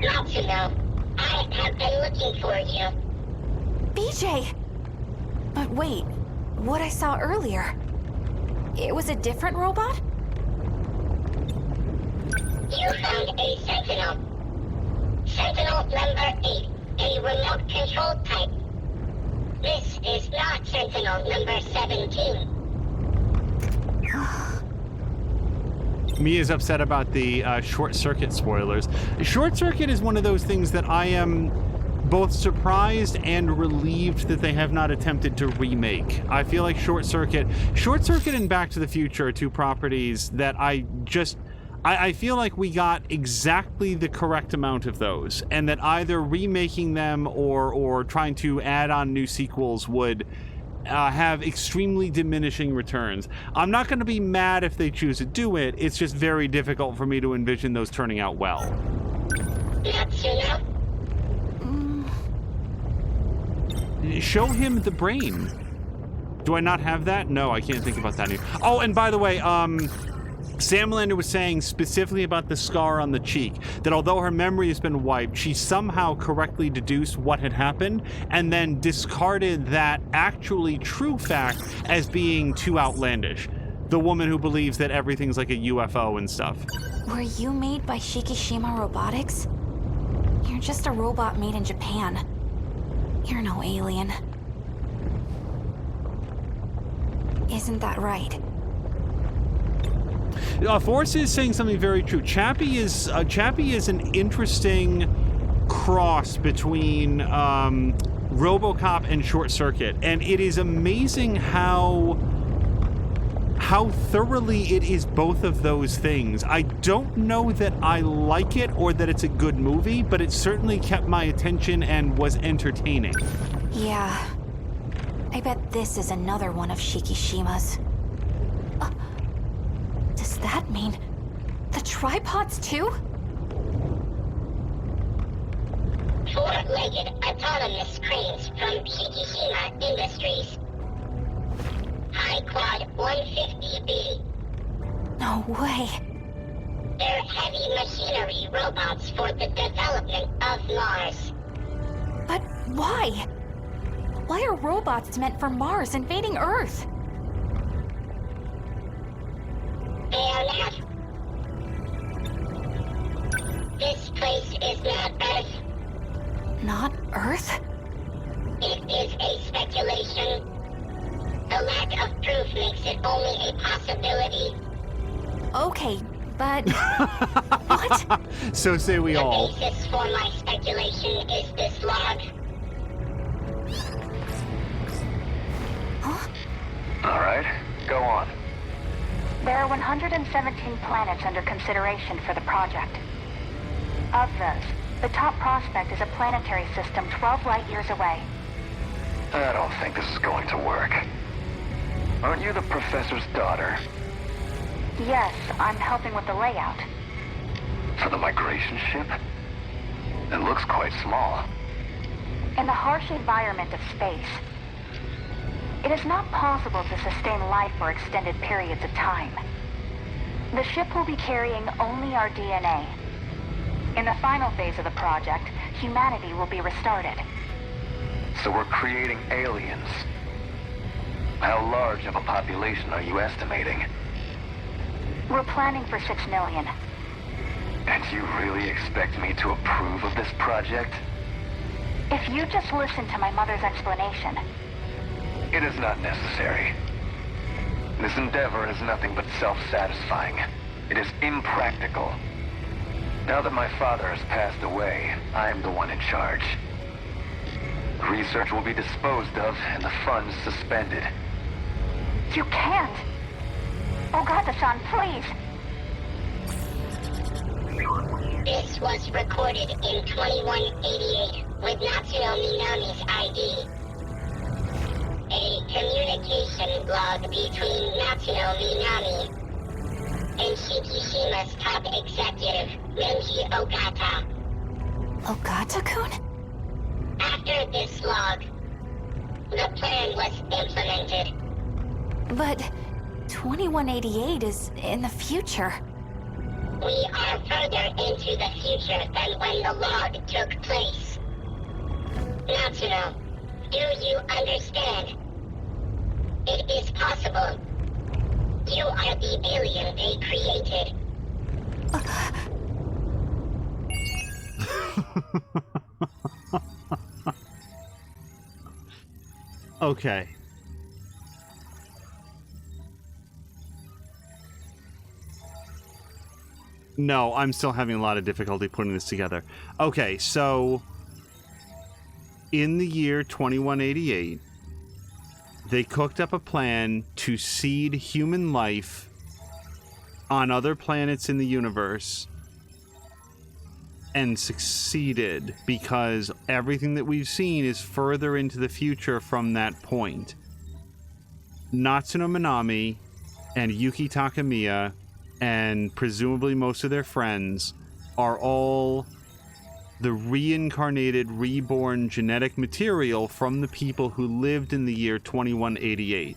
Natsuno, I have been looking for you. BJ! But wait, what I saw earlier, it was a different robot? You found a Sentinel. Sentinel number 8, a remote control type. This is not Sentinel number 17. Mia's upset about the Short Circuit spoilers. Short Circuit is one of those things that I am both surprised and relieved that they have not attempted to remake. I feel like Short Circuit and Back to the Future are two properties that I feel like we got exactly the correct amount of those, and that either remaking them or trying to add on new sequels would have extremely diminishing returns. I'm not going to be mad if they choose to do it. It's just very difficult for me to envision those turning out well. Natsuno? Show him the brain. Do I not have that? No, I can't think about that anymore. Oh, and by the way, Sam Lander was saying specifically about the scar on the cheek, that although her memory has been wiped, she somehow correctly deduced what had happened and then discarded that actually true fact as being too outlandish. The woman who believes that everything's like a UFO and stuff. Were you made by Shikishima Robotics? You're just a robot made in Japan. You're no alien. Isn't that right? Forrest is saying something very true. Chappie is an interesting cross between RoboCop and Short Circuit, and it is amazing how thoroughly it is both of those things. I don't know that I like it or that it's a good movie, but it certainly kept my attention and was entertaining. Yeah. I bet this is another one of Shikishima's. Does that mean the tripods too? Four-legged autonomous cranes from Shikishima Industries. High Quad 150B. No way. They're heavy machinery robots for the development of Mars. But why? Why are robots meant for Mars invading Earth? They are not. This place is not Earth. Not Earth? It is a speculation. The lack of proof makes it only a possibility. Okay, but... what? So say we all. The basis for my speculation is this log. Huh? All right, go on. There are 117 planets under consideration for the project. Of those, the top prospect is a planetary system 12 light years away. I don't think this is going to work. Aren't you the professor's daughter? Yes, I'm helping with the layout. For the migration ship? It looks quite small. In the harsh environment of space, it is not possible to sustain life for extended periods of time. The ship will be carrying only our DNA. In the final phase of the project, humanity will be restarted. So we're creating aliens. How large of a population are you estimating? We're planning for 6 million. And you really expect me to approve of this project? If you just listen to my mother's explanation. It is not necessary. This endeavor is nothing but self-satisfying. It is impractical. Now that my father has passed away, I am the one in charge. Research will be disposed of and the funds suspended. You can't! Ogata-san, please! This was recorded in 2188 with Natsuno Minami's ID. A communication log between Natsuno Minami and Shikishima's top executive, Menji Ogata. Ogata-kun? After this log, the plan was implemented. But 2188 is in the future. We are further into the future than when the log took place. Natsuno, do you understand? It is possible. You are the alien they created. Okay. No, I'm still having a lot of difficulty putting this together. Okay, so in the year 2188, they cooked up a plan to seed human life on other planets in the universe and succeeded because everything that we've seen is further into the future from that point. Natsuno Minami and Yuki Takamiya and presumably most of their friends are all the reincarnated, reborn genetic material from the people who lived in the year 2188.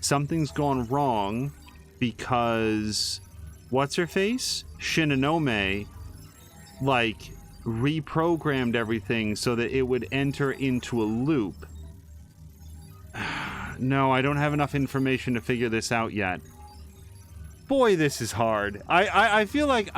Something's gone wrong because what's-her-face? Shinonome, like, reprogrammed everything so that it would enter into a loop. No, I don't have enough information to figure this out yet. Boy, this is hard. I feel like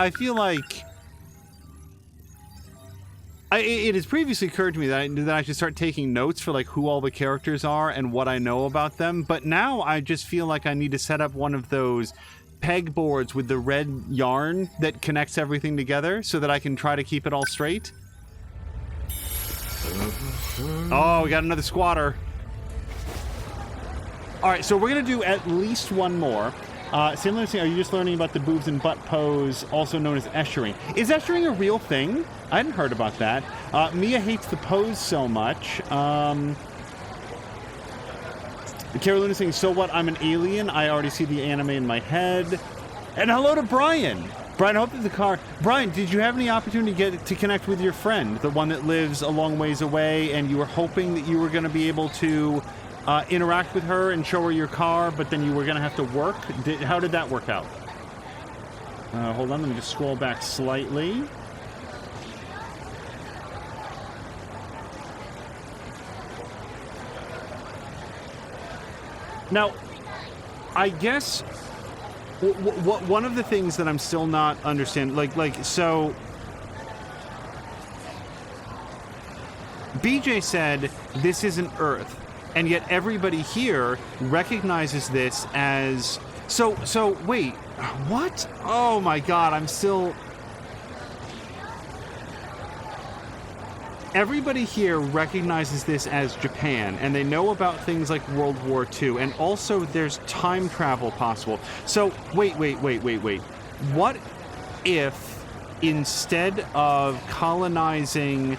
it has previously occurred to me that I should start taking notes for like who all the characters are and what I know about them, but now I just feel like I need to set up one of those pegboards with the red yarn that connects everything together so that I can try to keep it all straight. Oh, we got another squatter. All right, so we're going to do at least one more. Similar to, are you just learning about the boobs and butt pose, also known as eschering? Is eschering a real thing? I hadn't heard about that. Mia hates the pose so much. Carolina saying, so what, I'm an alien? I already see the anime in my head. And hello to Brian. Brian, I hope that the car... Brian, did you have any opportunity to connect with your friend, the one that lives a long ways away, and you were hoping that you were going to be able to interact with her and show her your car, but then you were going to have to work? How did that work out? Hold on, let me just scroll back slightly. Now, I guess one of the things that I'm still not understanding, so BJ said this isn't Earth, and yet everybody here recognizes this as so wait, what? Oh my god, I'm still... Everybody here recognizes this as Japan, and they know about things like World War II, and also there's time travel possible. So, wait. What if, instead of colonizing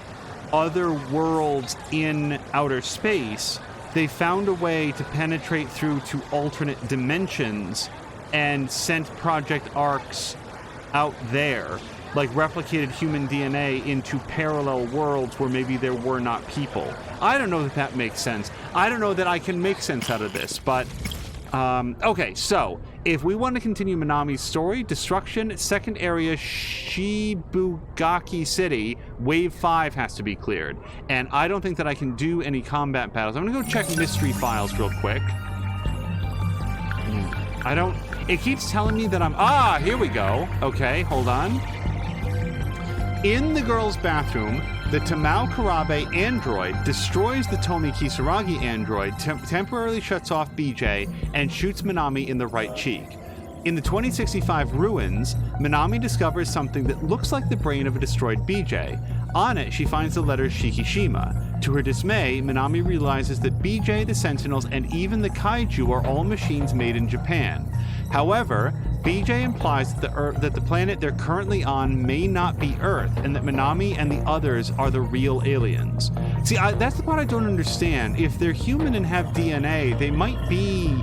other worlds in outer space, they found a way to penetrate through to alternate dimensions and sent Project Arcs out there? Like replicated human DNA into parallel worlds where maybe there were not people. I don't know that that makes sense. I don't know that I can make sense out of this, but... okay, so, if we want to continue Minami's story, Destruction, second area, Shibugaki City, Wave 5 has to be cleared. And I don't think that I can do any combat battles. I'm gonna go check mystery files real quick. I don't... It keeps telling me that I'm... Ah, here we go. Okay, hold on. In the girls' bathroom, the Tamao Karabe android destroys the Tomi Kisaragi android, temporarily shuts off BJ, and shoots Minami in the right cheek. In the 2065 ruins, Minami discovers something that looks like the brain of a destroyed BJ. On it, she finds the letters Shikishima. To her dismay, Minami realizes that BJ, the Sentinels, and even the Kaiju are all machines made in Japan. However, BJ implies that the planet they're currently on may not be Earth, and that Minami and the others are the real aliens. See, that's the part I don't understand. If they're human and have DNA, they might be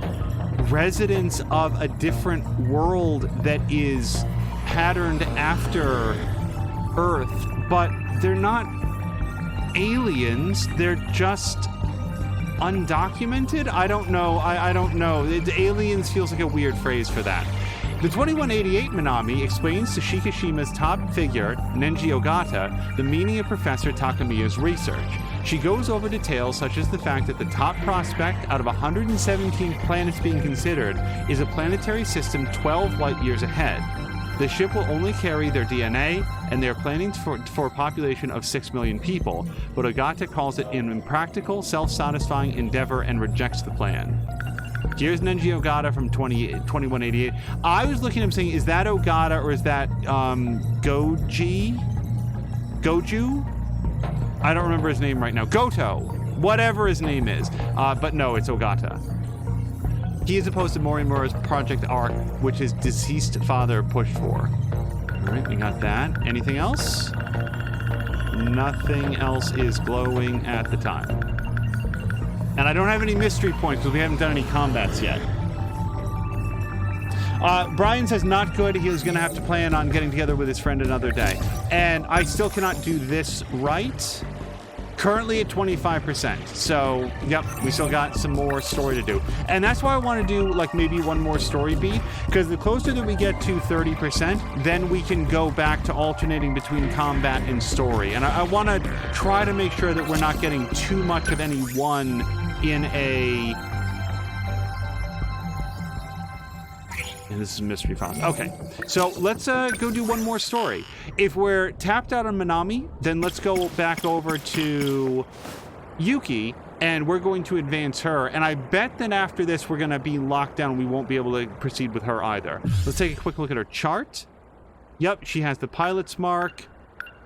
residents of a different world that is patterned after Earth, but they're not aliens. They're just undocumented? I don't know. I don't know. Aliens feels like a weird phrase for that. The 2188 Minami explains to Shikishima's top figure, Nenji Ogata, the meaning of Professor Takamiya's research. She goes over details such as the fact that the top prospect out of 117 planets being considered is a planetary system 12 light years ahead. The ship will only carry their DNA, and they are planning for a population of 6 million people, but Ogata calls it an impractical, self-satisfying endeavor and rejects the plan. Here's Nenji Ogata from 2188. I was looking at him saying, is that Ogata or is that Goju? I don't remember his name right now. Goto, whatever his name is. But no, it's Ogata. He is opposed to Morimura's Project Arc, which his deceased father pushed for. All right, we got that. Anything else? Nothing else is glowing at the time. And I don't have any mystery points because we haven't done any combats yet. Brian says not good. He was going to have to plan on getting together with his friend another day. And I still cannot do this right. Currently at 25%. So, yep, we still got some more story to do. And that's why I want to do, like, maybe one more story beat. Because the closer that we get to 30%, then we can go back to alternating between combat and story. And I want to try to make sure that we're not getting too much of any one in a... And this is Mystery Files. Okay, so let's go do one more story. If we're tapped out on Minami, then let's go back over to Yuki, and we're going to advance her. And I bet that after this, we're going to be locked down. We won't be able to proceed with her either. Let's take a quick look at her chart. Yep, she has the pilot's mark.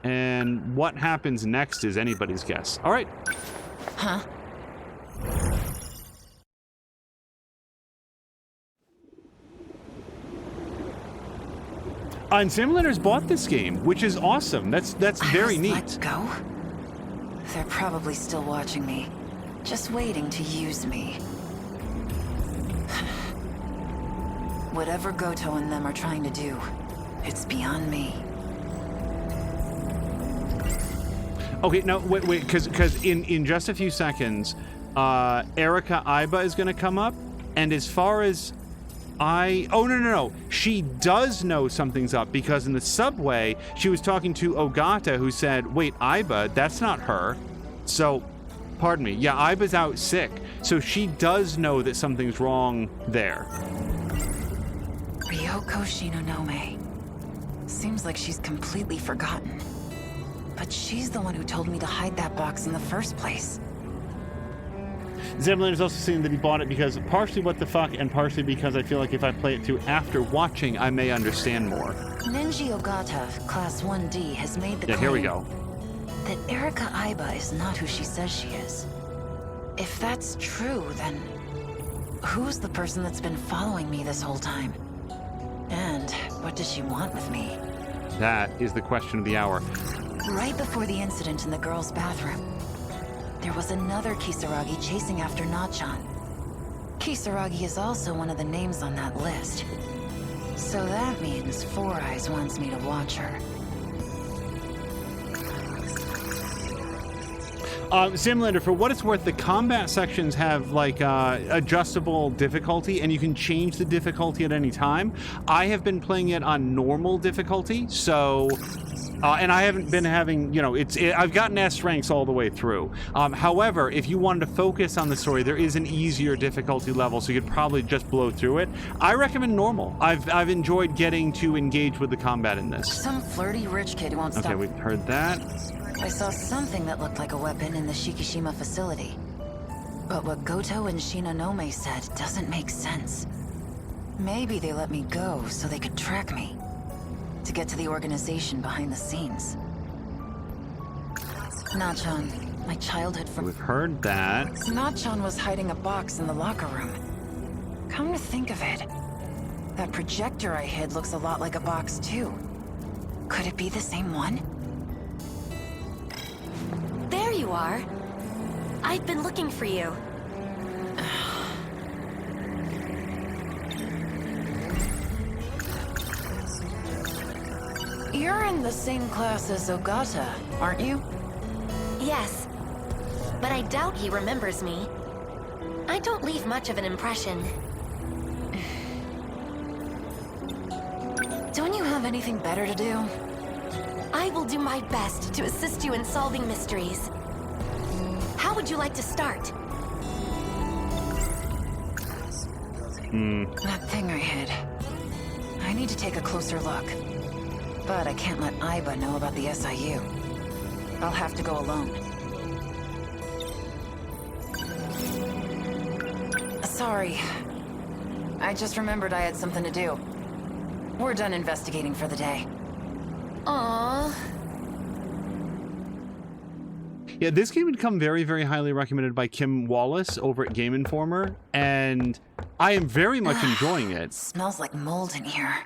And what happens next is anybody's guess. All right. Huh? And Simulators bought this game, which is awesome. That's very neat. Let go? They're probably still watching me, just waiting to use me. Whatever Goto and them are trying to do, it's beyond me. Okay, no, wait, because in just a few seconds, Erika Aiba is going to come up, and as far as oh, no. She does know something's up because in the subway, she was talking to Ogata who said, wait, Aiba, that's not her. So, pardon me. Yeah, Aiba's out sick. So she does know that something's wrong there. Ryoko Shinonome. Seems like she's completely forgotten. But she's the one who told me to hide that box in the first place. Zemlin is also saying that he bought it because partially what the fuck and partially because I feel like if I play it through after watching, I may understand more. Ninji Ogata, Class 1D, has made the claim here we go. that Erika Aiba is not who she says she is. If that's true, then who's the person that's been following me this whole time? And what does she want with me? That is the question of the hour. Right before the incident in the girls' bathroom, there was another Kisaragi chasing after Nachan. Kisaragi is also one of the names on that list. So that means Four Eyes wants me to watch her. Simlander, for what it's worth, the combat sections have like adjustable difficulty, and you can change the difficulty at any time. I have been playing it on normal difficulty, so and I haven't been having, you know, I've gotten S ranks all the way through. However, if you wanted to focus on the story, there is an easier difficulty level, so you could probably just blow through it. I recommend normal. I've enjoyed getting to engage with the combat in this. Some flirty rich kid who won't stop. Okay, we heard that. I saw something that looked like a weapon in the Shikishima facility. But what Goto and Shinonome said doesn't make sense. Maybe they let me go so they could track me. To get to the organization behind the scenes. Nachan, my childhood friend. We've heard that. Nachan was hiding a box in the locker room. Come to think of it, that projector I hid looks a lot like a box too. Could it be the same one? There you are. I've been looking for you. You're in the same class as Ogata, aren't you? Yes, but I doubt he remembers me. I don't leave much of an impression. Don't you have anything better to do? I will do my best to assist you in solving mysteries. How would you like to start? That thing I hid. I need to take a closer look. But I can't let Aiba know about the SIU. I'll have to go alone. Sorry. I just remembered I had something to do. We're done investigating for the day. Aww. Yeah, this game had come very, very highly recommended by Kim Wallace over at Game Informer, and I am very much enjoying it. Smells like mold in here.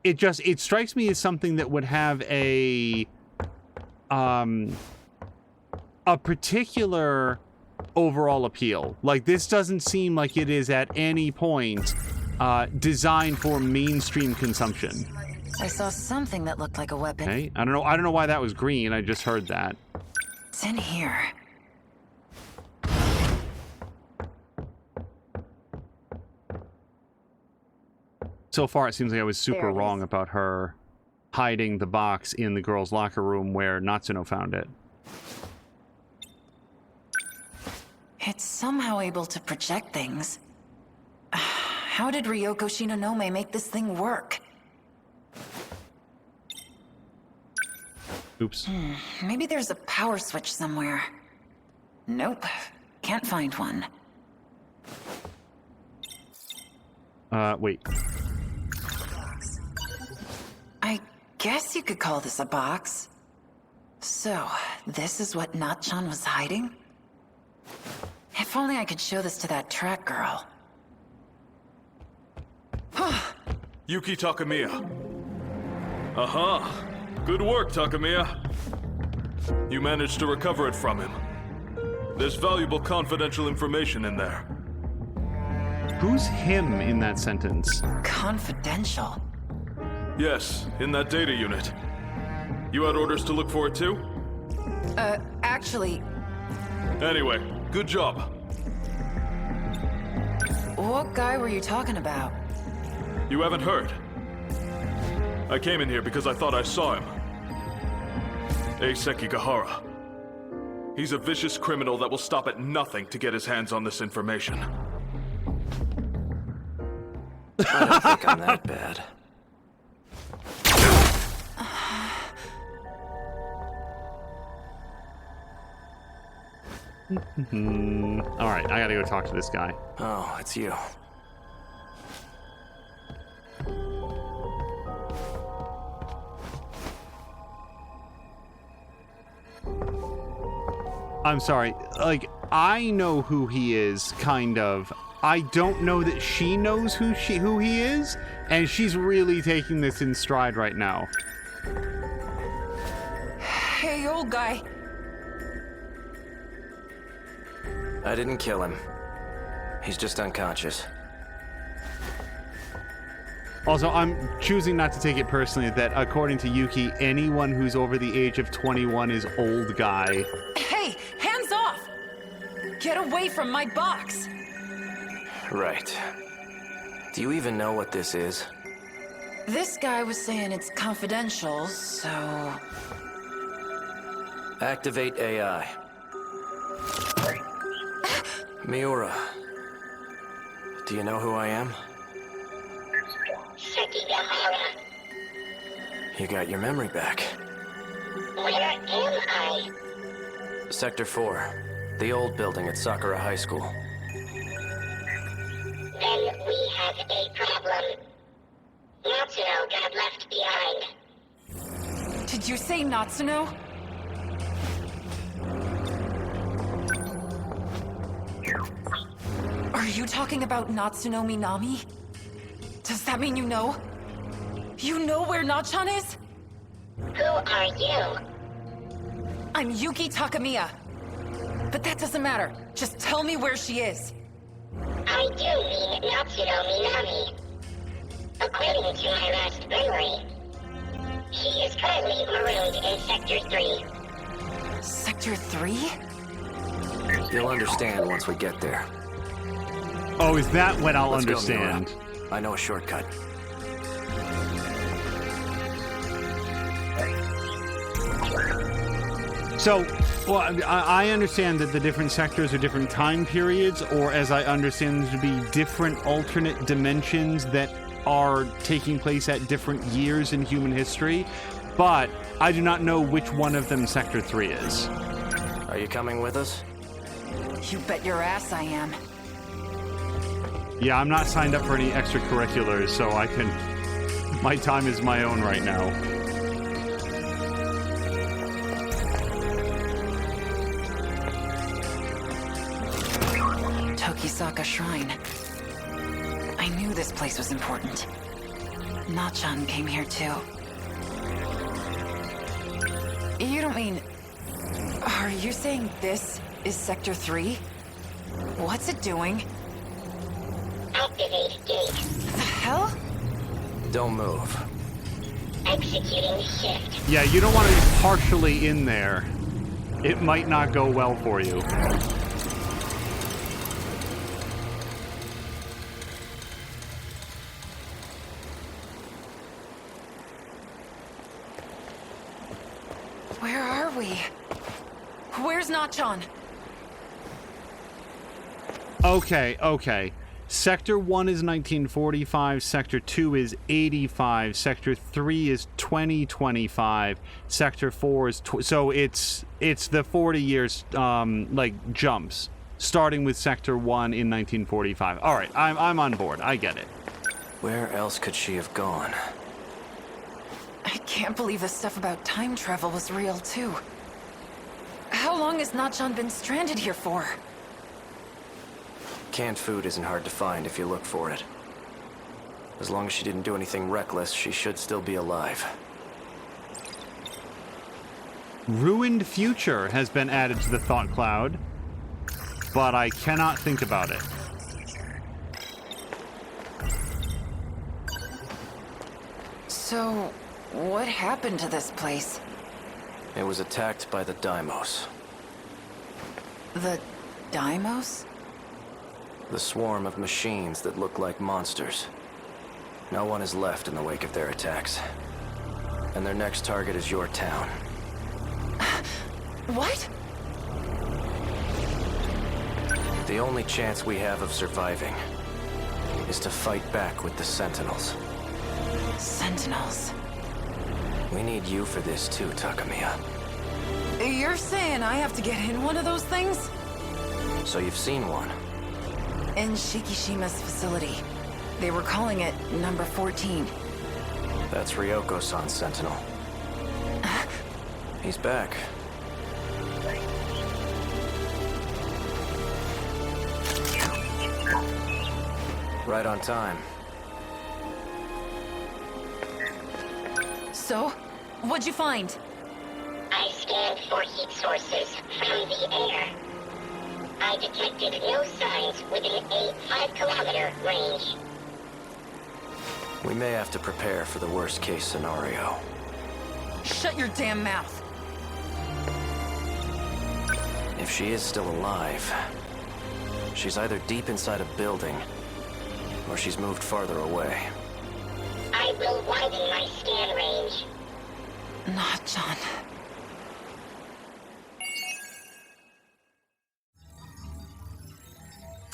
It strikes me as something that would have a particular overall appeal. Like, this doesn't seem like it is at any point designed for mainstream consumption. I saw something that looked like a weapon. Okay, I don't know why that was green. I just heard that. It's in here. So far, it seems like I was super There it wrong is. about her hiding the box in the girls' locker room where Natsuno found it. It's somehow able to project things. How did Ryoko Shinonome make this thing work? Oops. Maybe there's a power switch somewhere. Nope. Can't find one. Wait. I guess you could call this a box. So, this is what Natchan was hiding? If only I could show this to that track girl. Yuki Takamiya. Aha! Good work, Takamiya. You managed to recover it from him. There's valuable confidential information in there. Who's him in that sentence? Confidential? Yes, in that data unit. You had orders to look for it too? Actually... Anyway, good job. What guy were you talking about? You haven't heard? I came in here because I thought I saw him. Eiseki Gahara. He's a vicious criminal that will stop at nothing to get his hands on this information. I don't think I'm that bad. Alright, I gotta go talk to this guy. Oh, it's you. I'm sorry. Like, I know who he is, kind of. I don't know that she knows who he is, and she's really taking this in stride right now. Hey, old guy. I didn't kill him. He's just unconscious. Also, I'm choosing not to take it personally that, according to Yuki, anyone who's over the age of 21 is old guy. Hey, hands off! Get away from my box! Right. Do you even know what this is? This guy was saying it's confidential, so... Activate AI. Miura. Do you know who I am? Sekigahara. You got your memory back. Where am I? Sector 4. The old building at Sakura High School. Then we have a problem. Natsuno got left behind. Did you say Natsuno? Are you talking about Natsuno Minami? Does that mean you know? You know where Natchan is? Who are you? I'm Yuki Takamiya. But that doesn't matter. Just tell me where she is. I do mean Natsuno Minami. According to my last memory, she is currently marooned in Sector 3. Sector 3? You'll understand once we get there. Oh, is that when I'll Let's understand? Go, Miura. I know a shortcut. So, well, I understand that the different sectors are different time periods, or as I understand them to be different alternate dimensions that are taking place at different years in human history, but I do not know which one of them Sector 3 is. Are you coming with us? You bet your ass I am. Yeah, I'm not signed up for any extracurriculars, so I can... My time is my own right now. Tokisaka Shrine. I knew this place was important. Natchan came here too. You don't mean... Are you saying this is Sector 3? What's it doing? Activate gate. The hell? Don't move. Executing shift. Yeah, you don't want to be partially in there. It might not go well for you. Where are we? Where's Natsuno? Okay. Sector 1 is 1945, Sector 2 is 85, Sector 3 is 2025, Sector 4 is... so it's the 40 years, like, jumps, starting with Sector 1 in 1945. All right, I'm on board. I get it. Where else could she have gone? I can't believe the stuff about time travel was real, too. How long has Natsuno been stranded here for? Canned food isn't hard to find if you look for it. As long as she didn't do anything reckless, she should still be alive. Ruined future has been added to the thought cloud, but I cannot think about it. So, what happened to this place? It was attacked by the Deimos. The Deimos? The swarm of machines that look like monsters. No one is left in the wake of their attacks. And their next target is your town. What? The only chance we have of surviving is to fight back with the Sentinels. Sentinels? We need you for this too, Takamiya. You're saying I have to get in one of those things? So you've seen one? In Shikishima's facility. They were calling it number 14. That's Ryoko-san's Sentinel. He's back. Right on time. So, what'd you find? I scanned for heat sources from the air. I detected no signs within a 5-kilometer range. We may have to prepare for the worst-case scenario. Shut your damn mouth. If she is still alive, she's either deep inside a building, or she's moved farther away. I will widen my scan range. Natsuno.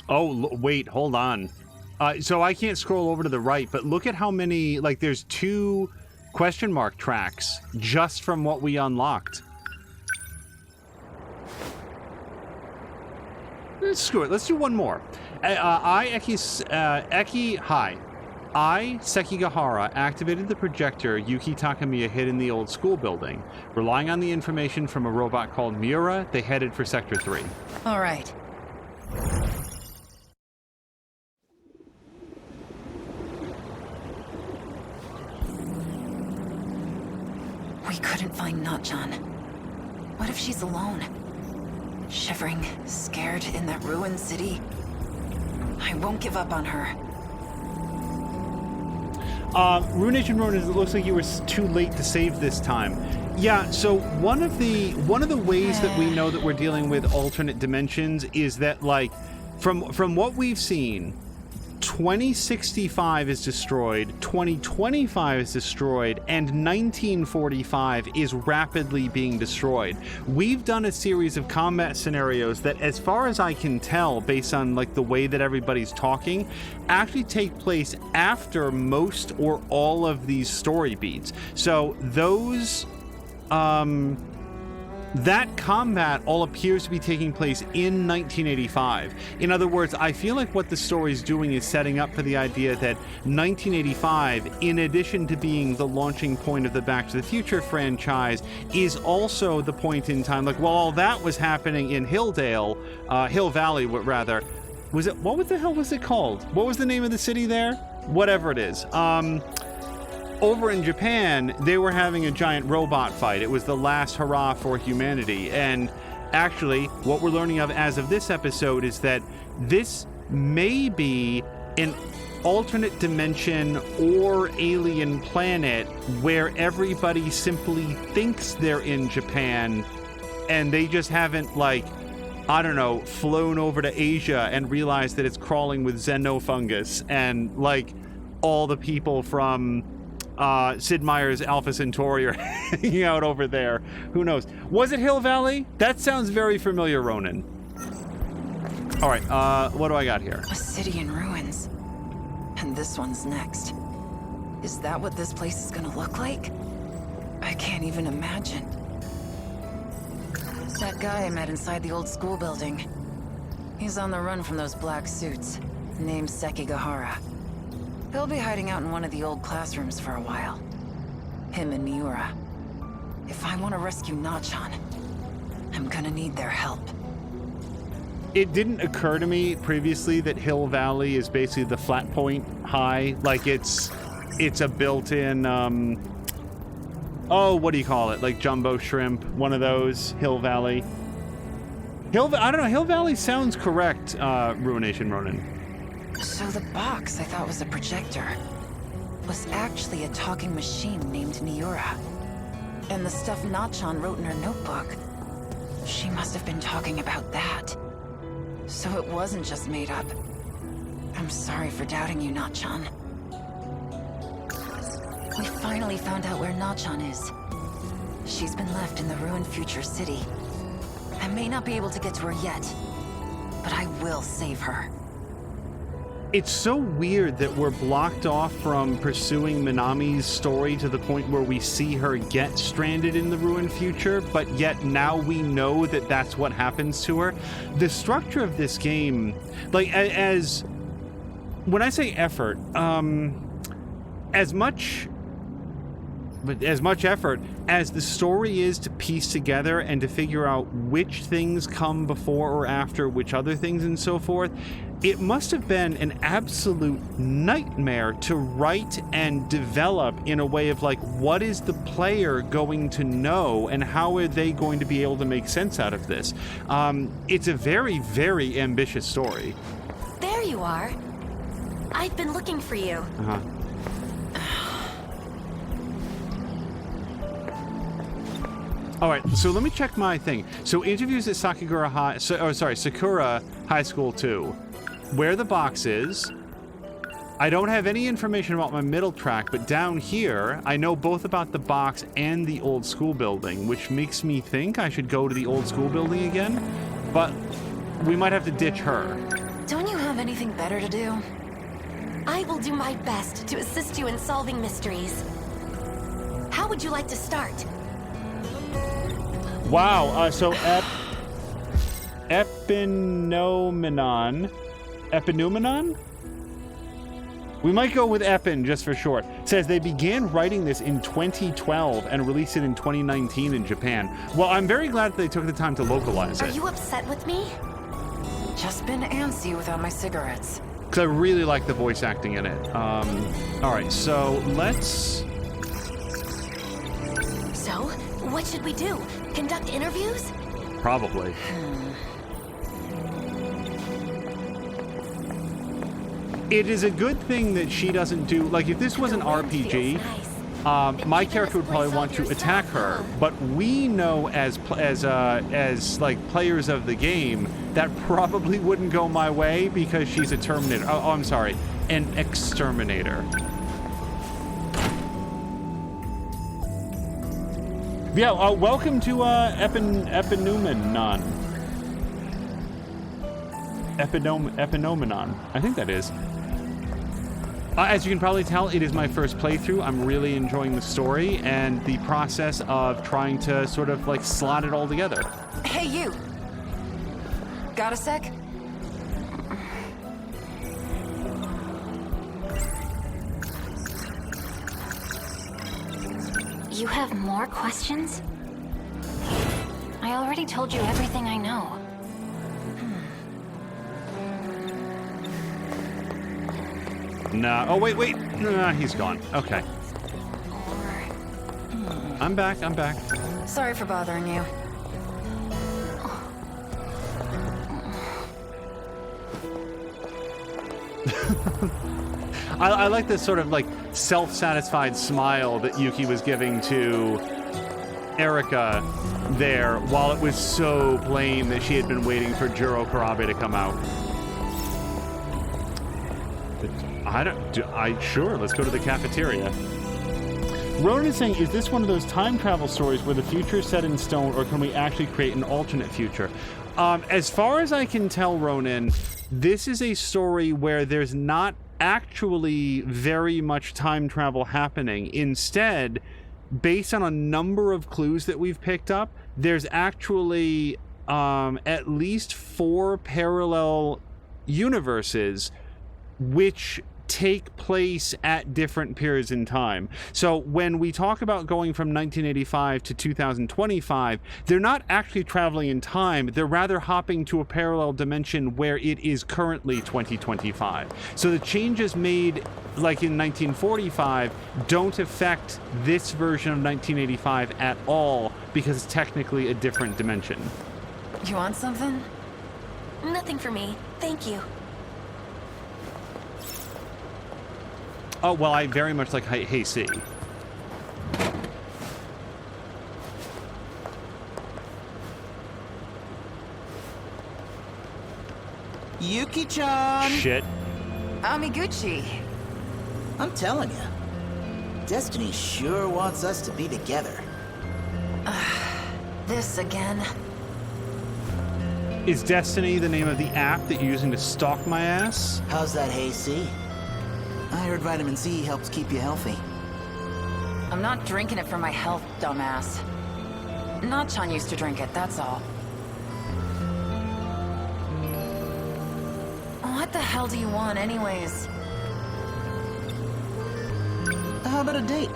Oh, wait, hold on. So I can't scroll over to the right, but look at how many, like, there's 2 question mark tracks just from what we unlocked. Screw it, let's do one more. I, Sekigahara, activated the projector Yuki Takamiya hid in the old school building. Relying on the information from a robot called Miura, they headed for Sector 3. All right. We couldn't find Natsuno. What if she's alone? Shivering, scared in that ruined city? I won't give up on her. Runation Ronin, it looks like you were too late to save this time. Yeah, so one of the ways that we know that we're dealing with alternate dimensions is that, like, from what we've seen, 2065 is destroyed, 2025 is destroyed, and 1945 is rapidly being destroyed. We've done a series of combat scenarios that, as far as I can tell, based on, like, the way that everybody's talking, actually take place after most or all of these story beats. So those that combat all appears to be taking place in 1985. In other words, I feel like what the story's doing is setting up for the idea that 1985, in addition to being the launching point of the Back to the Future franchise, is also the point in time, like, while all that was happening in Hill Valley, rather, was it, what the hell was it called? What was the name of the city there? Whatever it is. Over in Japan, they were having a giant robot fight. It was the last hurrah for humanity. And actually, what we're learning of as of this episode is that this may be an alternate dimension or alien planet where everybody simply thinks they're in Japan and they just haven't, like, I don't know, flown over to Asia and realized that it's crawling with xenofungus and, like, all the people from Sid Meier's Alpha Centauri are hanging out over there. Who knows? Was it Hill Valley? That sounds very familiar, Ronan. All right, what do I got here? A city in ruins. And this one's next. Is that what this place is gonna look like? I can't even imagine. That guy I met inside the old school building. He's on the run from those black suits, named Sekigahara. He'll be hiding out in one of the old classrooms for a while. Him and Miura. If I want to rescue Nachan, I'm gonna need their help. It didn't occur to me previously that Hill Valley is basically the flat point high. Like it's a built-in, oh, what do you call it? Like jumbo shrimp, one of those, Hill Valley. I don't know, Hill Valley sounds correct, Ruination Ronin. So the box I thought was a projector was actually a talking machine named Miura. And the stuff Nachan wrote in her notebook, she must have been talking about that. So it wasn't just made up. I'm sorry for doubting you, Nachan. We finally found out where Nachan is. She's been left in the ruined future city. I may not be able to get to her yet, but I will save her. It's so weird that we're blocked off from pursuing Minami's story to the point where we see her get stranded in the ruined future, but yet now we know that that's what happens to her. The structure of this game, like, as when I say effort, as much effort as the story is to piece together and to figure out which things come before or after which other things and so forth, it must have been an absolute nightmare to write and develop in a way of, like, what is the player going to know and how are they going to be able to make sense out of this? It's a very, very ambitious story. There you are. I've been looking for you. Uh-huh. All right, so let me check my thing. So interviews at Sakura High School 2. Where the box is. I don't have any information about my middle track, but down here, I know both about the box and the old school building, which makes me think I should go to the old school building again, but we might have to ditch her. Don't you have anything better to do? I will do my best to assist you in solving mysteries. How would you like to start? Wow, so Epineumenon? We might go with Epin just for short. It says they began writing this in 2012 and released it in 2019 in Japan. Well, I'm very glad that they took the time to localize it. Are you upset with me? Just been antsy without my cigarettes. Because I really like the voice acting in it. All right, so let's... So, what should we do? Conduct interviews? Probably. It is a good thing that she doesn't do, like, if this was an RPG, my character would probably want to attack her, but we know as like players of the game that probably wouldn't go my way because she's a Terminator. Oh, I'm sorry, an exterminator. Yeah, welcome to Epineumenon. Epineumenon. I think that is. As you can probably tell, it is my first playthrough. I'm really enjoying the story and the process of trying to sort of like slot it all together. Hey, you. Got a sec? You have more questions? I already told you everything I know. Nah. Oh, wait. Nah, he's gone. Okay. I'm back. Sorry for bothering you. I like this sort of like self-satisfied smile that Yuki was giving to Erica there, while it was so plain that she had been waiting for Juro Karabe to come out. Sure, let's go to the cafeteria. Ronan is saying, is this one of those time travel stories where the future is set in stone, or can we actually create an alternate future? As far as I can tell, Ronan, this is a story where there's not actually very much time travel happening. Instead, based on a number of clues that we've picked up, there's actually at least 4 parallel universes which take place at different periods in time. So when we talk about going from 1985 to 2025, they're not actually traveling in time, they're rather hopping to a parallel dimension where it is currently 2025. So the changes made like in 1945 don't affect this version of 1985 at all, because it's technically a different dimension. You want something? Nothing for me, thank you. Oh, well, I very much like Hey C. Yuki-chan! Shit. Amiguchi. I'm telling you, Destiny sure wants us to be together. This again. Is Destiny the name of the app that you're using to stalk my ass? How's that, Hey C? I heard vitamin C helps keep you healthy. I'm not drinking it for my health, dumbass. Nachan used to drink it, that's all. What the hell do you want, anyways? How about a date?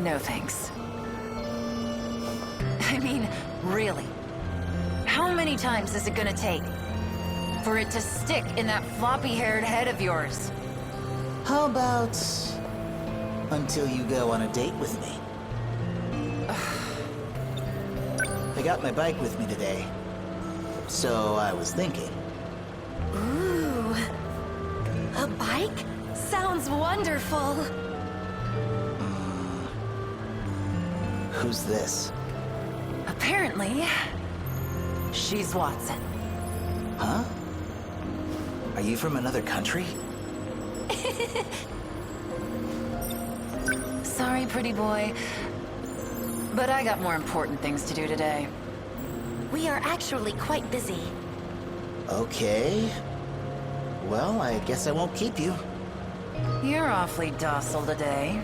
No thanks. I mean, really? How many times is it gonna take for it to stick in that floppy-haired head of yours? How about until you go on a date with me? I got my bike with me today, so I was thinking. Ooh, a bike? Sounds wonderful. Who's this? Apparently, she's Watson. Huh? Are you from another country? Sorry, pretty boy, but I got more important things to do today. We are actually quite busy. Okay. Well, I guess I won't keep you. You're awfully docile today.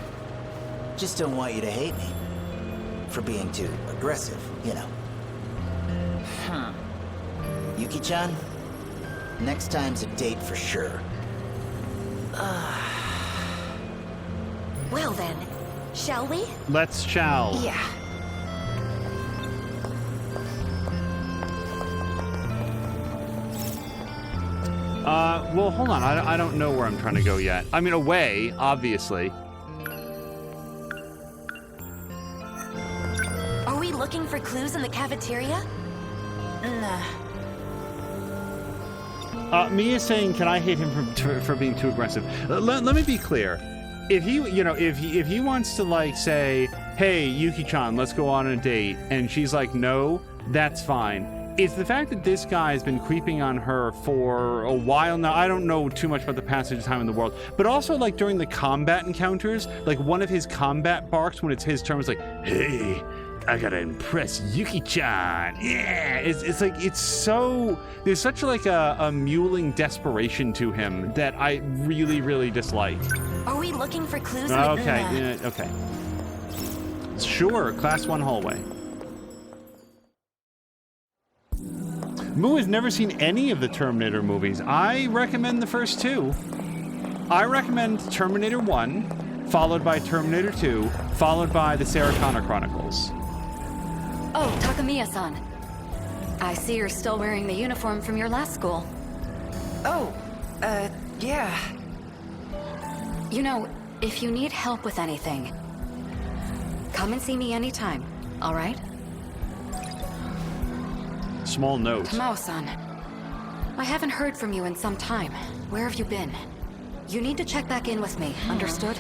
Just don't want you to hate me. For being too aggressive, you know. Yuki-chan, next time's a date for sure. Well then, shall we? Let's chow. Yeah. Well, hold on. I don't know where I'm trying to go yet. I mean, away, obviously. Are we looking for clues in the cafeteria? Nah. Mia's saying, can I hate him for being too aggressive? Let me be clear. If he, if he wants to, like, say, hey, Yuki-chan, let's go on a date, and she's like, no, that's fine. It's the fact that this guy has been creeping on her for a while now. I don't know too much about the passage of time in the world, but also, like, during the combat encounters, like, one of his combat barks when it's his turn was like, hey, I gotta impress Yuki-chan. Yeah, it's like, it's so, there's such like a mewling desperation to him that I really, really dislike. Are we looking for clues? Okay, yeah, okay. Sure, class 1 hallway. Moo has never seen any of the Terminator movies. I recommend the first 2. I recommend Terminator 1, followed by Terminator 2, followed by the Sarah Connor Chronicles. Oh, Takamiya-san. I see you're still wearing the uniform from your last school. Oh, yeah. You know, if you need help with anything, come and see me anytime, all right? Small note. Tamao-san, I haven't heard from you in some time. Where have you been? You need to check back in with me, understood?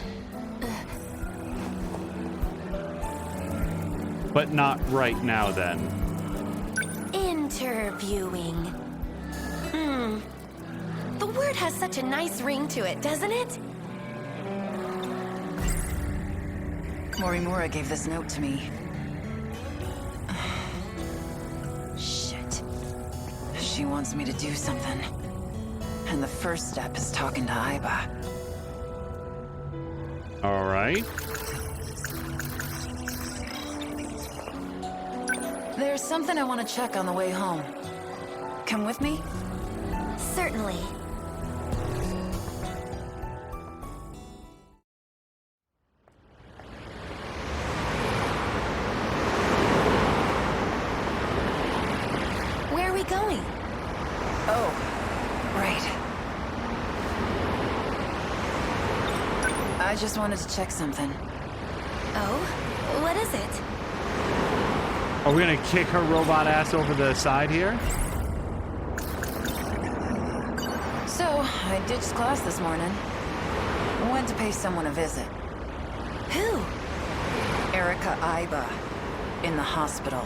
But not right now, then. Interviewing. The word has such a nice ring to it, doesn't it? Morimura gave this note to me. Shit. She wants me to do something. And the first step is talking to Aiba. All right. There's something I want to check on the way home. Come with me? Certainly. Where are we going? Oh, right. I just wanted to check something. Oh? What is it? Are we gonna kick her robot ass over the side here? So, I ditched class this morning. Went to pay someone a visit. Who? Erika Aiba. In the hospital.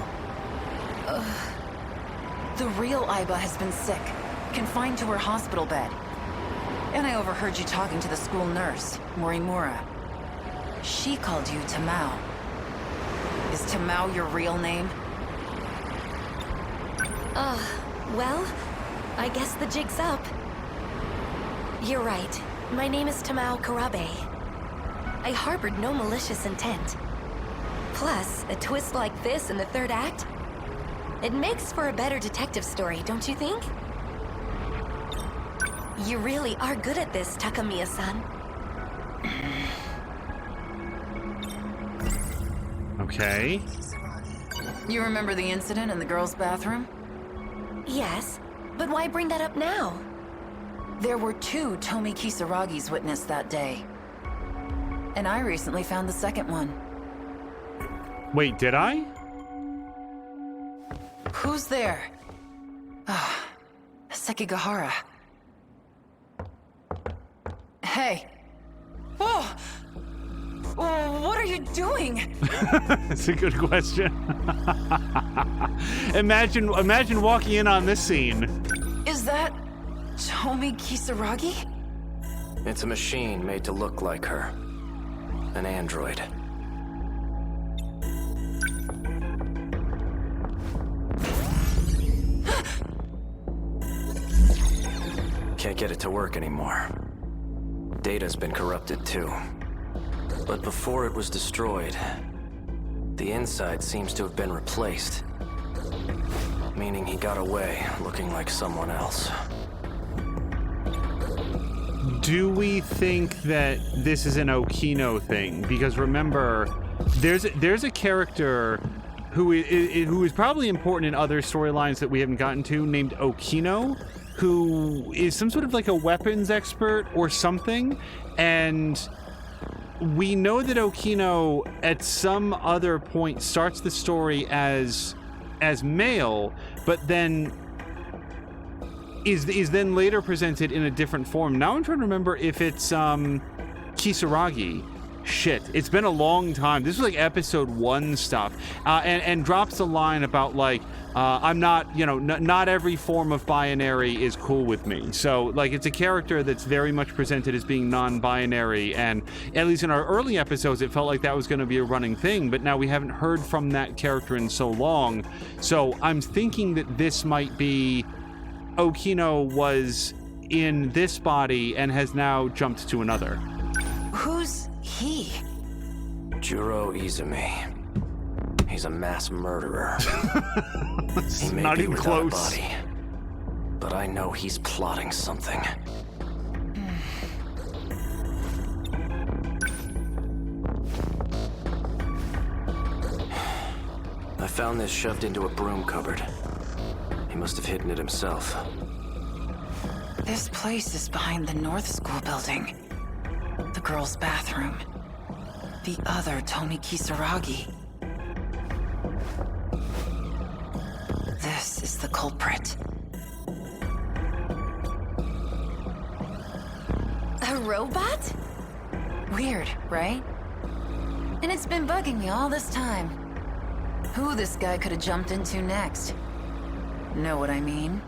The real Aiba has been sick. Confined to her hospital bed. And I overheard you talking to the school nurse, Morimura. She called you Tamao. Is Tamao your real name? Well, I guess the jig's up. You're right. My name is Tamao Karabe. I harbored no malicious intent. Plus, a twist like this in the third act? It makes for a better detective story, don't you think? You really are good at this, Takamiya-san. Okay. You remember the incident in the girls' bathroom? Yes, but why bring that up now? There were 2 Tomi Kisaragis witnessed that day. And I recently found the second one. Wait, did I? Who's there? Ah, Sekigahara. Hey. Oh! What are you doing? That's a good question. Imagine walking in on this scene. Is that Tomi Kisaragi? It's a machine made to look like her. An android. Can't get it to work anymore. Data's been corrupted too. But before it was destroyed, the inside seems to have been replaced. Meaning he got away looking like someone else. Do we think that this is an Okino thing? Because remember, there's a character who is probably important in other storylines that we haven't gotten to, named Okino, who is some sort of like a weapons expert or something, and we know that Okino at some other point starts the story as male, but then is then later presented in a different form. Now I'm trying to remember if it's Kisaragi. Shit, it's been a long time. This was like episode 1 stuff, and drops a line about like I'm not, not every form of binary is cool with me. So like it's a character that's very much presented as being non-binary, and at least in our early episodes it felt like that was going to be a running thing, but now we haven't heard from that character in so long. So I'm thinking that this might be Okino was in this body and has now jumped to another. Who's he? Juro Izumi. He's a mass murderer. He may not be even without a close. body, but I know he's plotting something. I found this shoved into a broom cupboard. He must have hidden it himself. This place is behind the North School building. The girls' bathroom. The other Tomi Kisaragi. This is the culprit. A robot? Weird, right? And it's been bugging me all this time. Who this guy could have jumped into next? Know what I mean?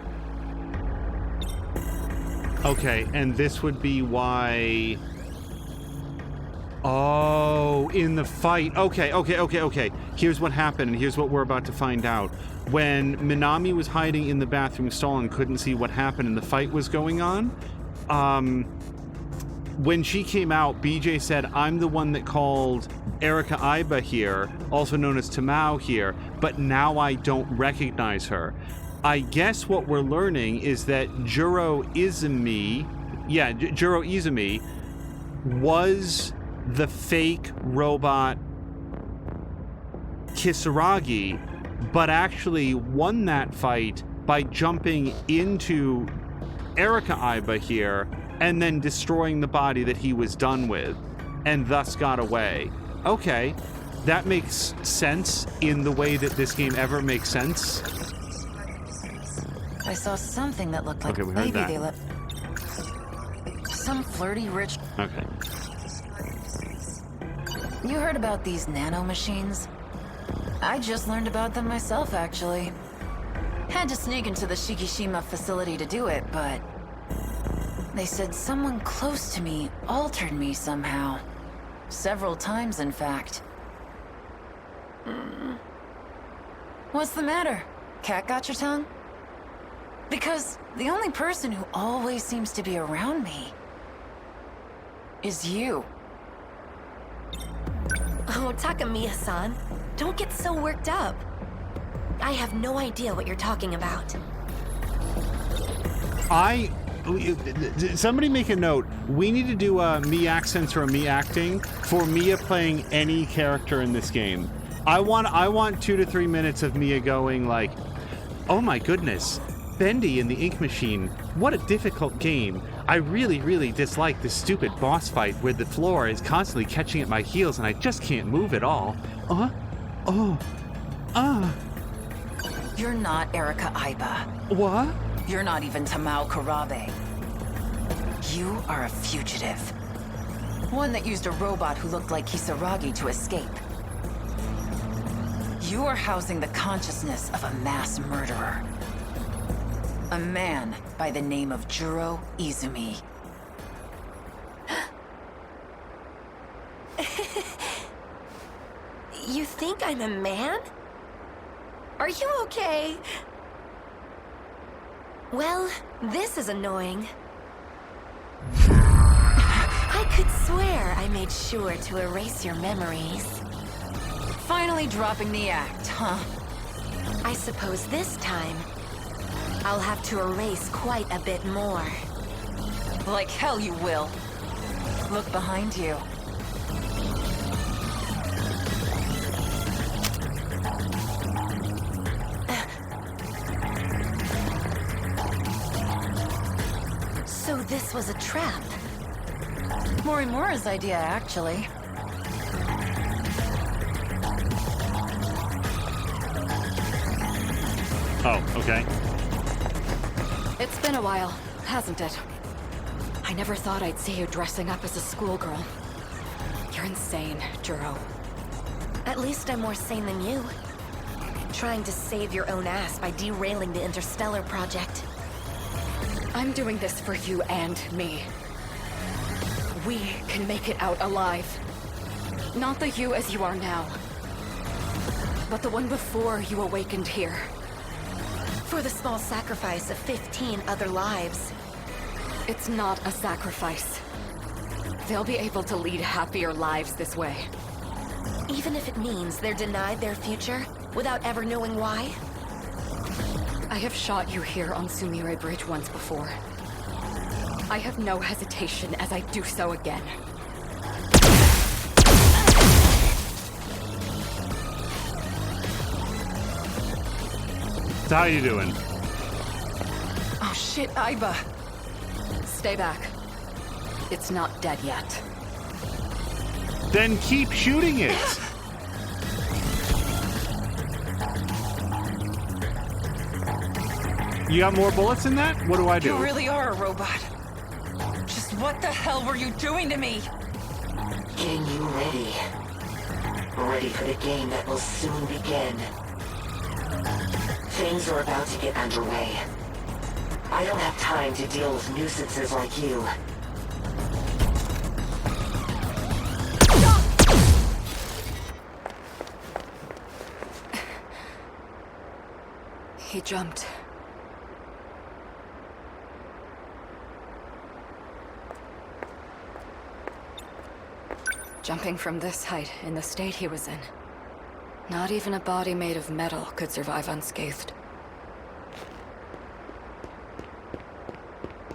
Okay, and this would be why... Oh, in the fight. Okay. Here's what happened, and here's what we're about to find out. When Minami was hiding in the bathroom stall and couldn't see what happened and the fight was going on, when she came out, BJ said, I'm the one that called Erika Iba here, also known as Tamao here, but now I don't recognize her. I guess what we're learning is that Juro Izumi was the fake robot Kisaragi, but actually won that fight by jumping into Erika Iba here and then destroying the body that he was done with, and thus got away. Okay, that makes sense in the way that this game ever makes sense. I saw something that looked like Okay, we heard maybe that. they let some flirty rich. Okay. You heard about these nanomachines? I just learned about them myself, actually. Had to sneak into the Shikishima facility to do it, but they said someone close to me altered me somehow. Several times, in fact. What's the matter? Cat got your tongue? Because the only person who always seems to be around me is you. Oh, Takamiya-san, don't get so worked up. I have no idea what you're talking about. Somebody make a note. We need to do a me accents or a me acting for Mia playing any character in this game. I want 2 to 3 minutes of Mia going like, oh my goodness, Bendy in the ink machine. What a difficult game. I really, really dislike this stupid boss fight where the floor is constantly catching at my heels and I just can't move at all. You're not Erika Iba. What? You're not even Tamao Kurabe. You are a fugitive. One that used a robot who looked like Kisaragi to escape. You are housing the consciousness of a mass murderer. A man by the name of Juro Izumi. You think I'm a man? Are you okay? Well, this is annoying. I could swear I made sure to erase your memories. Finally dropping the act, huh? I suppose this time, I'll have to erase quite a bit more. Like hell you will. Look behind you. So this was a trap. Morimura's idea, actually. Oh, okay. It's been a while, hasn't it? I never thought I'd see you dressing up as a schoolgirl. You're insane, Juro. At least I'm more sane than you. Trying to save your own ass by derailing the Interstellar project. I'm doing this for you and me. We can make it out alive. Not the you as you are now, but the one before you awakened here. For the small sacrifice of 15 other lives. It's not a sacrifice. They'll be able to lead happier lives this way. Even if it means they're denied their future without ever knowing why? I have shot you here on Sumire Bridge once before. I have no hesitation as I do so again. So how you doing? Oh shit, Iba. Stay back. It's not dead yet. Then keep shooting it. You got more bullets in that? What do I do? You really are a robot. Just what the hell were you doing to me? Getting you ready. Ready for the game that will soon begin. Things are about to get underway. I don't have time to deal with nuisances like you. He jumped. Jumping from this height in the state he was in. Not even a body made of metal could survive unscathed.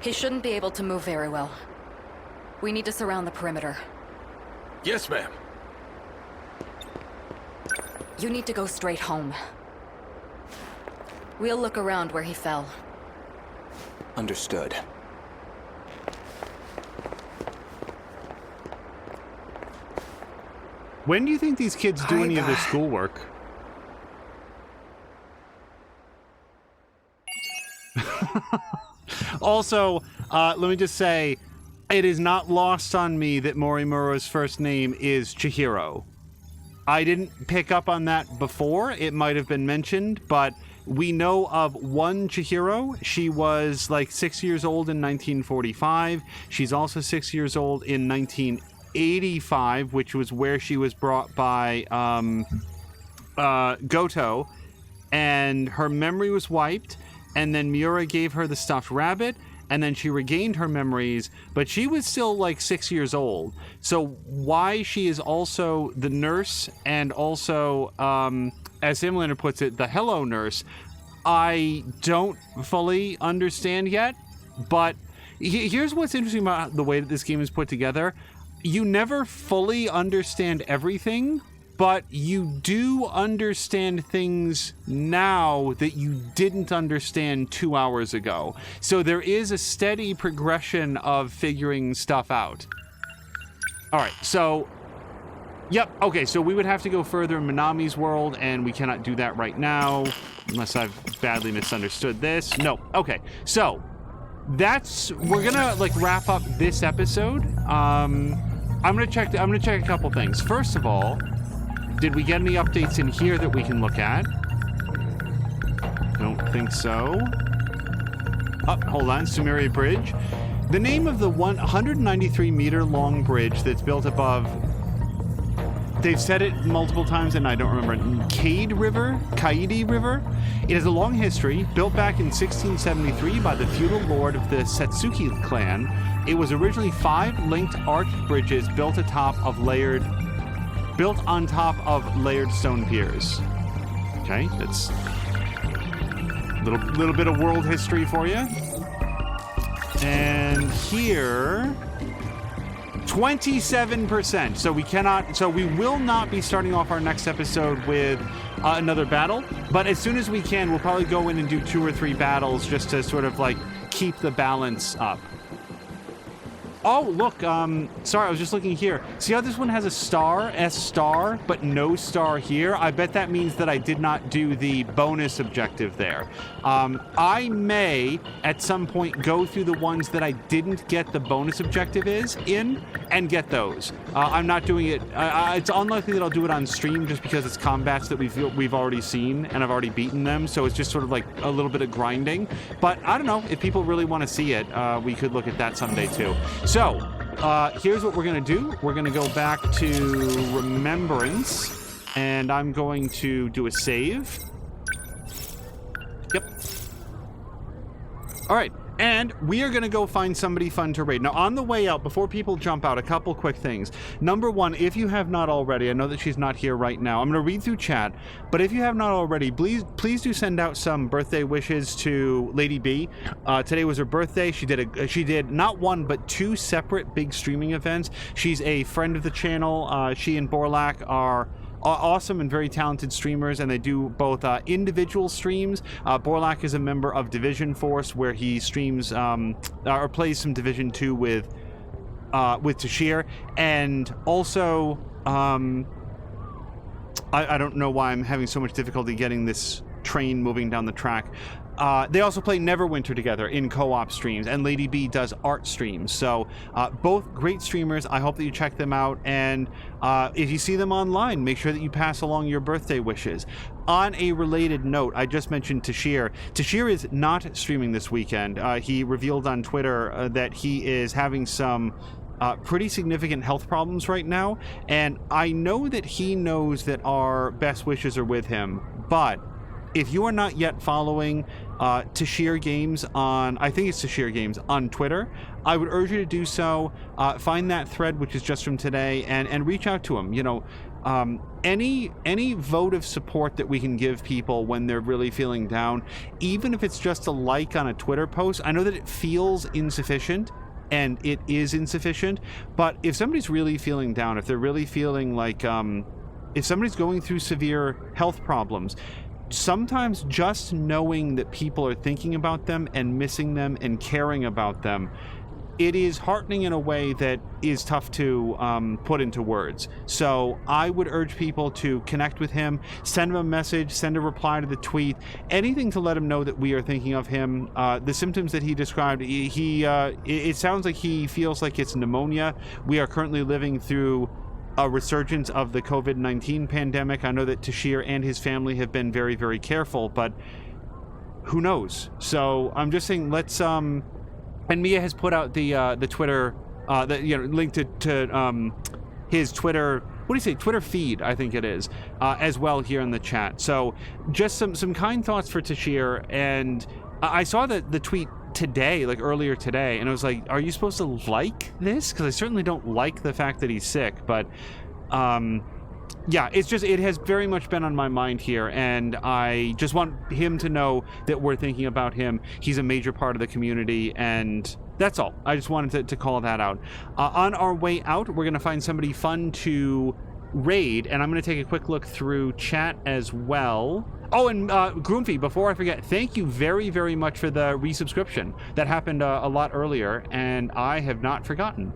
He shouldn't be able to move very well. We need to surround the perimeter. Yes, ma'am. You need to go straight home. We'll look around where he fell. Understood. When do you think these kids do any of their schoolwork? Also, let me just say, it is not lost on me that Morimura's first name is Chihiro. I didn't pick up on that before. It might have been mentioned, but we know of one Chihiro. She was like 6 years old in 1945. She's also 6 years old in 1985, which was where she was brought by Goto, and her memory was wiped, and then Miura gave her the stuffed rabbit, and then she regained her memories, but she was still like 6 years old. So why she is also the nurse and also, as Simulator puts it, the hello nurse, I don't fully understand yet, but here's what's interesting about the way that this game is put together. You never fully understand everything, but you do understand things now that you didn't understand 2 hours ago. So there is a steady progression of figuring stuff out. All right, so... Yep, okay, so we would have to go further in Minami's world, and we cannot do that right now, unless I've badly misunderstood this. No, okay, so... we're gonna, like, wrap up this episode. I'm gonna check a couple things. First of all, did we get any updates in here that we can look at? Don't think so. Oh, hold on, Sumeria Bridge. The name of the 193-meter long bridge that's built above... They've said it multiple times, and I don't remember. Kaidi River. It has a long history, built back in 1673 by the feudal lord of the Setsuki clan. It was originally 5 linked arched bridges built on top of layered stone piers. Okay, that's a little bit of world history for you. And here, 27%. So we will not be starting off our next episode with another battle, but as soon as we can, we'll probably go in and do 2 or 3 battles just to sort of like keep the balance up. Oh, look, sorry, I was just looking here. See how this one has a star, S star, but no star here? I bet that means that I did not do the bonus objective there. I may, at some point, go through the ones that I didn't get the bonus objective in and get those. I'm not doing it, it's unlikely that I'll do it on stream just because it's combats that we've already seen and I've already beaten them, so it's just sort of like a little bit of grinding. But I don't know, if people really want to see it, we could look at that someday too. So, here's what we're going to do. We're going to go back to Remembrance, and I'm going to do a save. Yep. All right, and we are going to go find somebody fun to raid. Now, on the way out, before people jump out, a couple quick things. Number one, if you have not already, I know that she's not here right now. I'm going to read through chat, but if you have not already, please do send out some birthday wishes to Lady B. Today was her birthday. She did not 1 but 2 separate big streaming events. She's a friend of the channel. She and Borlak are awesome and very talented streamers, and they do both individual streams. Borlak is a member of Division Force, where he streams or plays some Division 2 with Tashir, and also I don't know why I'm having so much difficulty getting this train moving down the track. they also play Neverwinter together in co-op streams, and Lady B does art streams. So both great streamers. I hope that you check them out, and if you see them online, make sure that you pass along your birthday wishes. On a related note, I just mentioned Tashir. Tashir is not streaming this weekend. He revealed on Twitter that he is having some pretty significant health problems right now, and I know that he knows that our best wishes are with him, but if you are not yet following Tashir Games on, I think it's Tashir Games on Twitter, I would urge you to do so. Find that thread, which is just from today, and reach out to him. You know, any vote of support that we can give people when they're really feeling down, even if it's just a like on a Twitter post. I know that it feels insufficient, and it is insufficient, but if somebody's really feeling down, if they're really feeling like, if somebody's going through severe health problems, sometimes just knowing that people are thinking about them and missing them and caring about them, it is heartening in a way that is tough to put into words. So I would urge people to connect with him, send him a message, send a reply to the tweet, anything to let him know that we are thinking of him. The symptoms that he described, it sounds like he feels like it's pneumonia. We are currently living through a resurgence of the COVID-19 pandemic. I know that Tashir and his family have been very, very careful, but who knows? So I'm just saying, let's and Mia has put out the Twitter link to his Twitter, what do you say, Twitter feed, I think it is, as well here in the chat. So just some kind thoughts for Tashir, and I saw the tweet today, like earlier today, and I was like, are you supposed to like this? Because I certainly don't like the fact that he's sick, but yeah, it's just, it has very much been on my mind here, and I just want him to know that we're thinking about him. He's a major part of the community, and that's all. I just wanted to call that out. On our way out, we're going to find somebody fun to raid, and I'm going to take a quick look through chat as well. Oh, and Groomfy, before I forget, thank you very, very much for the resubscription. That happened a lot earlier, and I have not forgotten.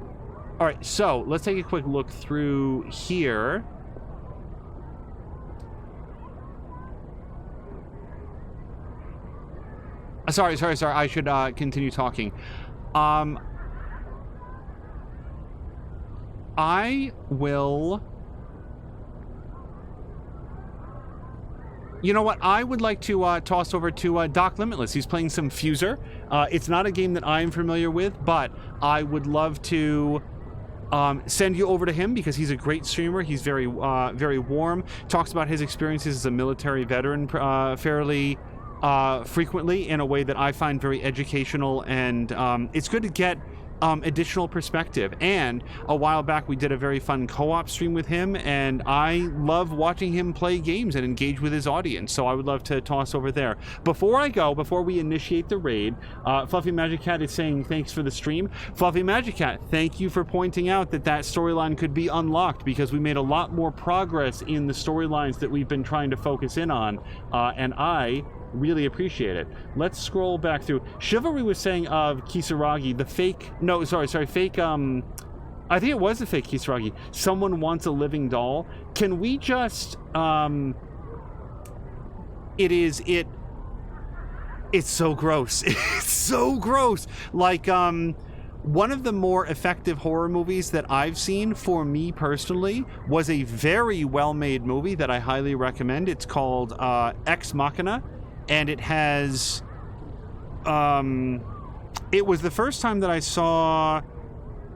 All right, so let's take a quick look through here. Sorry. I should continue talking. I will... You know what? I would like to toss over to Doc Limitless. He's playing some Fuser. It's not a game that I'm familiar with, but I would love to send you over to him because he's a great streamer. He's very warm. Talks about his experiences as a military veteran fairly frequently in a way that I find very educational, and it's good to get additional perspective. And a while back we did a very fun co-op stream with him, and I love watching him play games and engage with his audience, so I would love to toss over there. Before we initiate the raid, Fluffy Magic Cat is saying thanks for the stream. Fluffy Magic Cat, thank you for pointing out that storyline could be unlocked, because we made a lot more progress in the storylines that we've been trying to focus in on, and I really appreciate it. Let's scroll back through. Chivalry was saying of Kisaragi, the fake... No, sorry, fake... I think it was the fake Kisaragi. Someone wants a living doll. Can we just... It's so gross. It's so gross. Like, one of the more effective horror movies that I've seen, for me personally, was a very well-made movie that I highly recommend. It's called Ex Machina. And it has, it was the first time that I saw,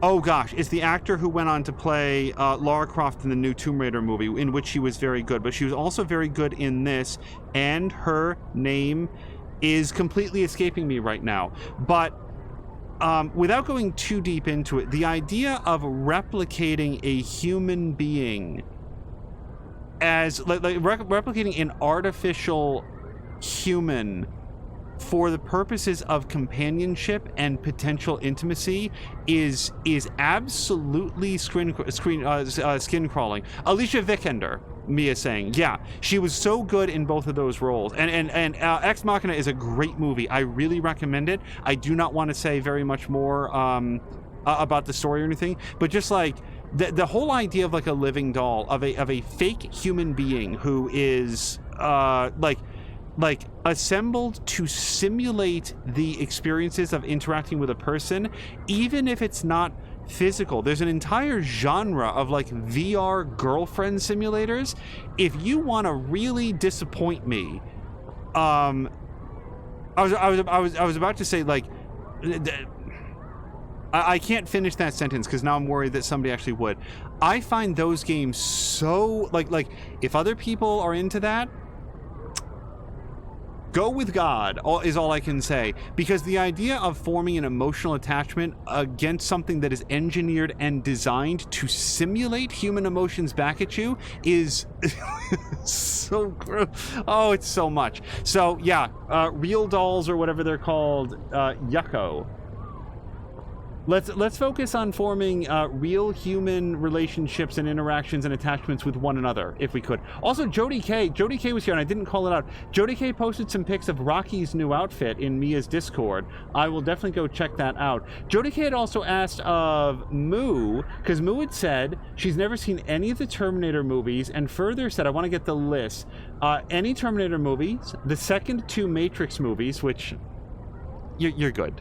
oh gosh, it's the actor who went on to play Lara Croft in the new Tomb Raider movie, in which she was very good, but she was also very good in this, and her name is completely escaping me right now. But without going too deep into it, the idea of replicating a human being as, replicating an artificial human for the purposes of companionship and potential intimacy is absolutely skin crawling. Alicia Vikander, Mia saying, yeah, she was so good in both of those roles. And Ex Machina is a great movie. I really recommend it. I do not want to say very much more about the story or anything, but just like the whole idea of like a living doll, of a fake human being who is like assembled to simulate the experiences of interacting with a person, even if it's not physical. There's an entire genre of like VR girlfriend simulators. If you want to really disappoint me, I was about to say, like, I can't finish that sentence because now I'm worried that somebody actually would. I find those games so like if other people are into that, go with God, is all I can say, because the idea of forming an emotional attachment against something that is engineered and designed to simulate human emotions back at you is so gross. Oh, it's so much. So yeah, real dolls or whatever they're called, yucko. Let's focus on forming real human relationships and interactions and attachments with one another, if we could. Also, Jody K was here, and I didn't call it out. Jody K posted some pics of Rocky's new outfit in Mia's Discord. I will definitely go check that out. Jody K had also asked of Moo, because Moo had said she's never seen any of the Terminator movies, and further said, I want to get the list. Any Terminator movies, the second 2 Matrix movies, which you're good.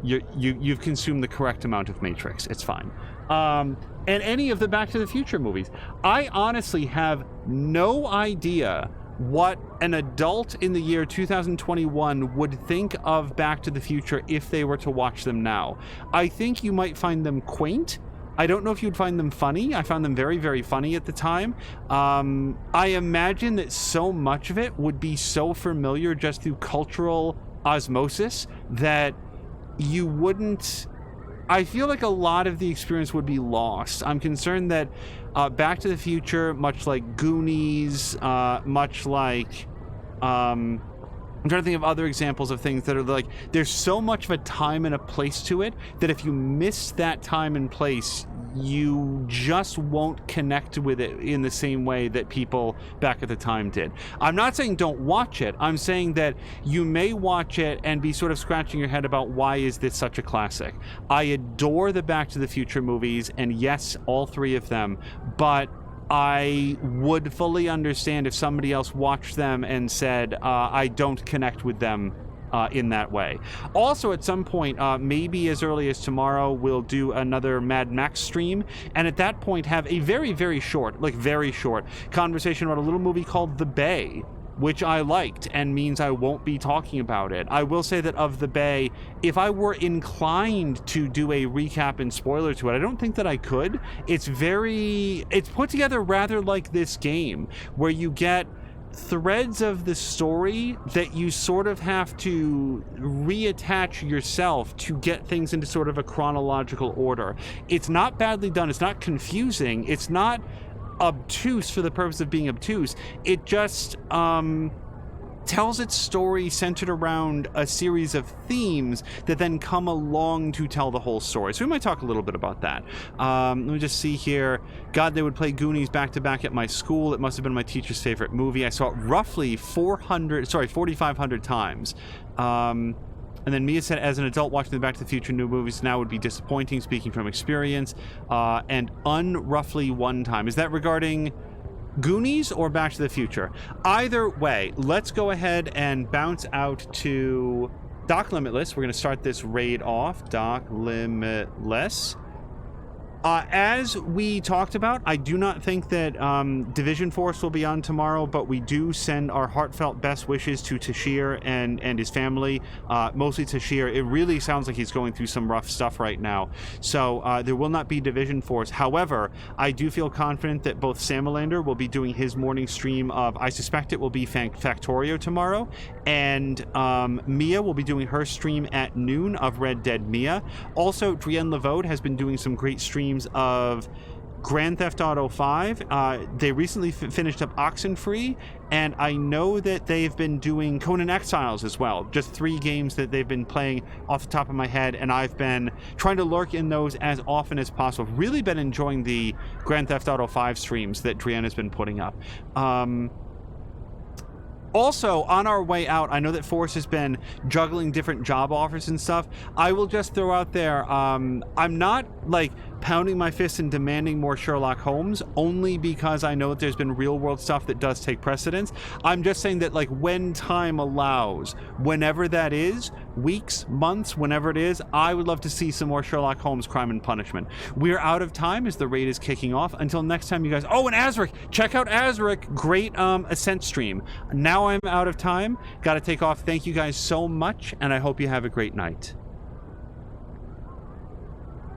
You've consumed the correct amount of Matrix. It's fine. And any of the Back to the Future movies. I honestly have no idea what an adult in the year 2021 would think of Back to the Future if they were to watch them now. I think you might find them quaint. I don't know if you'd find them funny. I found them very, very funny at the time. I imagine that so much of it would be so familiar just through cultural osmosis that you wouldn't. I feel like a lot of the experience would be lost. I'm concerned that Back to the Future, much like Goonies, much like I'm trying to think of other examples of things that are like, there's so much of a time and a place to it that if you miss that time and place, you just won't connect with it in the same way that people back at the time did. I'm not saying don't watch it. I'm saying that you may watch it and be sort of scratching your head about why is this such a classic. I adore the Back to the Future movies, and yes, all 3 of them, but I would fully understand if somebody else watched them and said, I don't connect with them in that way. Also, at some point, maybe as early as tomorrow, we'll do another Mad Max stream, and at that point have a very, very short, like very short, conversation about a little movie called The Bay, which I liked, and means I won't be talking about it. I will say that of The Bay, if I were inclined to do a recap and spoiler to it, I don't think that I could. It's put together rather like this game, where you get threads of the story that you sort of have to reattach yourself to get things into sort of a chronological order. It's not badly done. It's not confusing. It's not obtuse for the purpose of being obtuse. It just tells its story centered around a series of themes that then come along to tell the whole story. So we might talk a little bit about that. Let me just see here. God, they would play Goonies back to back at my school. It must have been my teacher's favorite movie. I saw it roughly 4,500 times. And then Mia said, as an adult, watching the Back to the Future new movies now would be disappointing, speaking from experience, and roughly 1 time. Is that regarding Goonies or Back to the Future? Either way, let's go ahead and bounce out to Doc Limitless. We're going to start this raid off. Doc Limitless. As we talked about, I do not think that Division Force will be on tomorrow, but we do send our heartfelt best wishes to Tashir and his family, mostly Tashir. It really sounds like he's going through some rough stuff right now, so there will not be Division Force. However, I do feel confident that both Samalander will be doing his morning stream of, I suspect it will be Factorio tomorrow, and Mia will be doing her stream at noon of Red Dead Mia. Also, Drienne Levode has been doing some great streams of Grand Theft Auto 5. They recently finished up Oxenfree, and I know that they've been doing Conan Exiles as well. Just 3 games that they've been playing off the top of my head, and I've been trying to lurk in those as often as possible. Really been enjoying the Grand Theft Auto 5 streams that Drienne has been putting up. Also, on our way out, I know that Forrest has been juggling different job offers and stuff. I will just throw out there, I'm not, like, pounding my fist and demanding more Sherlock Holmes, only because I know that there's been real-world stuff that does take precedence. I'm just saying that, like, when time allows, whenever that is, weeks, months, whenever it is, I would love to see some more Sherlock Holmes Crime and Punishment. We're out of time as the raid is kicking off. Until next time, you guys... Oh, and Azric! Check out Azric! Great Ascent stream. Now I'm out of time. Gotta take off. Thank you guys so much, and I hope you have a great night.